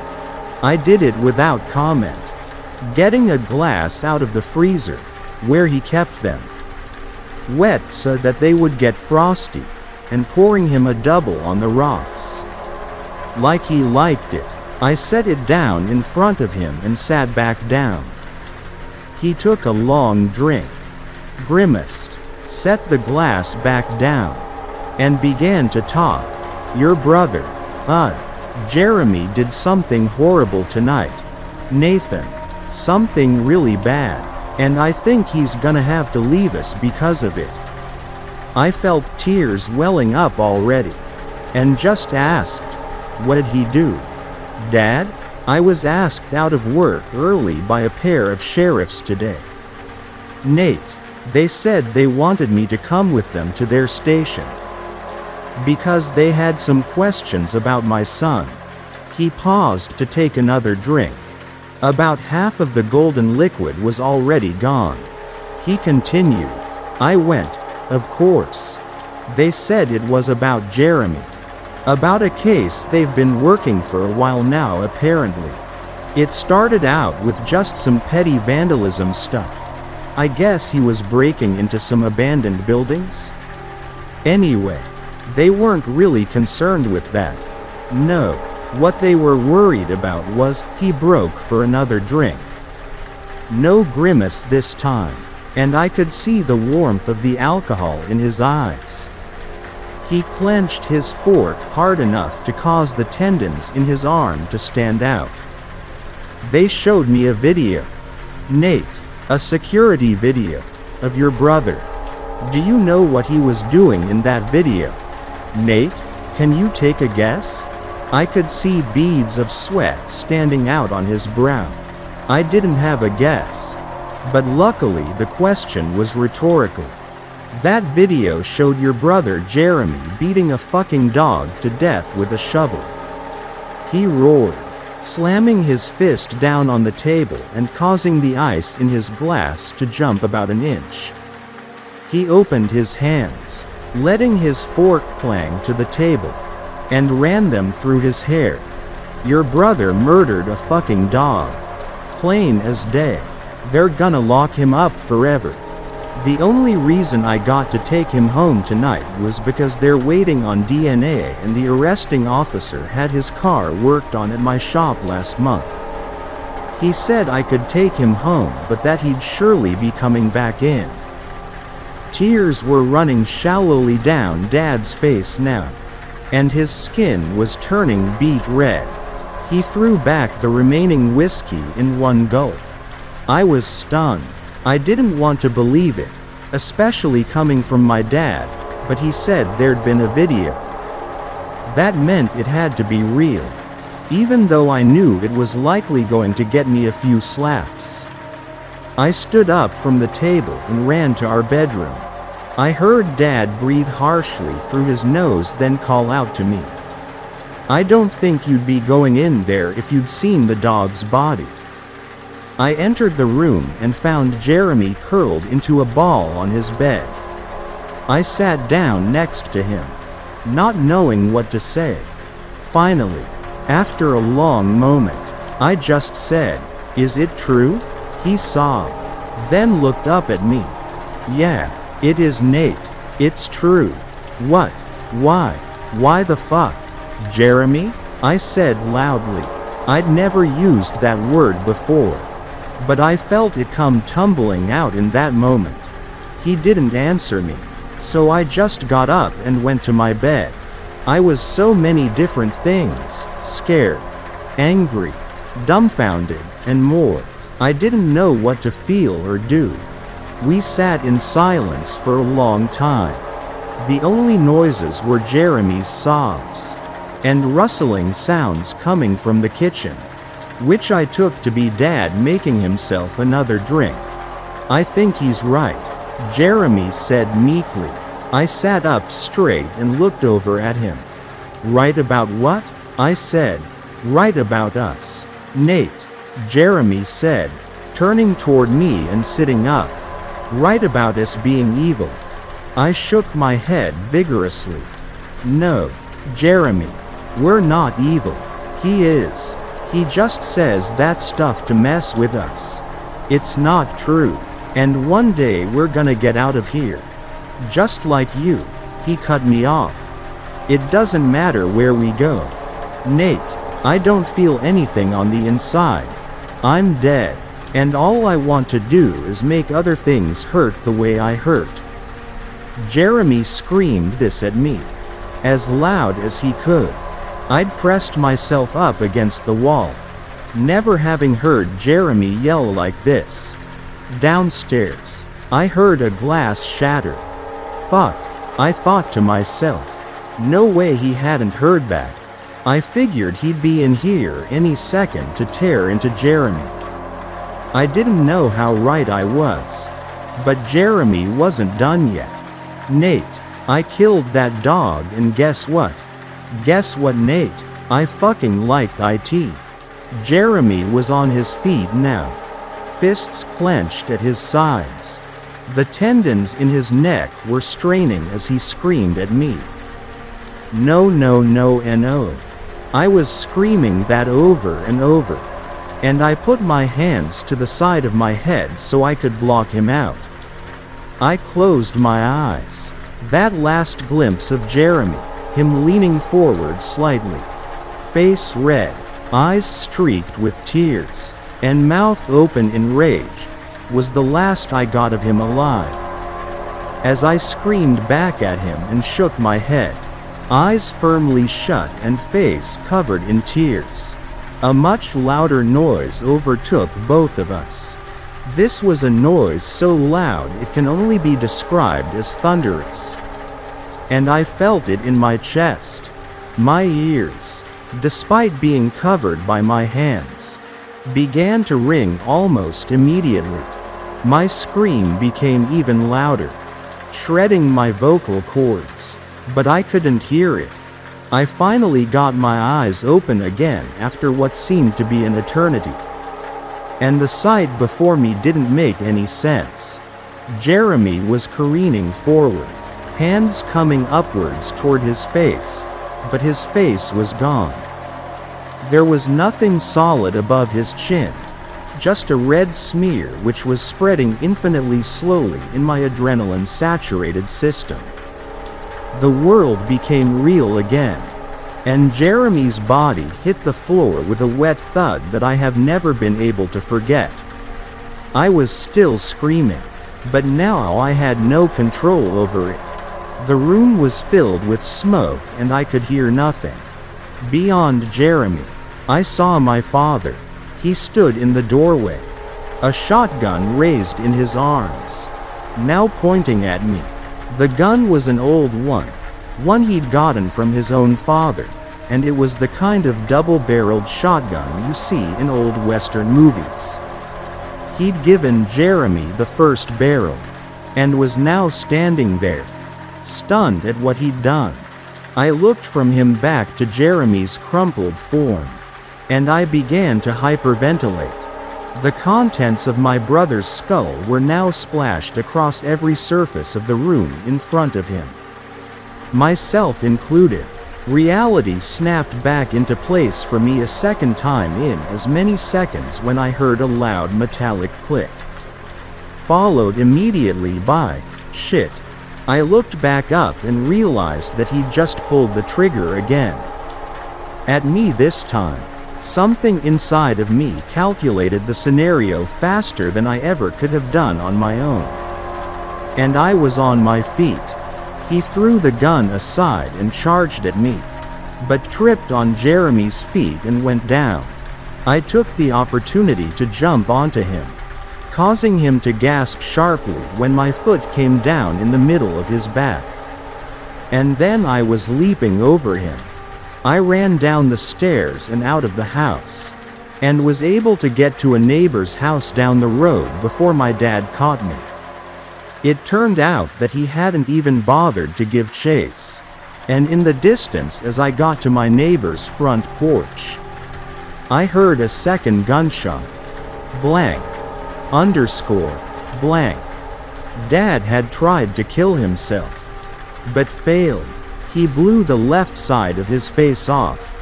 I did it without comment, getting a glass out of the freezer, where he kept them, wet so that they would get frosty, and pouring him a double on the rocks. Like he liked it, I set it down in front of him and sat back down. He took a long drink, grimaced, set the glass back down, and began to talk. "Your brother, Jeremy did something horrible tonight. Nathan, something really bad, and I think he's gonna have to leave us because of it." I felt tears welling up already, and just asked, "What did he do, Dad?" I was asked out of work early by a pair of sheriffs today. "Nate, they said they wanted me to come with them to their station because they had some questions about my son." He paused to take another drink. About half of the golden liquid was already gone. He continued, "I went, of course. They said it was about Jeremy. About a case they've been working for a while now apparently. It started out with just some petty vandalism stuff. I guess he was breaking into some abandoned buildings? Anyway, they weren't really concerned with that. No, what they were worried about was he broke for another drink." No grimace this time, and I could see the warmth of the alcohol in his eyes. He clenched his fork hard enough to cause the tendons in his arm to stand out. "They showed me a video, Nate, a security video, of your brother. Do you know what he was doing in that video? Nate, can you take a guess?" I could see beads of sweat standing out on his brow. I didn't have a guess. But luckily the question was rhetorical. "That video showed your brother Jeremy beating a fucking dog to death with a shovel." He roared, slamming his fist down on the table and causing the ice in his glass to jump about an inch. He opened his hands, letting his fork clang to the table, and ran them through his hair. "Your brother murdered a fucking dog. Plain as day. They're gonna lock him up forever. The only reason I got to take him home tonight was because they're waiting on DNA and the arresting officer had his car worked on at my shop last month. He said I could take him home but that he'd surely be coming back in." Tears were running shallowly down Dad's face now, and his skin was turning beet red. He threw back the remaining whiskey in one gulp. I was stunned. I didn't want to believe it, especially coming from my dad, but he said there'd been a video. That meant it had to be real, even though I knew it was likely going to get me a few slaps. I stood up from the table and ran to our bedroom. I heard Dad breathe harshly through his nose, then call out to me, "I don't think you'd be going in there if you'd seen the dog's body." I entered the room and found Jeremy curled into a ball on his bed. I sat down next to him, not knowing what to say. Finally, after a long moment, I just said, "Is it true?" He sobbed, then looked up at me. "Yeah, it is, Nate. It's true." "What? Why the fuck, Jeremy?" I said loudly. I'd never used that word before, but I felt it come tumbling out in that moment. He didn't answer me, so I just got up and went to my bed. I was so many different things, scared, angry, dumbfounded, and more. I didn't know what to feel or do. We sat in silence for a long time. The only noises were Jeremy's sobs and rustling sounds coming from the kitchen, which I took to be Dad making himself another drink. "I think he's right," Jeremy said meekly. I sat up straight and looked over at him. "Right about what?" I said. "Right about us, Nate," Jeremy said, turning toward me and sitting up. "Right about us being evil." I shook my head vigorously. "No, Jeremy, we're not evil. He is. He just says that stuff to mess with us. It's not true. And one day we're gonna get out of here. Just like you." He cut me off. "It doesn't matter where we go, Nate. I don't feel anything on the inside. I'm dead, and all I want to do is make other things hurt the way I hurt." Jeremy screamed this at me, as loud as he could. I'd pressed myself up against the wall, never having heard Jeremy yell like this. Downstairs, I heard a glass shatter. "Fuck," I thought to myself. No way he hadn't heard that. I figured he'd be in here any second to tear into Jeremy. I didn't know how right I was. But Jeremy wasn't done yet. "Nate, I killed that dog, and guess what?" "Guess what, Nate? I fucking liked it." Jeremy was on his feet now, fists clenched at his sides. The tendons in his neck were straining as he screamed at me. "No, no, no, no." I was screaming that over and over, and I put my hands to the side of my head so I could block him out. I closed my eyes. That last glimpse of Jeremy, him leaning forward slightly, face red, eyes streaked with tears, and mouth open in rage, was the last I got of him alive. As I screamed back at him and shook my head, eyes firmly shut and face covered in tears, a much louder noise overtook both of us. This was a noise so loud it can only be described as thunderous. And I felt it in my chest. My ears, despite being covered by my hands, began to ring almost immediately. My scream became even louder, shredding my vocal cords, but I couldn't hear it. I finally got my eyes open again after what seemed to be an eternity. And the sight before me didn't make any sense. Jeremy was careening forward, hands coming upwards toward his face, but his face was gone. There was nothing solid above his chin, just a red smear which was spreading infinitely slowly in my adrenaline-saturated system. The world became real again, and Jeremy's body hit the floor with a wet thud that I have never been able to forget. I was still screaming, but now I had no control over it. The room was filled with smoke and I could hear nothing. Beyond Jeremy, I saw my father. He stood in the doorway, a shotgun raised in his arms, now pointing at me. The gun was an old one he'd gotten from his own father, and it was the kind of double-barreled shotgun you see in old Western movies. He'd given Jeremy the first barrel, and was now standing there, stunned at what he'd done. I looked from him back to Jeremy's crumpled form, and I began to hyperventilate. The contents of my brother's skull were now splashed across every surface of the room in front of him, myself included. Reality snapped back into place for me a second time in as many seconds when I heard a loud metallic click, followed immediately by, "Shit." I looked back up and realized that he'd just pulled the trigger again. At me this time. Something inside of me calculated the scenario faster than I ever could have done on my own. And I was on my feet. He threw the gun aside and charged at me, but tripped on Jeremy's feet and went down. I took the opportunity to jump onto him, causing him to gasp sharply when my foot came down in the middle of his back. And then I was leaping over him. I ran down the stairs and out of the house, and was able to get to a neighbor's house down the road before my dad caught me. It turned out that he hadn't even bothered to give chase, and in the distance as I got to my neighbor's front porch, I heard a second gunshot. Blank. Underscore. Blank. Dad had tried to kill himself, but failed. He blew the left side of his face off,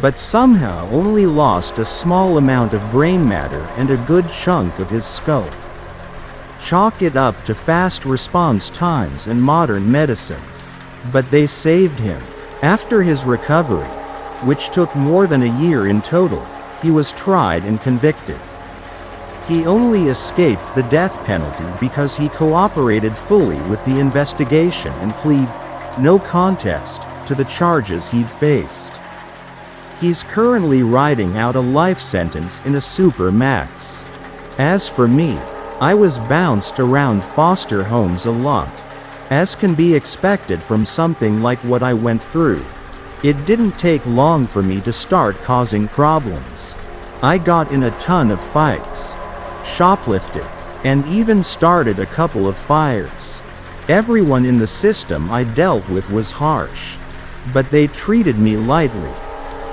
but somehow only lost a small amount of brain matter and a good chunk of his skull. Chalk it up to fast response times and modern medicine. But they saved him. After his recovery, which took more than a year in total, he was tried and convicted. He only escaped the death penalty because he cooperated fully with the investigation and pleaded no contest to the charges he'd faced. He's currently riding out a life sentence in a super max. As for me, I was bounced around foster homes a lot, as can be expected from something like what I went through. It didn't take long for me to start causing problems. I got in a ton of fights, shoplifted, and even started a couple of fires. Everyone in the system I dealt with was harsh, but they treated me lightly.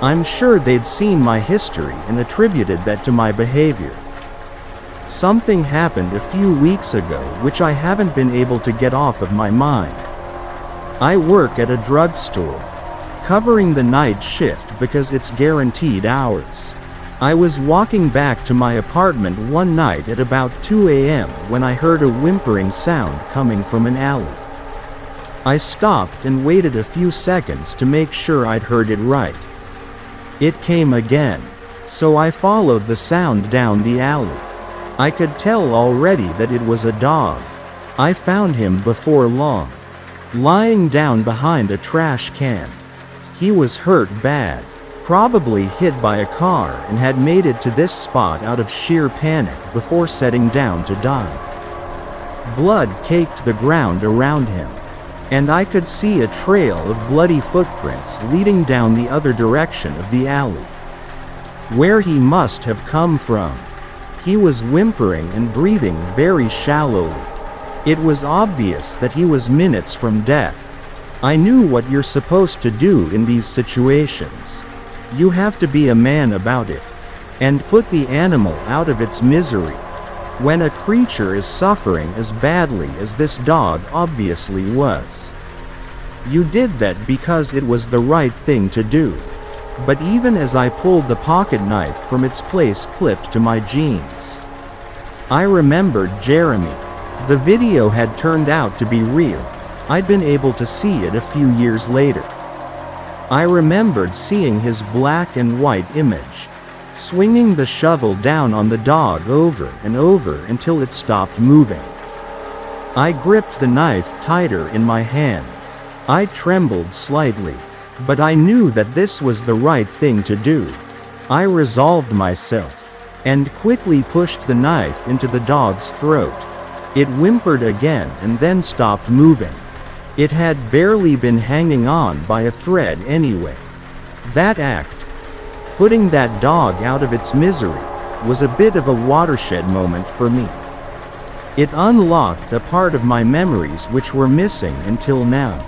I'm sure they'd seen my history and attributed that to my behavior. Something happened a few weeks ago which I haven't been able to get off of my mind. I work at a drugstore, covering the night shift because it's guaranteed hours. I was walking back to my apartment one night at about 2 a.m. when I heard a whimpering sound coming from an alley. I stopped and waited a few seconds to make sure I'd heard it right. It came again, so I followed the sound down the alley. I could tell already that it was a dog. I found him before long, lying down behind a trash can. He was hurt bad, probably hit by a car, and had made it to this spot out of sheer panic before setting down to die. Blood caked the ground around him, and I could see a trail of bloody footprints leading down the other direction of the alley, where he must have come from. He was whimpering and breathing very shallowly. It was obvious that he was minutes from death. I knew what you're supposed to do in these situations. You have to be a man about it, and put the animal out of its misery. When a creature is suffering as badly as this dog obviously was. You did that because it was the right thing to do. But even as I pulled the pocket knife from its place clipped to my jeans, I remembered Jeremy. The video had turned out to be real. I'd been able to see it a few years later. I remembered seeing his black and white image, swinging the shovel down on the dog over and over until it stopped moving. I gripped the knife tighter in my hand. I trembled slightly, but I knew that this was the right thing to do. I resolved myself, and quickly pushed the knife into the dog's throat. It whimpered again and then stopped moving. It had barely been hanging on by a thread anyway. That act, putting that dog out of its misery, was a bit of a watershed moment for me. It unlocked a part of my memories which were missing until now.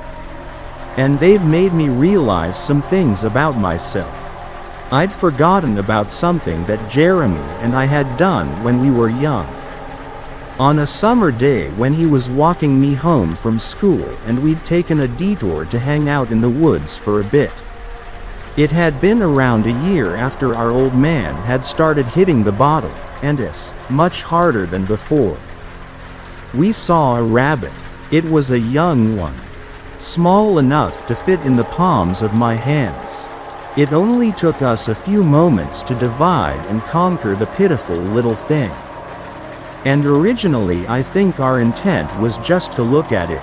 And they've made me realize some things about myself. I'd forgotten about something that Jeremy and I had done when we were young. On a summer day when he was walking me home from school and we'd taken a detour to hang out in the woods for a bit. It had been around a year after our old man had started hitting the bottle, and us, much harder than before. We saw a rabbit. It was a young one, small enough to fit in the palms of my hands. It only took us a few moments to divide and conquer the pitiful little thing. And originally I think our intent was just to look at it,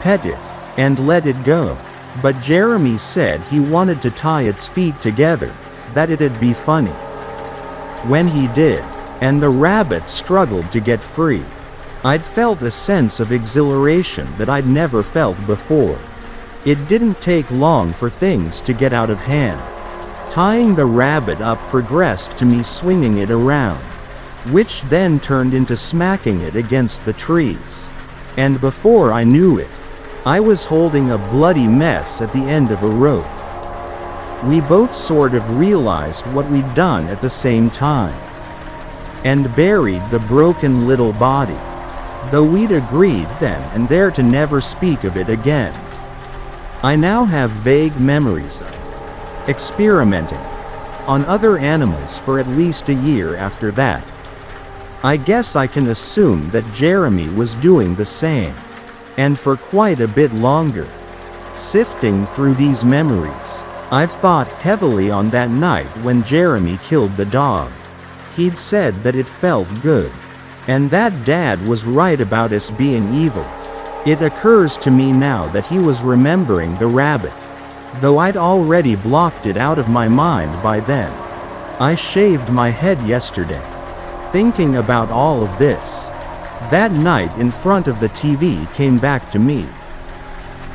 pet it, and let it go. But Jeremy said he wanted to tie its feet together, that it'd be funny. When he did, and the rabbit struggled to get free, I'd felt a sense of exhilaration that I'd never felt before. It didn't take long for things to get out of hand. Tying the rabbit up progressed to me swinging it around, which then turned into smacking it against the trees. And before I knew it, I was holding a bloody mess at the end of a rope. We both sort of realized what we'd done at the same time, and buried the broken little body, though we'd agreed then and there to never speak of it again. I now have vague memories of experimenting on other animals for at least a year after that. I guess I can assume that Jeremy was doing the same, and for quite a bit longer. Sifting through these memories, I've thought heavily on that night when Jeremy killed the dog. He'd said that it felt good, and that Dad was right about us being evil. It occurs to me now that he was remembering the rabbit, though I'd already blocked it out of my mind by then. I shaved my head yesterday, thinking about all of this. That night in front of the TV came back to me.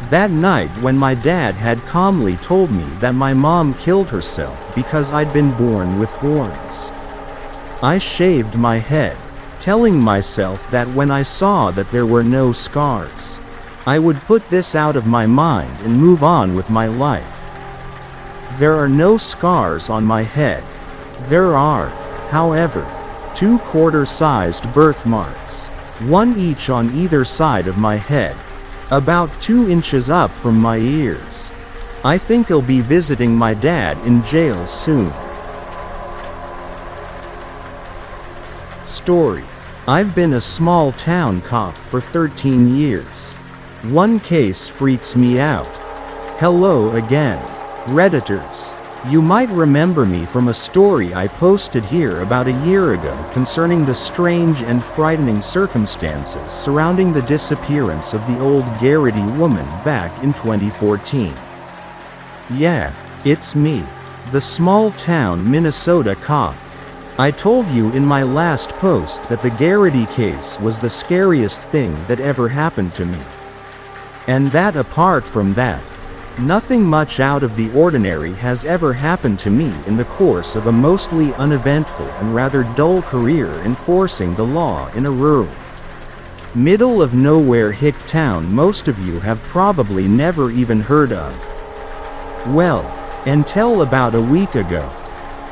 That night when my dad had calmly told me that my mom killed herself because I'd been born with horns. I shaved my head, telling myself that when I saw that there were no scars, I would put this out of my mind and move on with my life. There are no scars on my head. There are, however, 2 quarter-sized birthmarks, one each on either side of my head, about 2 inches up from my ears. I think I'll be visiting my dad in jail soon. Story. I've been a small-town cop for 13 years. One case freaks me out. Hello again, Redditors. You might remember me from a story I posted here about a year ago concerning the strange and frightening circumstances surrounding the disappearance of the old Garrity woman back in 2014. Yeah, it's me, the small-town Minnesota cop. I told you in my last post that the Garrity case was the scariest thing that ever happened to me. And that apart from that, nothing much out of the ordinary has ever happened to me in the course of a mostly uneventful and rather dull career enforcing the law in a rural, middle-of-nowhere hick town most of you have probably never even heard of. Well, until about a week ago,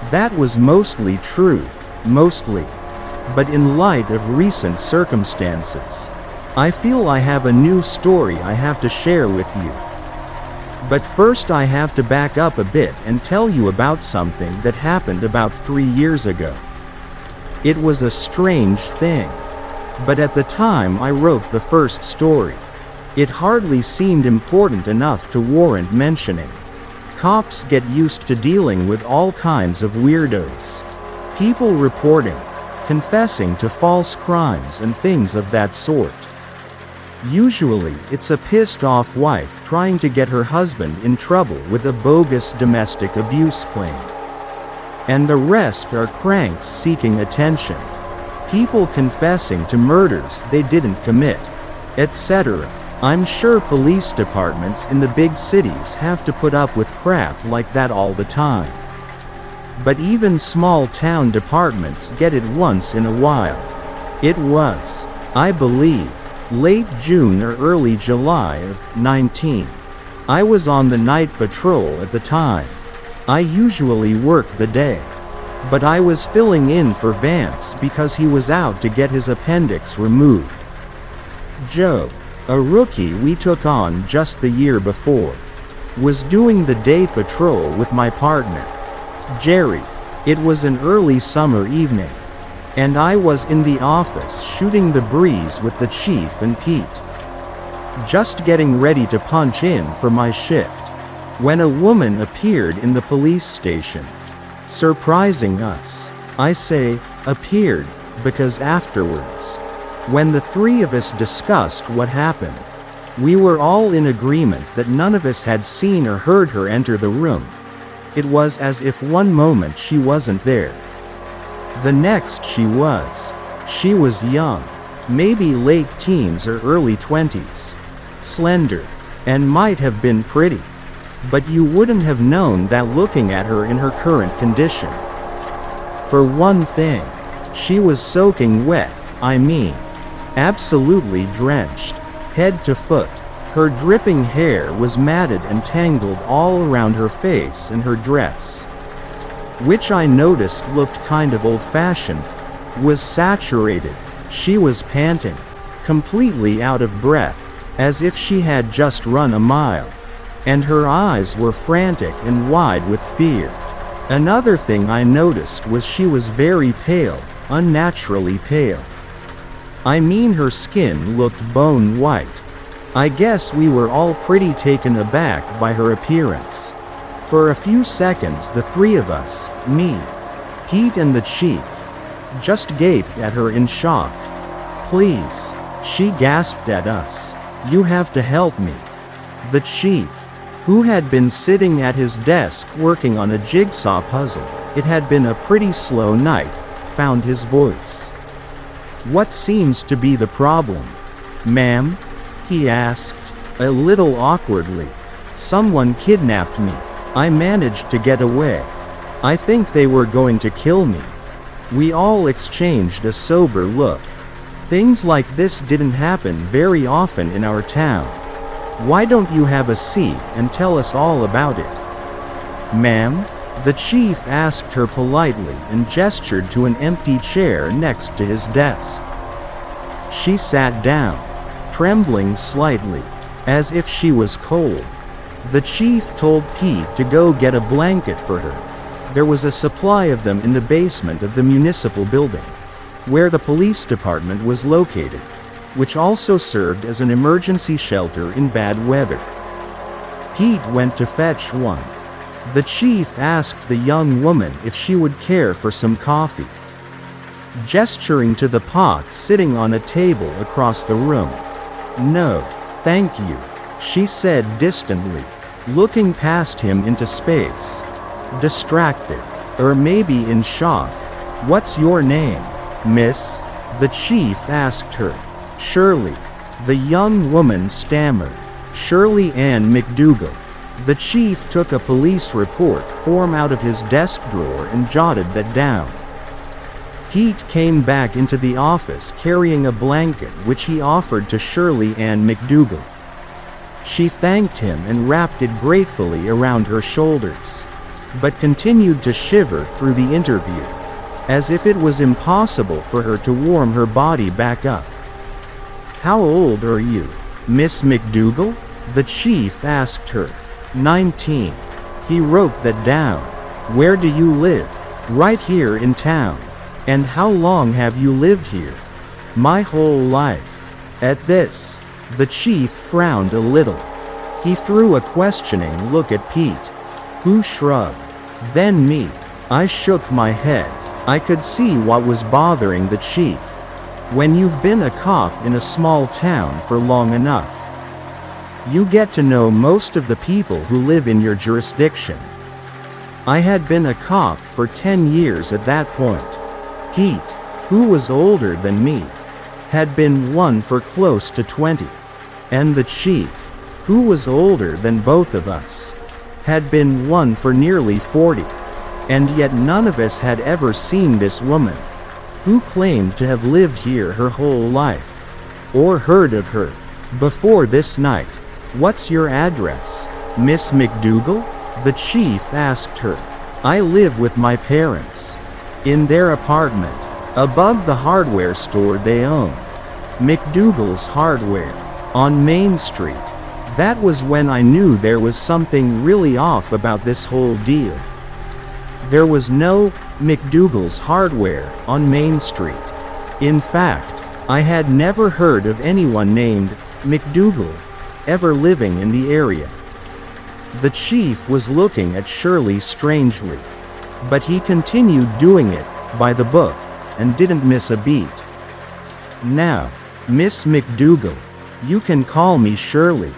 that was mostly true, mostly. But in light of recent circumstances, I feel I have a new story I have to share with you. But first I have to back up a bit and tell you about something that happened about 3 years ago. It was a strange thing. But at the time I wrote the first story, it hardly seemed important enough to warrant mentioning. Cops get used to dealing with all kinds of weirdos. People reporting, confessing to false crimes and things of that sort. Usually it's a pissed-off wife trying to get her husband in trouble with a bogus domestic abuse claim. And the rest are cranks seeking attention. People confessing to murders they didn't commit, etc. I'm sure police departments in the big cities have to put up with crap like that all the time. But even small town departments get it once in a while. It was, I believe, late June or early July of 19. I was on the night patrol at the time. I usually work the day, but I was filling in for Vance because he was out to get his appendix removed. Joe, a rookie we took on just the year before, was doing the day patrol with my partner, Jerry. It was an early summer evening, and I was in the office shooting the breeze with the chief and Pete, just getting ready to punch in for my shift, when a woman appeared in the police station, surprising us. I say, appeared, because afterwards, when the 3 of us discussed what happened, we were all in agreement that none of us had seen or heard her enter the room. It was as if one moment she wasn't there, The next she was young, maybe late teens or early 20s, slender, and might have been pretty. But you wouldn't have known that looking at her in her current condition. For one thing, she was soaking wet, absolutely drenched, head to foot. Her dripping hair was matted and tangled all around her face, and her dress, which I noticed looked kind of old-fashioned, was saturated. She was panting, completely out of breath, as if she had just run a mile, and her eyes were frantic and wide with fear. Another thing I noticed was she was very pale, unnaturally pale. Her skin looked bone white. I guess we were all pretty taken aback by her appearance. For a few seconds the three of us, me, Pete and the chief, just gaped at her in shock. "Please," she gasped at us. "You have to help me." The chief, who had been sitting at his desk working on a jigsaw puzzle, it had been a pretty slow night, found his voice. "What seems to be the problem, ma'am?" he asked, a little awkwardly. "Someone kidnapped me. I managed to get away. I think they were going to kill me." We all exchanged a sober look. Things like this didn't happen very often in our town. "Why don't you have a seat and tell us all about it, ma'am?" the chief asked her politely and gestured to an empty chair next to his desk. She sat down, trembling slightly, as if she was cold. The chief told Pete to go get a blanket for her. There was a supply of them in the basement of the municipal building, where the police department was located, which also served as an emergency shelter in bad weather. Pete went to fetch one. The chief asked the young woman if she would care for some coffee, gesturing to the pot sitting on a table across the room. "No, thank you," she said distantly, looking past him into space. Distracted, or maybe in shock. "What's your name, miss?" the chief asked her. "Shirley," the young woman stammered. "Shirley Ann McDougal." The chief took a police report form out of his desk drawer and jotted that down. Pete came back into the office carrying a blanket which he offered to Shirley Ann McDougal. She thanked him and wrapped it gratefully around her shoulders, but continued to shiver through the interview, as if it was impossible for her to warm her body back up. "How old are you, Miss McDougal?" the chief asked her. 19. He wrote that down. "Where do you live?" "Right here in town." "And how long have you lived here?" "My whole life." At this, the chief frowned a little. He threw a questioning look at Pete, who shrugged. Then me. I shook my head. I could see what was bothering the chief. When you've been a cop in a small town for long enough, you get to know most of the people who live in your jurisdiction. I had been a cop for 10 years at that point. Pete, who was older than me, had been one for close to 20. And the chief, who was older than both of us, had been one for nearly 40. And yet none of us had ever seen this woman, who claimed to have lived here her whole life, or heard of her, before this night. "What's your address, Miss McDougal?" the chief asked her. "I live with my parents, in their apartment, above the hardware store they own, McDougal's Hardware, on Main Street." That was when I knew there was something really off about this whole deal. There was no McDougal's Hardware on Main Street. In fact, I had never heard of anyone named McDougal ever living in the area. The chief was looking at Shirley strangely, but he continued doing it by the book and didn't miss a beat. "Now, Miss McDougal, you can call me Shirley,"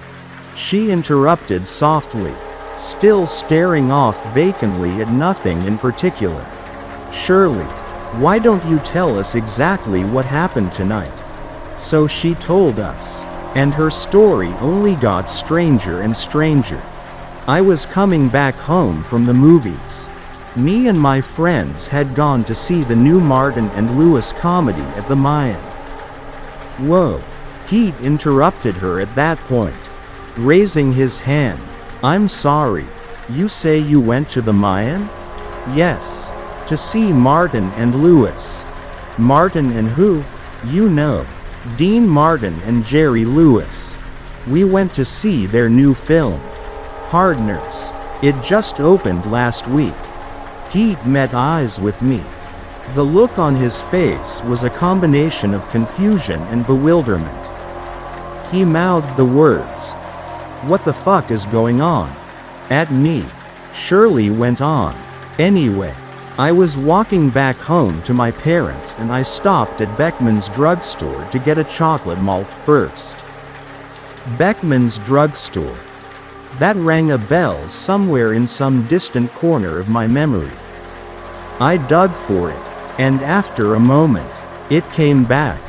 she interrupted softly, still staring off vacantly at nothing in particular. "Shirley, Why don't you tell us exactly what happened tonight?" So she told us. And her story only got stranger and stranger. I was coming back home from the movies. Me and my friends had gone to see the new Martin and Lewis comedy at the Mayan. Whoa. Pete interrupted her at that point, raising his hand. "I'm sorry. You say you went to the Mayan?" "Yes. To see Martin and Lewis." "Martin and who?" "You know. Dean Martin and Jerry Lewis. We went to see their new film, Partners. It just opened last week." Pete met eyes with me. The look on his face was a combination of confusion and bewilderment. He mouthed the words, "What the fuck is going on?" at me. Shirley went on, "Anyway, I was walking back home to my parents and I stopped at Beckman's drugstore to get a chocolate malt first." Beckman's drugstore. That rang a bell somewhere in some distant corner of my memory. I dug for it, and after a moment, it came back.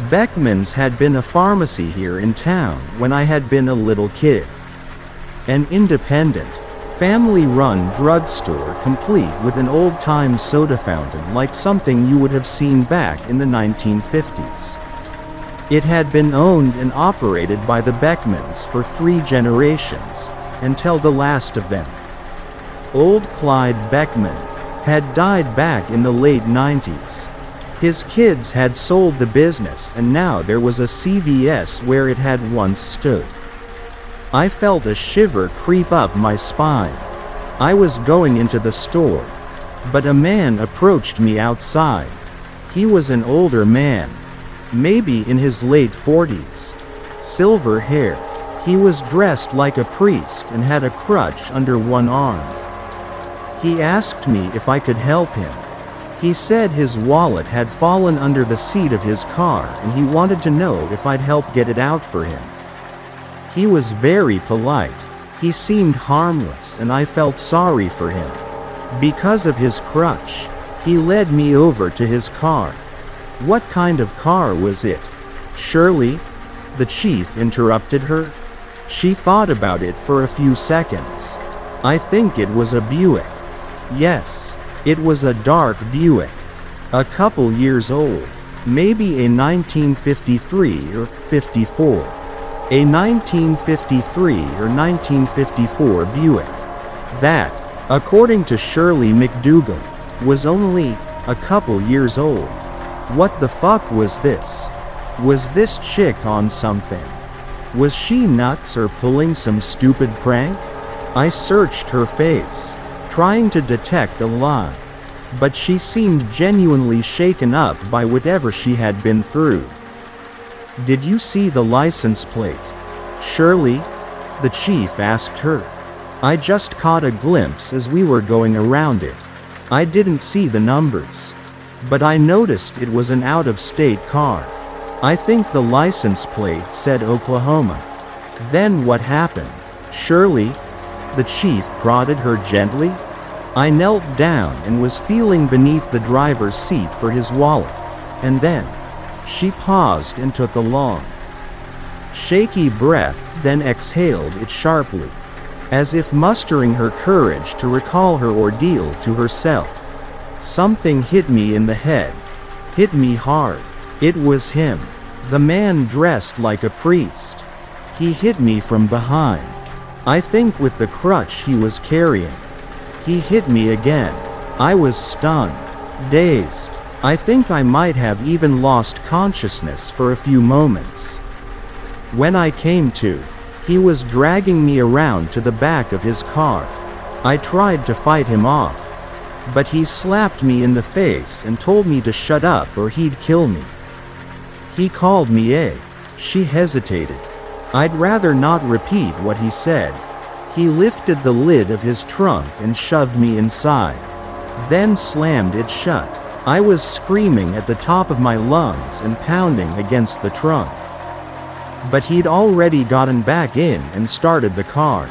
Beckman's had been a pharmacy here in town when I had been a little kid. An independent, family-run drugstore complete with an old-time soda fountain like something you would have seen back in the 1950s. It had been owned and operated by the Beckmans for 3 generations, until the last of them, old Clyde Beckman, had died back in the late 90s. His kids had sold the business and now there was a CVS where it had once stood. I felt a shiver creep up my spine. I was going into the store, but a man approached me outside. He was an older man, maybe in his late 40s. Silver hair. He was dressed like a priest and had a crutch under one arm. He asked me if I could help him. He said his wallet had fallen under the seat of his car and he wanted to know if I'd help get it out for him. He was very polite. He seemed harmless and I felt sorry for him. Because of his crutch, he led me over to his car. "What kind of car was it?" "Shirley?" the chief interrupted her. She thought about it for a few seconds. "I think it was a Buick." "Yes, it was a dark Buick. A couple years old. Maybe a 1953 or 54. A 1953 or 1954 Buick. That, according to Shirley McDougal, was only a couple years old. What the fuck was this? Was this chick on something? Was she nuts or pulling some stupid prank? I searched her face, trying to detect a lie. But she seemed genuinely shaken up by whatever she had been through. "Did you see the license plate, Shirley?" the chief asked her. "I just caught a glimpse as we were going around it. I didn't see the numbers. But I noticed it was an out-of-state car. I think the license plate said Oklahoma." "Then what happened, Shirley?" the chief prodded her gently. I knelt down and was feeling beneath the driver's seat for his wallet, and then she paused and took a long, shaky breath, then exhaled it sharply, as if mustering her courage to recall her ordeal to herself. Something hit me in the head. Hit me hard. It was him. The man dressed like a priest. He hit me from behind. I think with the crutch he was carrying. He hit me again. I was stunned, dazed. I think I might have even lost consciousness for a few moments. When I came to, he was dragging me around to the back of his car. I tried to fight him off, but he slapped me in the face and told me to shut up or he'd kill me. He called me a. She hesitated. I'd rather not repeat what he said. He lifted the lid of his trunk and shoved me inside, then slammed it shut. I was screaming at the top of my lungs and pounding against the trunk. But he'd already gotten back in and started the car.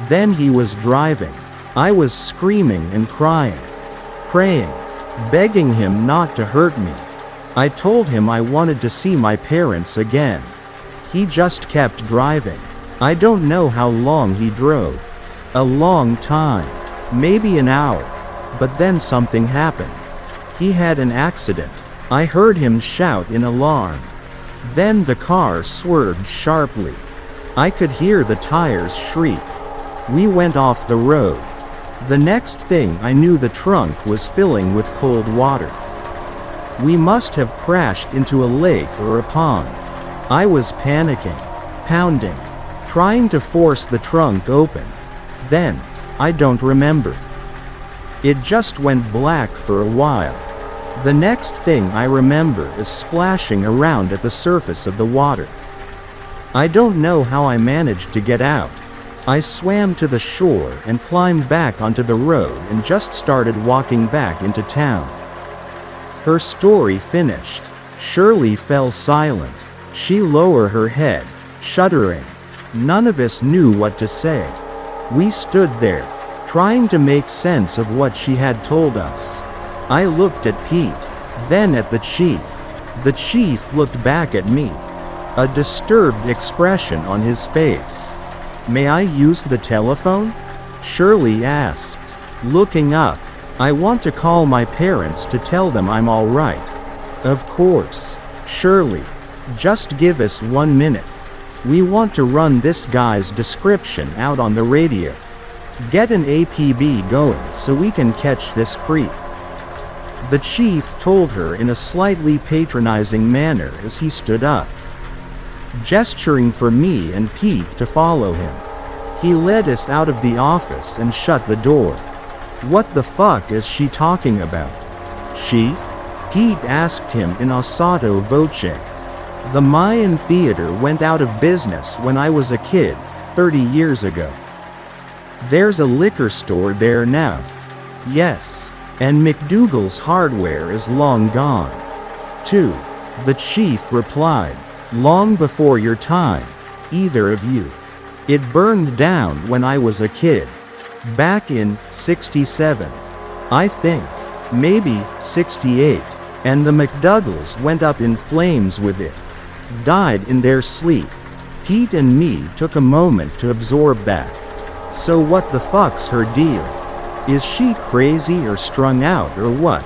Then he was driving. I was screaming and crying, praying, begging him not to hurt me. I told him I wanted to see my parents again. He just kept driving. I don't know how long he drove. A long time. Maybe an hour. But then something happened. He had an accident. I heard him shout in alarm. Then the car swerved sharply. I could hear the tires shriek. We went off the road. The next thing I knew, the trunk was filling with cold water. We must have crashed into a lake or a pond. I was panicking, pounding, trying to force the trunk open. Then, I don't remember. It just went black for a while. The next thing I remember is splashing around at the surface of the water. I don't know how I managed to get out. I swam to the shore and climbed back onto the road and just started walking back into town. Her story finished. Shirley fell silent. She lowered her head, shuddering. None of us knew what to say. We stood there, trying to make sense of what she had told us. I looked at Pete, then at the chief. The chief looked back at me, a disturbed expression on his face. "May I use the telephone?" Shirley asked, looking up. "I want to call my parents to tell them I'm all right." "Of course, Shirley. Just give us 1 minute. We want to run this guy's description out on the radio. Get an APB going so we can catch this creep." The chief told her in a slightly patronizing manner as he stood up, gesturing for me and Pete to follow him. He led us out of the office and shut the door. "What the fuck is she talking about, Chief?" Pete asked him in sotto voce. "The Mayan Theater went out of business when I was a kid, 30 years ago. There's a liquor store there now." "Yes, and McDougal's Hardware is long gone, too," the chief replied. "Long before your time, either of you. It burned down when I was a kid. Back in '67. I think. Maybe '68. And the McDougals went up in flames with it. Died in their sleep." Pete and me took a moment to absorb that. "So what the fuck's her deal? Is she crazy or strung out or what?"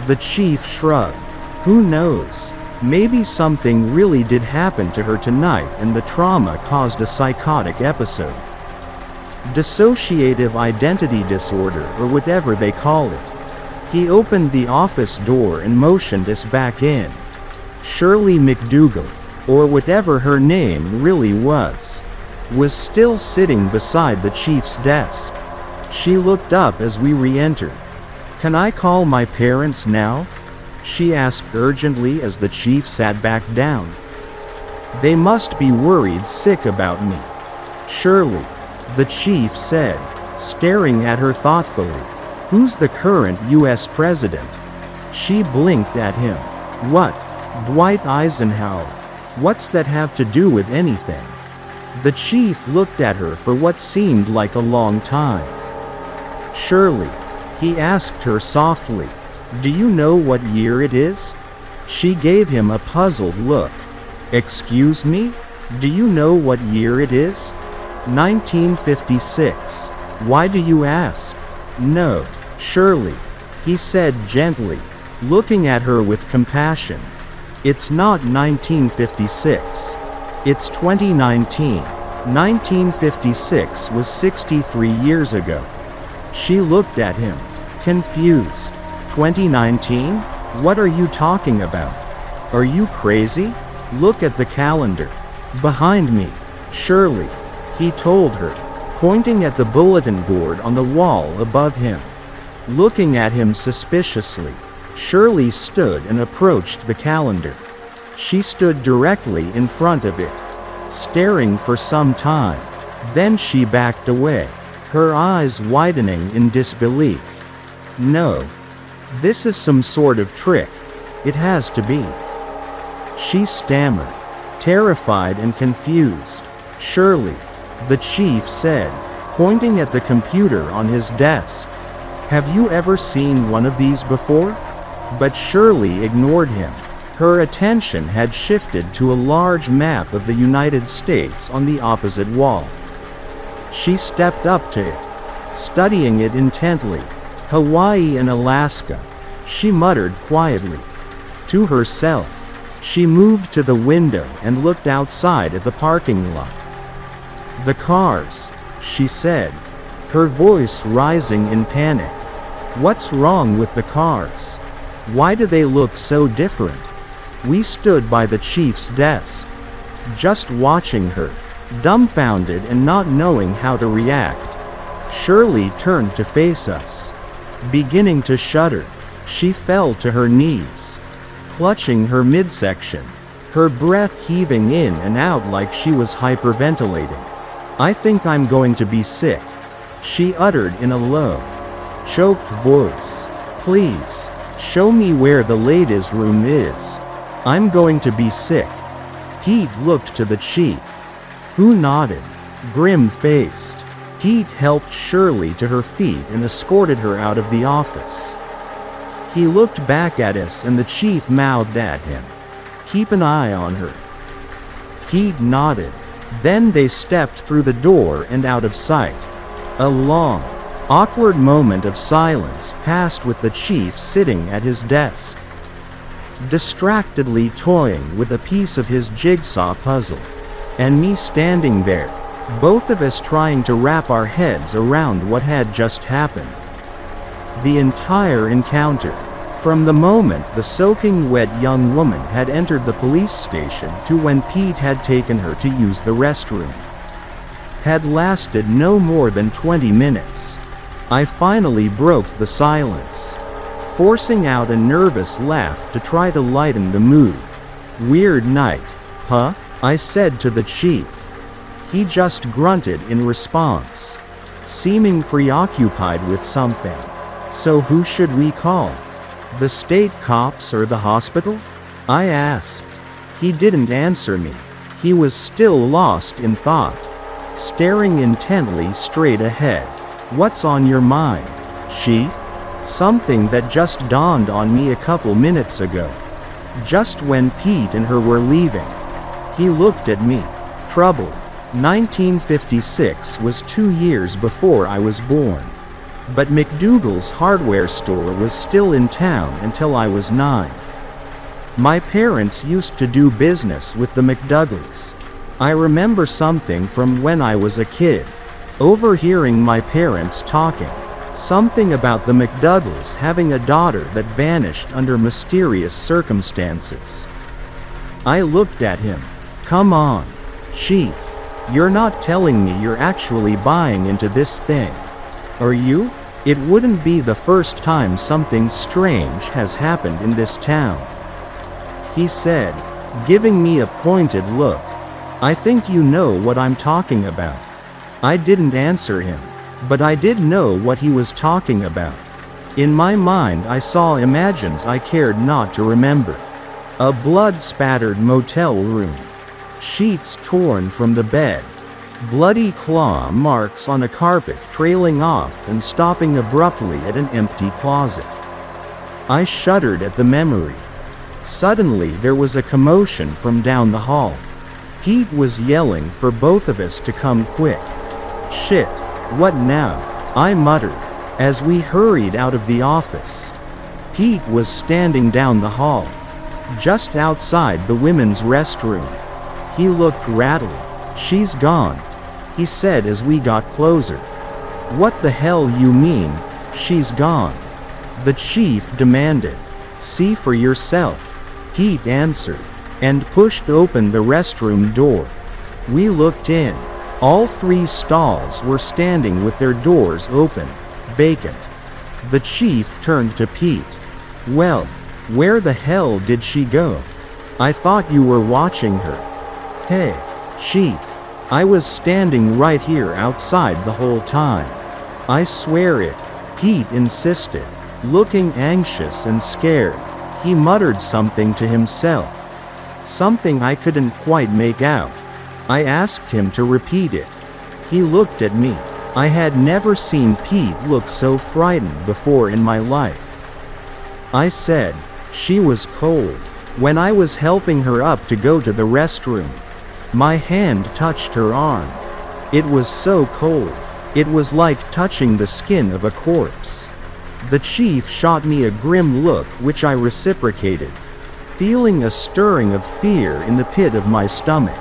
The chief shrugged. "Who knows? Maybe something really did happen to her tonight and the trauma caused a psychotic episode. Dissociative identity disorder or whatever they call it." He opened the office door and motioned us back in. Shirley McDougal, or whatever her name really was still sitting beside the chief's desk. She looked up as we re-entered. "Can I call my parents now?" she asked urgently as the chief sat back down. "They must be worried sick about me." "Shirley," the chief said, staring at her thoughtfully. "Who's the current U.S. president?" She blinked at him. "What? Dwight Eisenhower. What's that have to do with anything?" The chief looked at her for what seemed like a long time. "Shirley," he asked her softly, "do you know what year it is?" She gave him a puzzled look. "Excuse me? Do you know what year it is?" 1956. "Why do you ask?" "No, Shirley," he said gently, looking at her with compassion. "It's not 1956. It's 2019. 1956 was 63 years ago." She looked at him, confused. 2019? What are you talking about? Are you crazy? Look at the calendar. Behind me, Shirley, he told her, pointing at the bulletin board on the wall above him. Looking at him suspiciously, Shirley stood and approached the calendar. She stood directly in front of it, staring for some time. Then she backed away, her eyes widening in disbelief. "No. This is some sort of trick. It has to be." She stammered, terrified and confused. "Shirley," the chief said, pointing at the computer on his desk. Have you ever seen one of these before? But Shirley ignored him. Her attention had shifted to a large map of the United States on the opposite wall. She stepped up to it, studying it intently. Hawaii and Alaska, she muttered quietly. To herself, she moved to the window and looked outside at the parking lot. The cars, she said, her voice rising in panic. What's wrong with the cars? Why do they look so different? We stood by the chief's desk, just watching her, dumbfounded and not knowing how to react. Shirley turned to face us. Beginning to shudder, she fell to her knees, clutching her midsection, her breath heaving in and out like she was hyperventilating. I think I'm going to be sick, she uttered in a low, choked voice. Please, show me where the ladies' room is. I'm going to be sick. Pete looked to the chief, who nodded, grim-faced. Pete helped Shirley to her feet and escorted her out of the office. He looked back at us and the chief mouthed at him, "Keep an eye on her." Pete nodded. Then they stepped through the door and out of sight. A long, awkward moment of silence passed with the chief sitting at his desk, distractedly toying with a piece of his jigsaw puzzle, and me standing there, both of us trying to wrap our heads around what had just happened. The entire encounter, from the moment the soaking wet young woman had entered the police station to when Pete had taken her to use the restroom, had lasted no more than 20 minutes. I finally broke the silence, forcing out a nervous laugh to try to lighten the mood. "Weird night, huh?" I said to the chief. He just grunted in response, seeming preoccupied with something. "So who should we call? The state cops or the hospital?" I asked. He didn't answer me. He was still lost in thought, staring intently straight ahead. "What's on your mind, Chief?" Something that just dawned on me a couple minutes ago, just when Pete and her were leaving. He looked at me, troubled. 1956 was 2 years before I was born, but McDougal's hardware store was still in town until I was 9. My parents used to do business with the McDougals. I remember something from when I was a kid, overhearing my parents talking. Something about the McDougals having a daughter that vanished under mysterious circumstances. I looked at him. "Come on, Chief. You're not telling me you're actually buying into this thing, are you? It wouldn't be the first time something strange has happened in this town," he said, giving me a pointed look. "I think you know what I'm talking about." I didn't answer him, but I did know what he was talking about. In my mind I saw images I cared not to remember. A blood-spattered motel room, sheets torn from the bed, bloody claw marks on a carpet trailing off and stopping abruptly at an empty closet. I shuddered at the memory. Suddenly there was a commotion from down the hall. Pete was yelling for both of us to come quick. "Shit, what now?" I muttered, as we hurried out of the office. Pete was standing down the hall, just outside the women's restroom. He looked rattled. "She's gone," he said as we got closer. "What the hell you mean, she's gone?" the chief demanded. "See for yourself," Pete answered, and pushed open the restroom door. We looked in. All 3 stalls were standing with their doors open, vacant. The chief turned to Pete. "Well, where the hell did she go? I thought you were watching her." "Hey, Chief, I was standing right here outside the whole time. I swear it," Pete insisted, looking anxious and scared. He muttered something to himself, something I couldn't quite make out. I asked him to repeat it. He looked at me, I had never seen Pete look so frightened before in my life. I said, "She was cold." When I was helping her up to go to the restroom, my hand touched her arm. It was so cold. It was like touching the skin of a corpse. The chief shot me a grim look, which I reciprocated, feeling a stirring of fear in the pit of my stomach.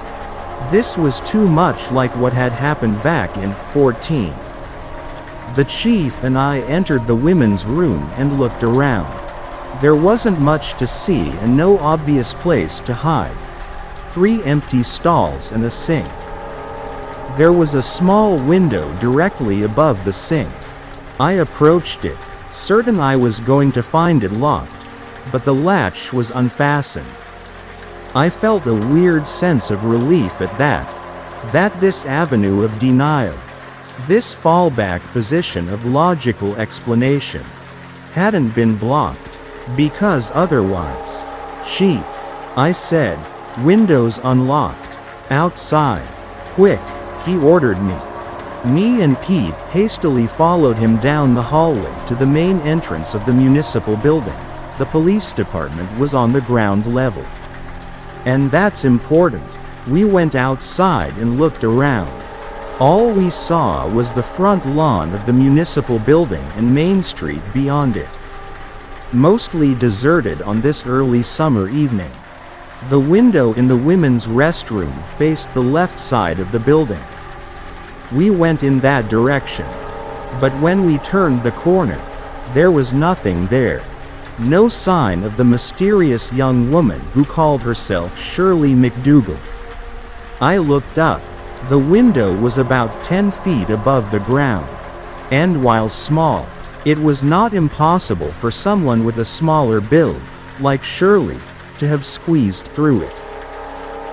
This was too much like what had happened back in 14. The chief and I entered the women's room and looked around. There wasn't much to see and no obvious place to hide. 3 empty stalls and a sink. There was a small window directly above the sink. I approached it, certain I was going to find it locked, but the latch was unfastened. I felt a weird sense of relief at that this avenue of denial, this fallback position of logical explanation, hadn't been blocked, because otherwise. "Chief," I said, "windows unlocked. Outside. Quick," he ordered me. Me and Pete hastily followed him down the hallway to the main entrance of the municipal building. The police department was on the ground level. And that's important. We went outside and looked around. All we saw was the front lawn of the municipal building and Main Street beyond it, mostly deserted on this early summer evening. The window in the women's restroom faced the left side of the building. We went in that direction, but when we turned the corner, there was nothing there. No sign of the mysterious young woman who called herself Shirley McDougal. I looked up. The window was about 10 feet above the ground, and while small, it was not impossible for someone with a smaller build, like Shirley, to have squeezed through it.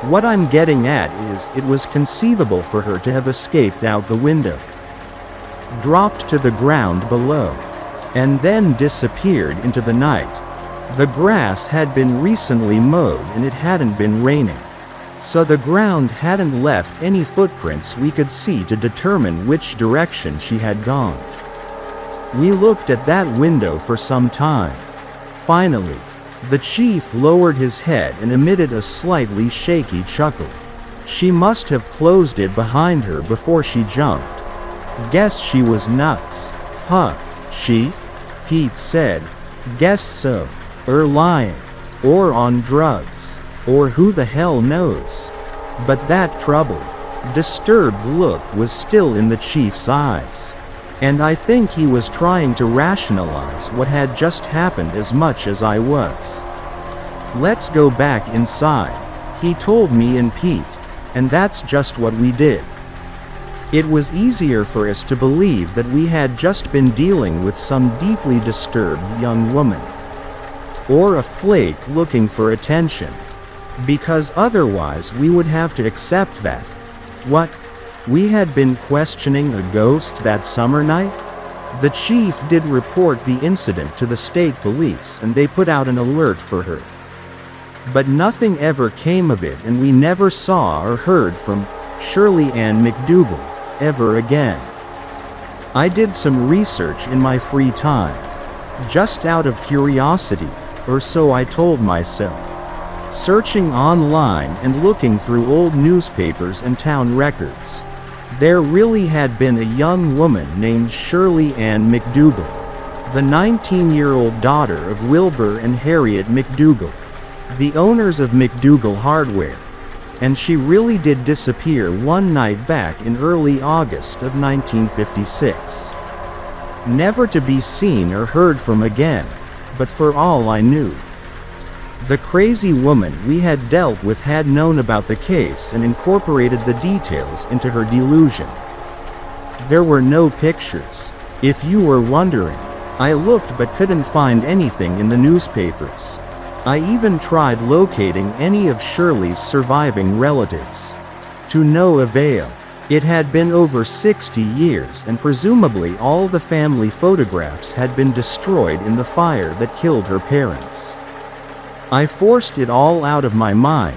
What I'm getting at is, it was conceivable for her to have escaped out the window, dropped to the ground below, and then disappeared into the night. The grass had been recently mowed and it hadn't been raining, so the ground hadn't left any footprints we could see to determine which direction she had gone. We looked at that window for some time. Finally, the chief lowered his head and emitted a slightly shaky chuckle. "She must have closed it behind her before she jumped. Guess she was nuts." "Huh, Chief?" Pete said. "Guess so. Or lying. Or on drugs. Or who the hell knows." But that troubled, disturbed look was still in the chief's eyes, and I think he was trying to rationalize what had just happened as much as I was. "Let's go back inside," he told me and Pete, and that's just what we did. It was easier for us to believe that we had just been dealing with some deeply disturbed young woman, or a flake looking for attention, because otherwise we would have to accept that, what, we had been questioning a ghost that summer night? The chief did report the incident to the state police and they put out an alert for her. But nothing ever came of it, and we never saw or heard from Shirley Ann McDougal ever again. I did some research in my free time, just out of curiosity, or so I told myself, searching online and looking through old newspapers and town records. There really had been a young woman named Shirley Ann McDougal, the 19-year-old daughter of Wilbur and Harriet McDougal, the owners of McDougal Hardware, and she really did disappear one night back in early August of 1956. Never to be seen or heard from again, but for all I knew, the crazy woman we had dealt with had known about the case and incorporated the details into her delusion. There were no pictures, if you were wondering. I looked but couldn't find anything in the newspapers. I even tried locating any of Shirley's surviving relatives. To no avail. It had been over 60 years, and presumably all the family photographs had been destroyed in the fire that killed her parents. I forced it all out of my mind.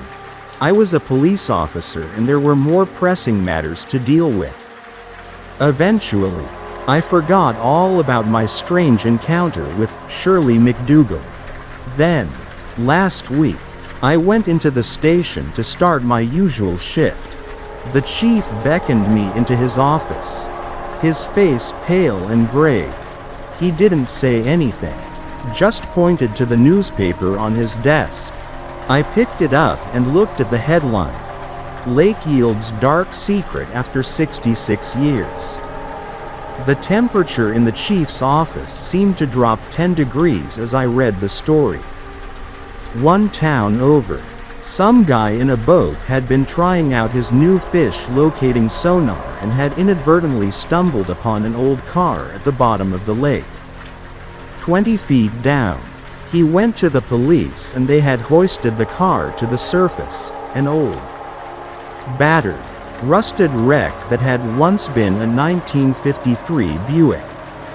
I was a police officer and there were more pressing matters to deal with. Eventually, I forgot all about my strange encounter with Shirley MacDougal. Then, last week, I went into the station to start my usual shift. The chief beckoned me into his office. His face pale and grave. He didn't say anything, just pointed to the newspaper on his desk. I picked it up and looked at the headline. Lake Yield's dark secret after 66 years. The temperature in the chief's office seemed to drop 10 degrees as I read the story. One town over, some guy in a boat had been trying out his new fish locating sonar and had inadvertently stumbled upon an old car at the bottom of the lake. 20 feet down, he went to the police and they had hoisted the car to the surface, an old, battered, rusted wreck that had once been a 1953 Buick.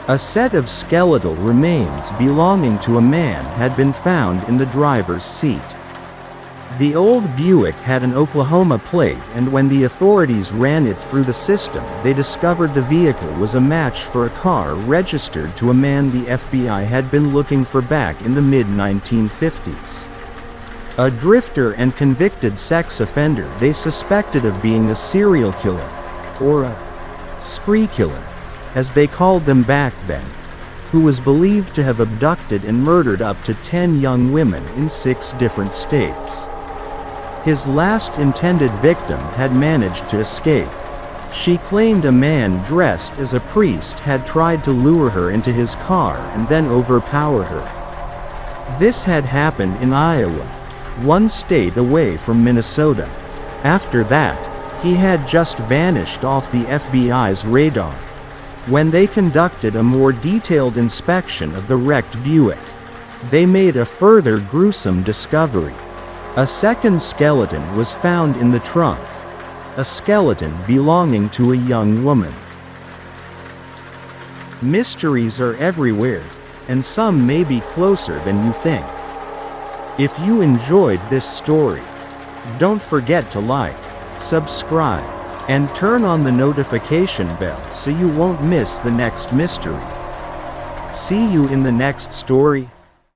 A set of skeletal remains belonging to a man had been found in the driver's seat. The old Buick had an Oklahoma plate, and when the authorities ran it through the system, they discovered the vehicle was a match for a car registered to a man the FBI had been looking for back in the mid-1950s. A drifter and convicted sex offender they suspected of being a serial killer, or a spree killer, as they called them back then, who was believed to have abducted and murdered up to 10 young women in 6 different states. His last intended victim had managed to escape. She claimed a man dressed as a priest had tried to lure her into his car and then overpower her. This had happened in Iowa, one state away from Minnesota. After that, he had just vanished off the FBI's radar. When they conducted a more detailed inspection of the wrecked Buick, they made a further gruesome discovery. A second skeleton was found in the trunk, a skeleton belonging to a young woman. Mysteries are everywhere, and some may be closer than you think. If you enjoyed this story, don't forget to like, subscribe, and turn on the notification bell so you won't miss the next mystery. See you in the next story.